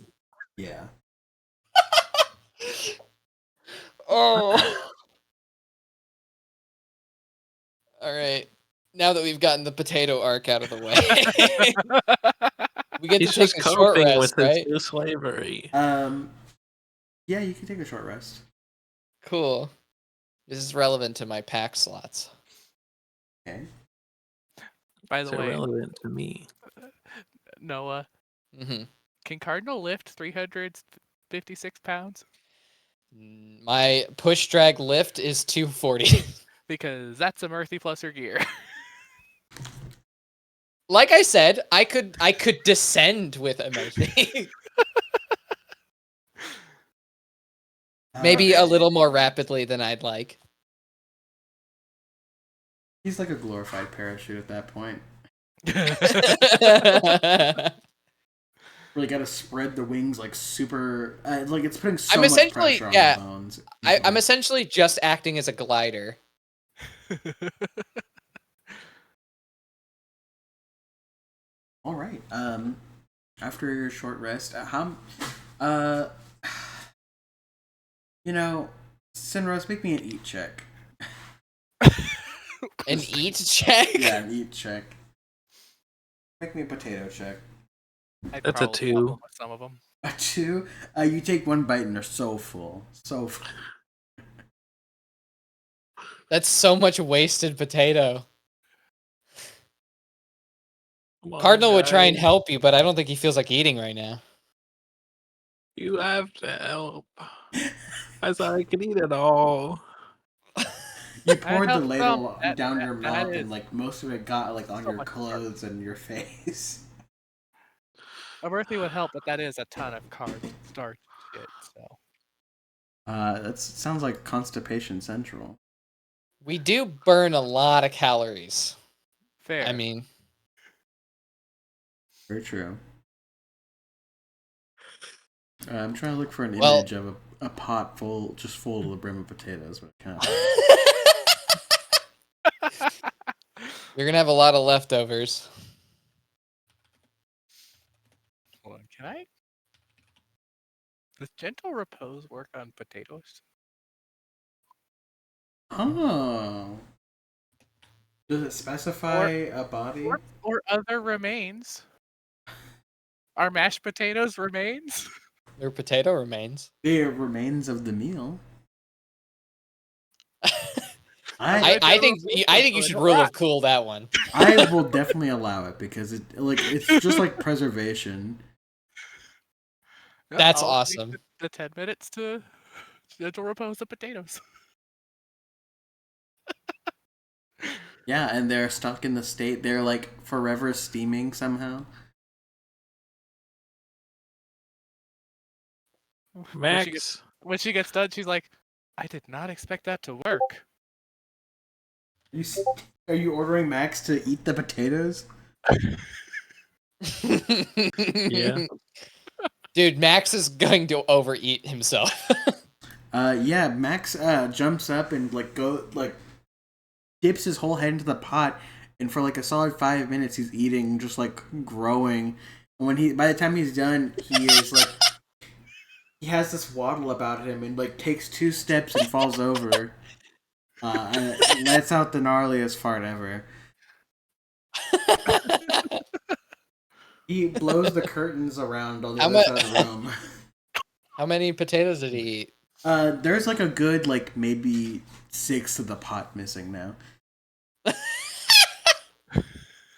Yeah. Oh. All right. Now that we've gotten the potato arc out of the way, we get He's to take just a short coping rest, with right? his new slavery. Yeah, you can take a short rest. Cool. This is relevant to my pack slots. Okay. By It's the way, irrelevant to me. Noah, Mm-hmm. can Cardinal lift 356 pounds? My push drag lift is 240. Because that's a Murphy plus her gear. Like I said, I could descend with Emerthy. Maybe a little more rapidly than I'd like. He's like a glorified parachute at that point. Really got to spread the wings like super. Like it's putting so I'm much essentially pressure on yeah. the bones. I'm essentially just acting as a glider. All right. After your short rest, Sinrose, make me an eat check. An eat check? Yeah, an eat check. Make me a potato check. I'd That's a probably help 2. him with some of them. A 2. You take one bite and they're so full, so full. That's so much wasted potato. Come on, Cardinal would try and guys. help you, but I don't think he feels like eating right now. You have to help. I thought I could eat it all. You poured the help ladle some. down your That mouth, is and like most of it got like on so your much clothes and your face. A Murphy would help, but that is a ton of carbs, starch, shit. So That sounds like constipation central. We do burn a lot of calories. fair. I mean, Very true. I'm trying to look for an Well- image of a pot full to the brim of potatoes, but I can't. you're gonna have a lot of leftovers. Hold on, can I? Does gentle repose work on potatoes? Oh. Does it specify a body? Or other remains? Are mashed potatoes remains? Their potato remains. They are remains of the meal. I think you should rule of cool that one. I will definitely allow it because it's just like preservation. Yeah, That's I'll take awesome. The 10 minutes to gentle repose the potatoes. Yeah, and they're stuck in the state. They're like forever steaming somehow. Max, When she gets done, she's like, I did not expect that to work. Are you ordering Max to eat the potatoes? Yeah. Dude, Max is going to overeat himself. Yeah, Max jumps up and dips his whole head into the pot, and for like a solid 5 minutes he's eating, just like growing. And by the time he's done, he is like he has this waddle about him and like takes 2 steps and falls over. And lets out the gnarliest fart ever. He blows the curtains around on the other side of the room. How many potatoes did he eat? There's like a good maybe 6 of the pot missing now.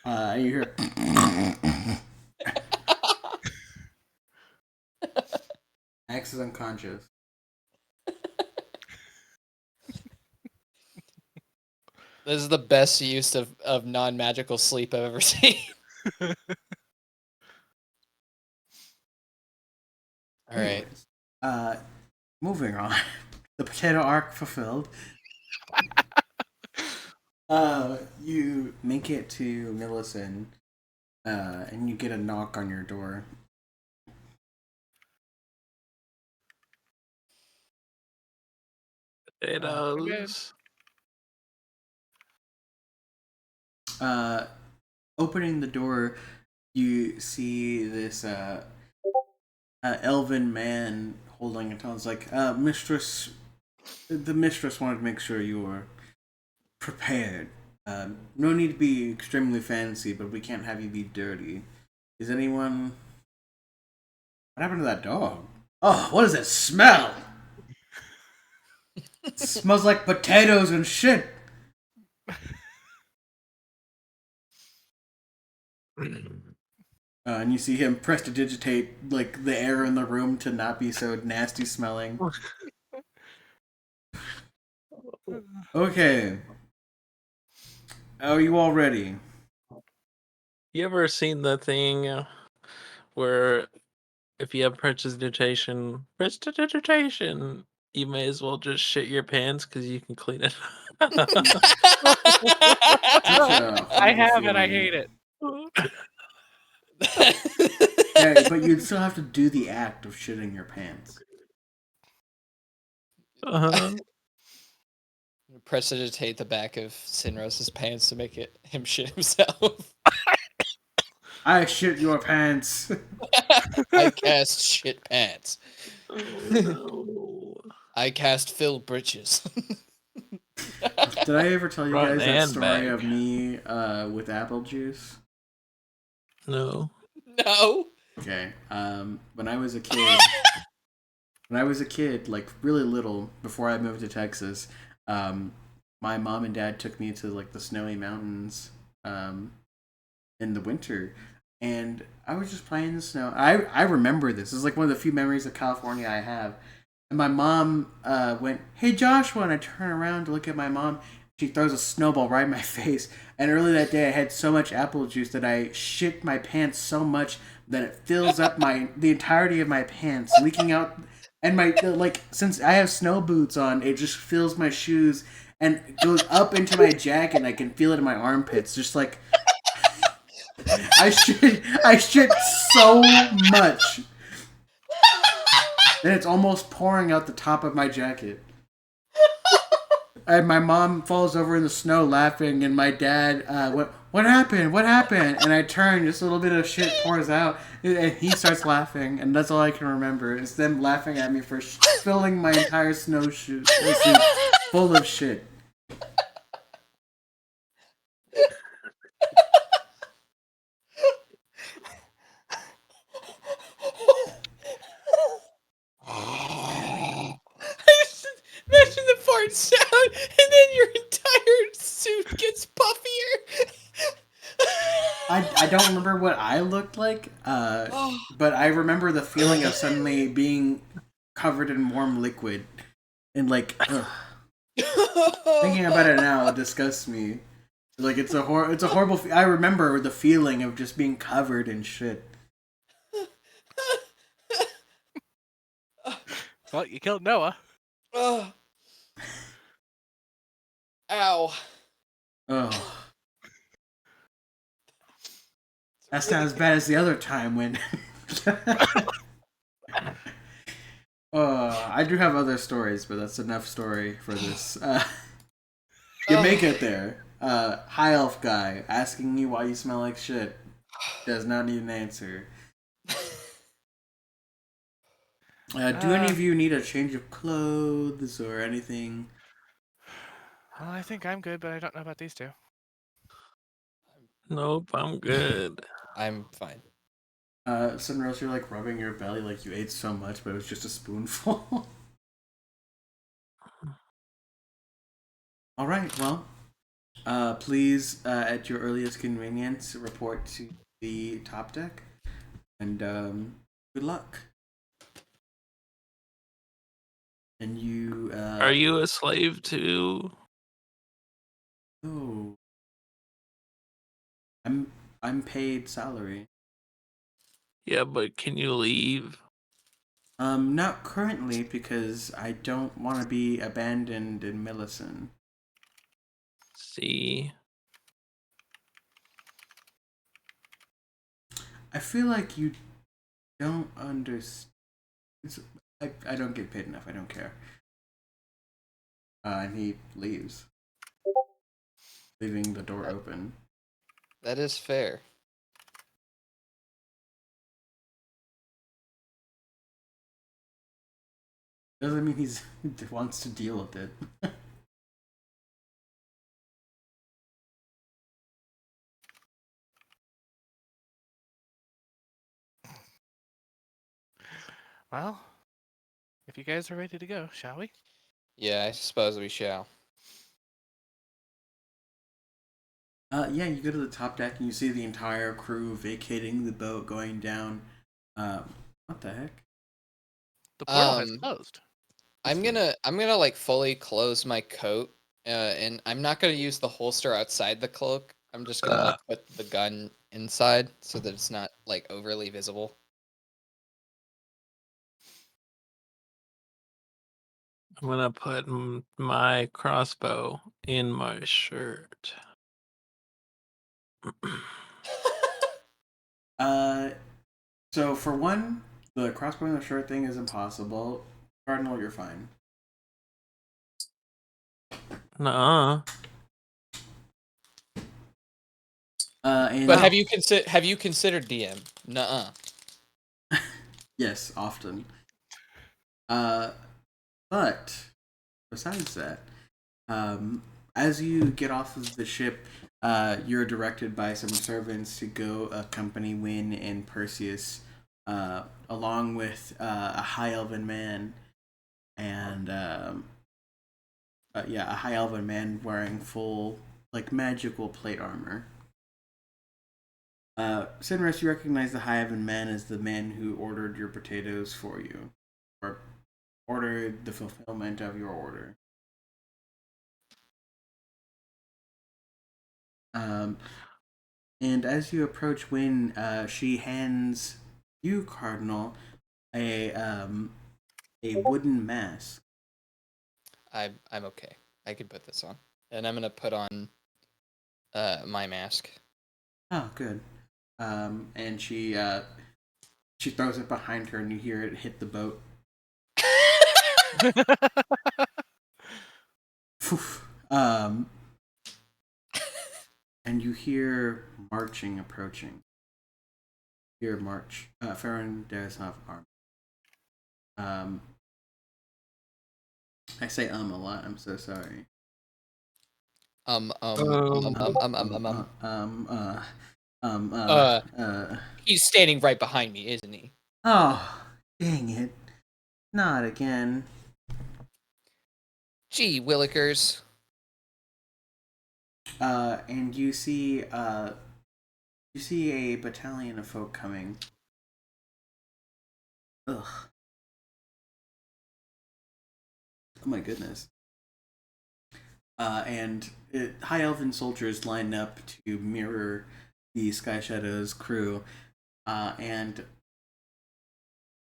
And you hear Max is unconscious. This is the best use of non-magical sleep I've ever seen. All right. Anyways, moving on. The potato arc fulfilled. You make it to Millicent, and you get a knock on your door. Potatoes. Opening the door, you see this elven man holding a tone. It's like, mistress, the mistress wanted to make sure you were prepared. No need to be extremely fancy, but we can't have you be dirty. Is anyone... What happened to that dog? Oh, what does it smell? It smells like potatoes and shit. And you see him prestidigitate like the air in the room to not be so nasty smelling. Okay. Are you all ready? You ever seen the thing where if you have prestidigitation, you may as well just shit your pants because you can clean it. Such a I horrible have and I feeling. hate it. Yeah, but you'd still have to do the act of shitting your pants. Prestidigitate the back of Sinrose's pants to make it him shit himself. I shit your pants. I cast shit pants. No. I cast Phil Britches. Did I ever tell you Front guys that and story back. of me with apple juice? No. No. Okay. When I was a kid, like really little, before I moved to Texas, my mom and dad took me to like the snowy mountains in the winter, and I was just playing in the snow. I remember this. This is like one of the few memories of California I have. And my mom went, "Hey Joshua," and I turn around to look at my mom. She throws a snowball right in my face. And early that day, I had so much apple juice that I shit my pants so much that it fills up the entirety of my pants, leaking out. And like since I have snow boots on, it just fills my shoes and goes up into my jacket. And I can feel it in my armpits, just like I shit so much. And it's almost pouring out the top of my jacket. And my mom falls over in the snow laughing, and my dad, what happened? What happened? And I turn, just a little bit of shit pours out, and he starts laughing, and that's all I can remember is them laughing at me for filling my entire snowsuit full of shit. Imagine the fart sound, and then your entire suit gets puffier. I don't remember what I looked like, but I remember the feeling of suddenly being covered in warm liquid, and like, ugh. Thinking about it now disgusts me. Like it's a horrible. I remember the feeling of just being covered in shit. Well, you killed Noah. Ow. Oh, that's not as bad as the other time when. I do have other stories, but that's enough story for this. You make it there. High elf guy asking you why you smell like shit does not need an answer. Do any of you need a change of clothes or anything? Well, I think I'm good, but I don't know about these two. Nope, I'm good. I'm fine. Sunrose, you're like rubbing your belly like you ate so much, but it was just a spoonful. All right, well, please, at your earliest convenience, report to the top deck, and good luck. And you, Are you a slave too? Oh, I'm paid salary. Yeah, but can you leave? Not currently because I don't want to be abandoned in Millicent. See, I feel like you don't understand. I don't get paid enough. I don't care. And he leaves, leaving the door open. That is fair. Doesn't mean he wants to deal with it. Well, If you guys are ready to go, shall we? Yeah, I suppose we shall. Yeah, you go to the top deck and you see the entire crew vacating the boat, going down. What the heck? The portal has Um, closed. I'm gonna like fully close my coat, and I'm not gonna use the holster outside the cloak. I'm just gonna like put the gun inside so that it's not like overly visible. I'm gonna put my crossbow in my shirt. So for one, the crossbow and the shirt thing is impossible. Cardinal, you're fine. Nuh-uh. And But have you considered DM? Nuh-uh. yes, often. But besides that, as you get off of the ship, you're directed by some servants to go accompany Wynn and Perseus, along with a high elven man, and a high elven man wearing full like magical plate armor. Sinris, you recognize the high elven man as the man who ordered your potatoes for you, or ordered the fulfillment of your order. Um, and as you approach Wynn, she hands you, Cardinal, a wooden mask. I'm okay. I can put this on, and I'm gonna put on my mask. Oh, good. And she throws it behind her, and you hear it hit the boat. um, and you hear marching approaching. Hear march. Farron does have arm. I say a lot. I'm so sorry. Um, He's standing right behind me, isn't he? Oh, dang it! Not again. Gee, Willikers. And you see a battalion of folk coming. Ugh. Oh my goodness. And high elven soldiers line up to mirror the Sky Shadows crew, and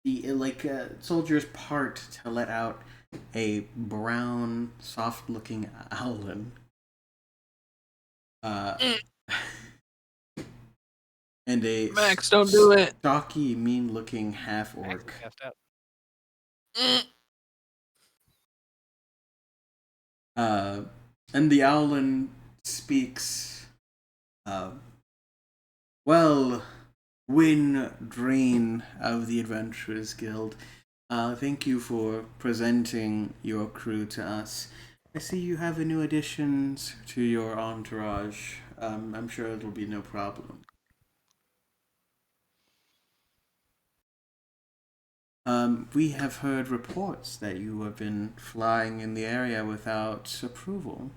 the soldiers part to let out a brown, soft-looking owlin. And a Max, don't do it. stocky, mean-looking half-orc. And the owlin speaks. Well, Wynn Dreen of the Adventurers Guild, thank you for presenting your crew to us. I see you have a new additions to your entourage. I'm sure it'll be no problem. We have heard reports that you have been flying in the area without approval.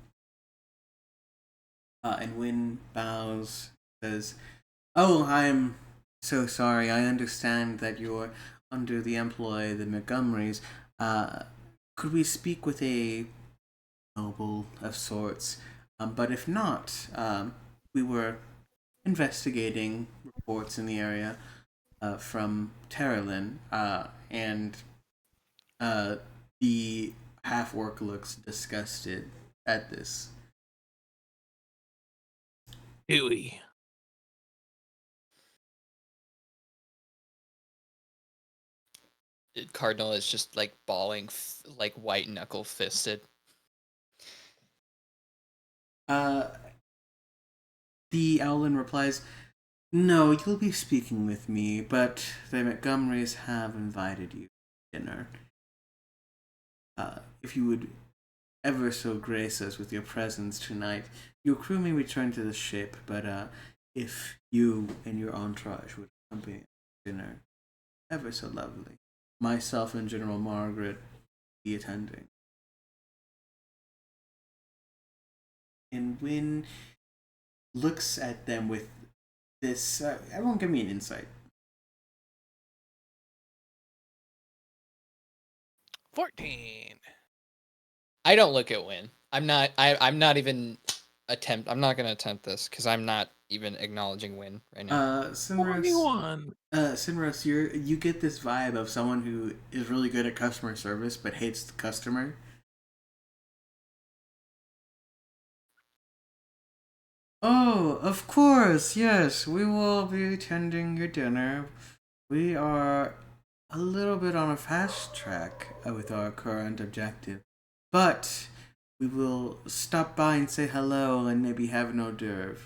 And Wynn bows, says, "Oh, I'm so sorry. I understand that you're under the employ of the Montgomerys. Could we speak with a noble of sorts? But if not, we were investigating reports in the area from Terralin, and the half-orc looks disgusted at this. Huey. Cardinal is just like bawling, like white knuckle fisted. The Owlin replies, "No, you'll be speaking with me, but the Montgomerys have invited you to dinner. If you would ever so grace us with your presence tonight, your crew may return to the ship, but if you and your entourage would accompany us to dinner, ever so lovely." myself and General Margaret be attending. And Wynn looks at them with this. Everyone, give me an insight. 14. I don't look at Win. I'm not. I'm not even attempt. I'm not gonna attempt this because I'm not even acknowledging Win right now. Sinros, 21. Sinros, you get this vibe of someone who is really good at customer service but hates the customer. Oh, of course, yes. We will be attending your dinner. We are a little bit on a fast track with our current objective, but we will stop by and say hello and maybe have an hors d'oeuvre.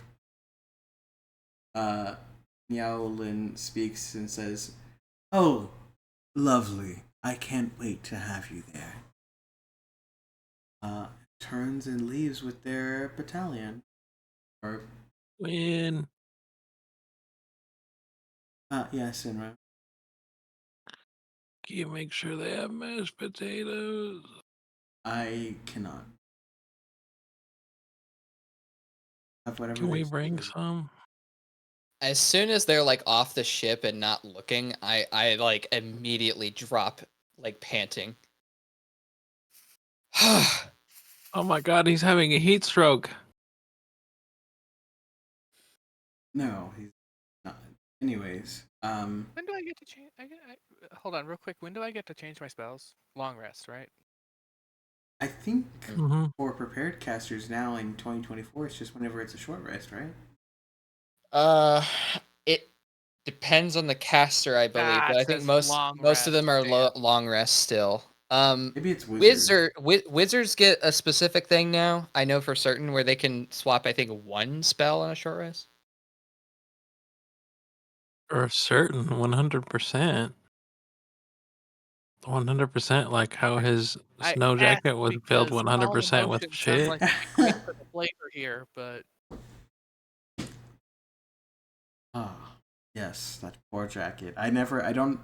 Uh, Meowlin speaks and says, "Oh, lovely. I can't wait to have you there." Turns and leaves with their battalion. Or, Win. yeah, Sinra. Can you make sure they have mashed potatoes? I cannot. Have whatever Can we they bring say. some? As soon as they're like off the ship and not looking, I like immediately drop like panting. Oh my god, he's having a heat stroke. No, he's not. Anyways, When do I get to change? Hold on, real quick. When do I get to change my spells? Long rest, right? I think Mm-hmm. for prepared casters now in 2024, it's just whenever it's a short rest, right? It depends on the caster, I believe, Ah, but it I think says most long most of them rest. are Damn. long rest still. Maybe it's wizard. Wizards get a specific thing now. I know for certain where they can swap. I think one spell on a short rest. For certain, 100%. 100%, like how his I snow asked jacket was filled because calm 100% with emotion sounds shit. like it'd be great for the flavor here, but Ah, yes, that poor jacket. I don't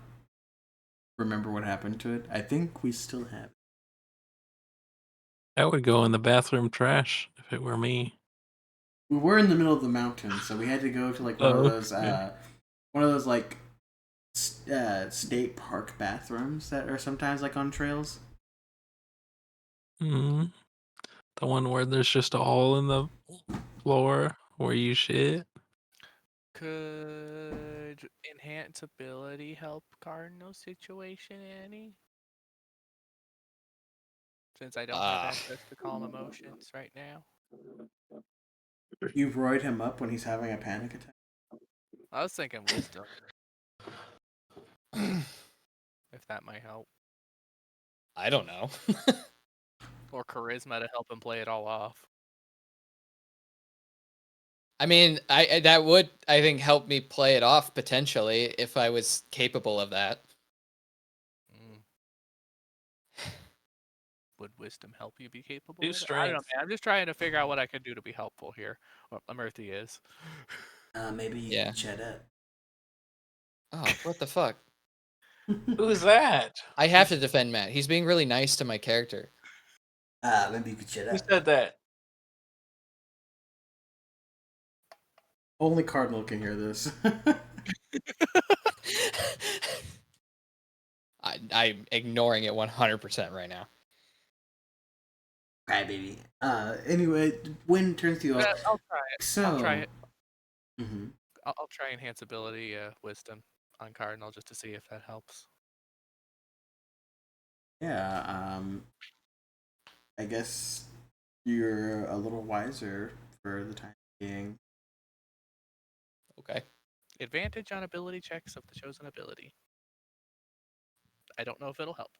remember what happened to it. I think we still have it. That would go in the bathroom trash if it were me. We were in the middle of the mountains, so we had to go to like Oh, okay. one of those like state park bathrooms that are sometimes like on trails. hmm The one where there's just a hole in the floor where you shit. could enhance ability help Cardinal situation any? Since I don't have Ah, access to calm emotions right now. You roid him up when he's having a panic attack. I was thinking wisdom, if that might help. I don't know. Or charisma to help him play it all off. I mean, I that would I think help me play it off potentially if I was capable of that. Mm. Would wisdom help you be capable Do of it? I don't know, strength. man. I'm just trying to figure out what I can do to be helpful here. Well, Amirthi is. Maybe you Yeah. can chat up. Oh, what the fuck? Who's that? I have to defend Matt. He's being really nice to my character. Maybe you could chat Who up. said that? Only Cardinal can hear this. I'm ignoring it 100% right now. Cry baby. Anyway, Wynn turns to you off. I'll try it. So, I'll try it. Mm-hmm. I'll try enhance ability wisdom on Cardinal just to see if that helps. Yeah. I guess you're a little wiser for the time being. Okay. Advantage on ability checks of the chosen ability. I don't know if it'll help,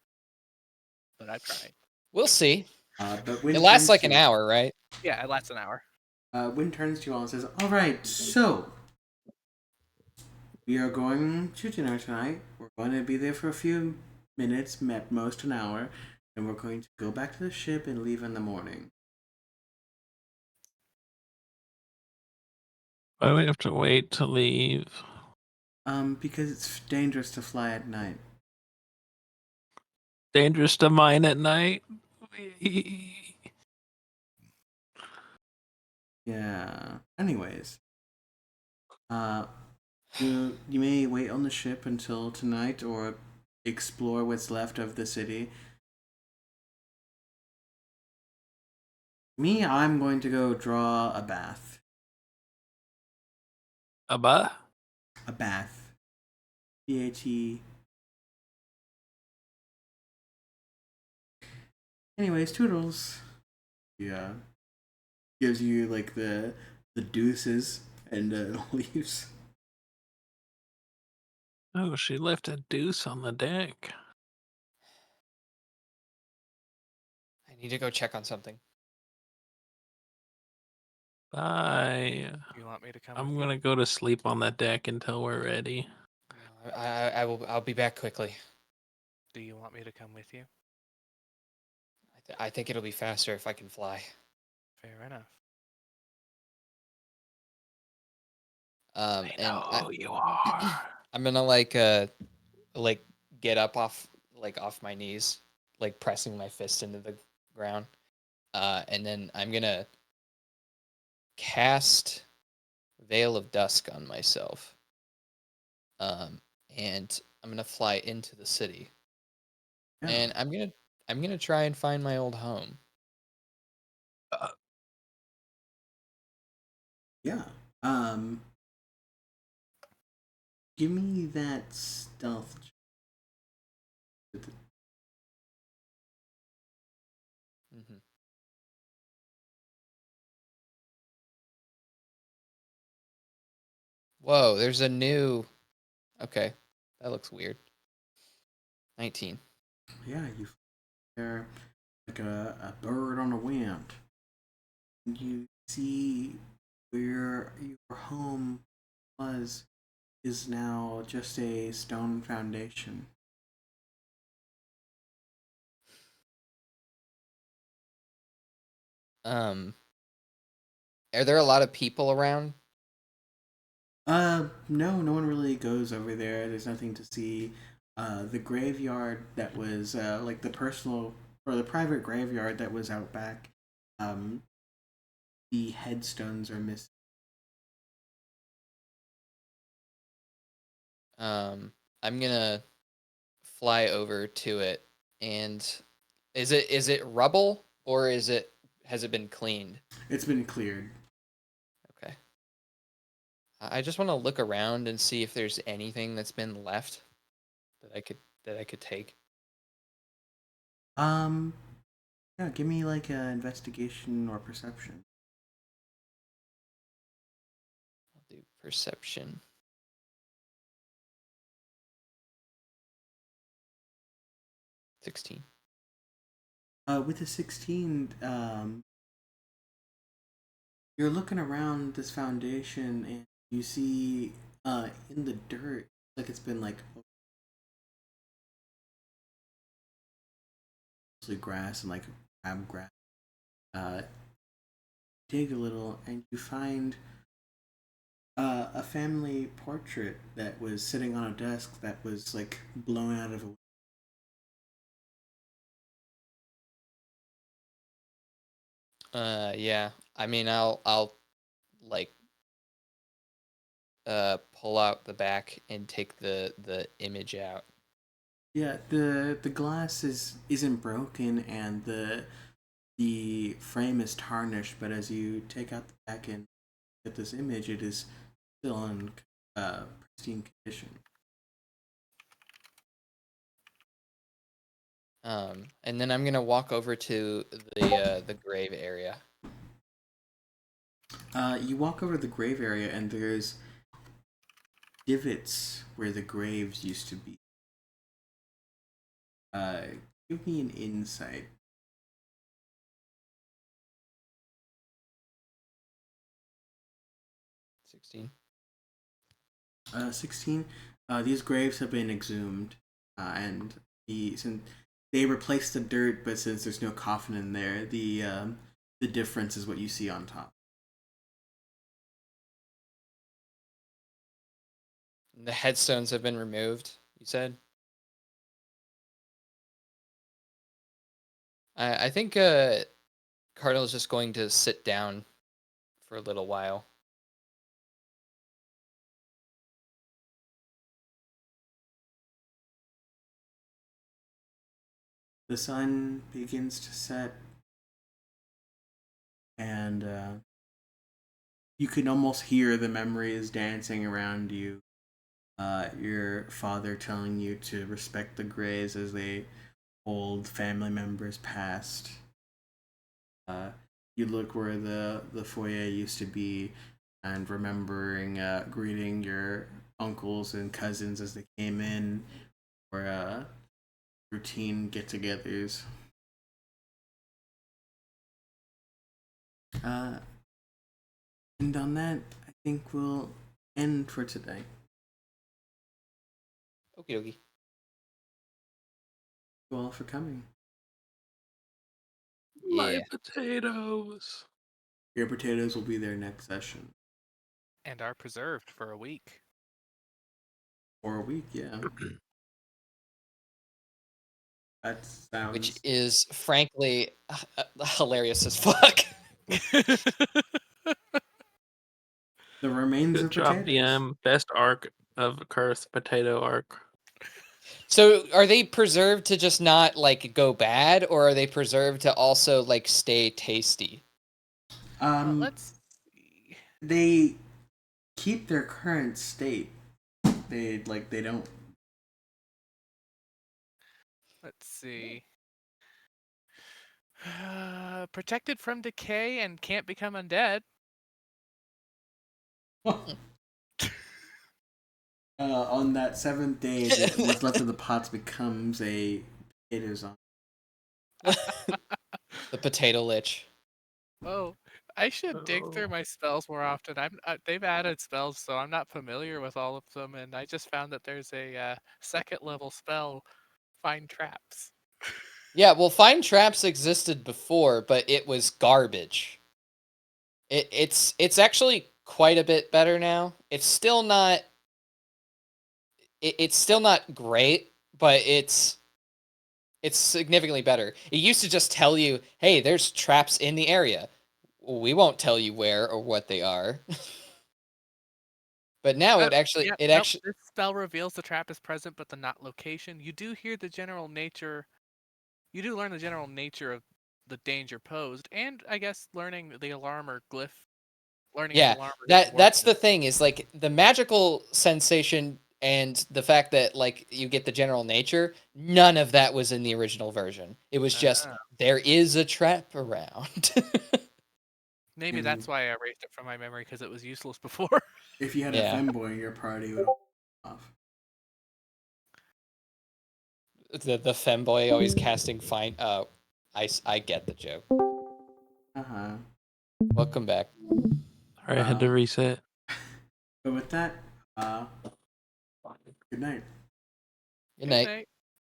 but I've tried. We'll see. But Wynn It lasts turns like to an you. hour, right? Yeah, it lasts an hour. Wynn turns to you all and says, "All right, so we are going to dinner tonight. We're going to be there for a few minutes, at most an hour, and we're going to go back to the ship and leave in the morning." Why do we have to wait to leave? Because it's dangerous to fly at night. Dangerous to mine at night. Yeah. Anyways, uh, you may wait on the ship until tonight, or explore what's left of the city. Me, I'm going to go draw a bath. Abba? A bath. BAT. Anyways, toodles. Yeah. Gives you like the deuces and leaves. Oh, she left a deuce on the deck. I need to go check on something. Bye. Do you want me to come I'm with gonna go to sleep on the deck until we're ready. No, I will. I'll be back quickly. you? Do you want me to come with you? I think it'll be faster if I can fly. Fair enough. They And know who you are. I'm gonna like get up off my knees, like pressing my fist into the ground. And then I'm gonna cast Veil of Dusk on myself. Um, and I'm gonna fly into the city, Yeah. and I'm gonna try and find my old home. Yeah. Give me that stealth. Hmm. Whoa, there's a new. Okay, that looks weird. 19. Yeah, you are like a bird on the wind. You see where your home was is now just a stone foundation. Um, are there a lot of people around? No, no one really goes over there. There's nothing to see. The graveyard that was like the personal or the private graveyard that was out back. Um, the headstones are missing. I'm gonna fly over to it, and is it rubble, or has it been cleaned? It's been cleared. Okay. I just want to look around and see if there's anything that's been left that I could take. Um, yeah, give me like a investigation or perception. I'll do perception. 16. With the 16, you're looking around this foundation and you see in the dirt like it's been like mostly grass and like crabgrass. Uh, dig a little and you find a family portrait that was sitting on a desk that was like blown out of a. Yeah. I mean, I'll like pull out the back and take the image out. Yeah, the glass isn't broken and the frame is tarnished, but as you take out the back and get this image, it is still in pristine condition. And then I'm gonna walk over to the grave area. You walk over the grave area and there's divots where the graves used to be. Uh, give me an insight. 16. 16. These graves have been exhumed, and since they replaced the dirt, but since there's no coffin in there, the difference is what you see on top. The headstones have been removed, you said? I think Cardinal's just going to sit down for a little while. The sun begins to set, and you can almost hear the memories dancing around you. Your father telling you to respect the Greys as they hold family members past. You look where the foyer used to be, and remembering greeting your uncles and cousins as they came in for routine get-togethers. And on that, I think we'll end for today. Okie dokie. Thank you all for coming. My Yeah. potatoes. Your potatoes will be there next session. And are preserved for a week. For a week, yeah. That sounds... Which is frankly hilarious as fuck. the remains Good of job, potatoes. DM. Best arc of Curse potato arc. So are they preserved to just not like go bad, or are they preserved to also like stay tasty? Let's see. They keep their current state. They don't... Let's see. Protected from decay and can't become undead. On that seventh day, what's left of the pots becomes a potato zombie. The potato lich. Oh, I should dig through my spells more often. They've added spells, so I'm not familiar with all of them, and I just found that there's a second level spell, Find Traps. Yeah, well, Find Traps existed before, but it was garbage. It's actually quite a bit better now. It's still not it's still not great, but it's significantly better. It used to just tell you, "Hey, there's traps in the area." We won't tell you where or what they are. But now it actually Nope. This spell reveals the trap is present, but the not location. You do hear the general nature. You do learn the general nature of the danger posed, and I guess learning the alarm or glyph. Learning Yeah, an alarm or glyph that's the works. thing is like the magical sensation and the fact that like you get the general nature, none of that was in the original version. It was just there is a trap around. Maybe And that's why I erased it from my memory because it was useless before. if you had Yeah. a femboy in your party, it would off. The femboy always casting fine. I get the joke. Uh-huh. Welcome back. Sorry, I had to reset. But with that, good night. Good night. Good night.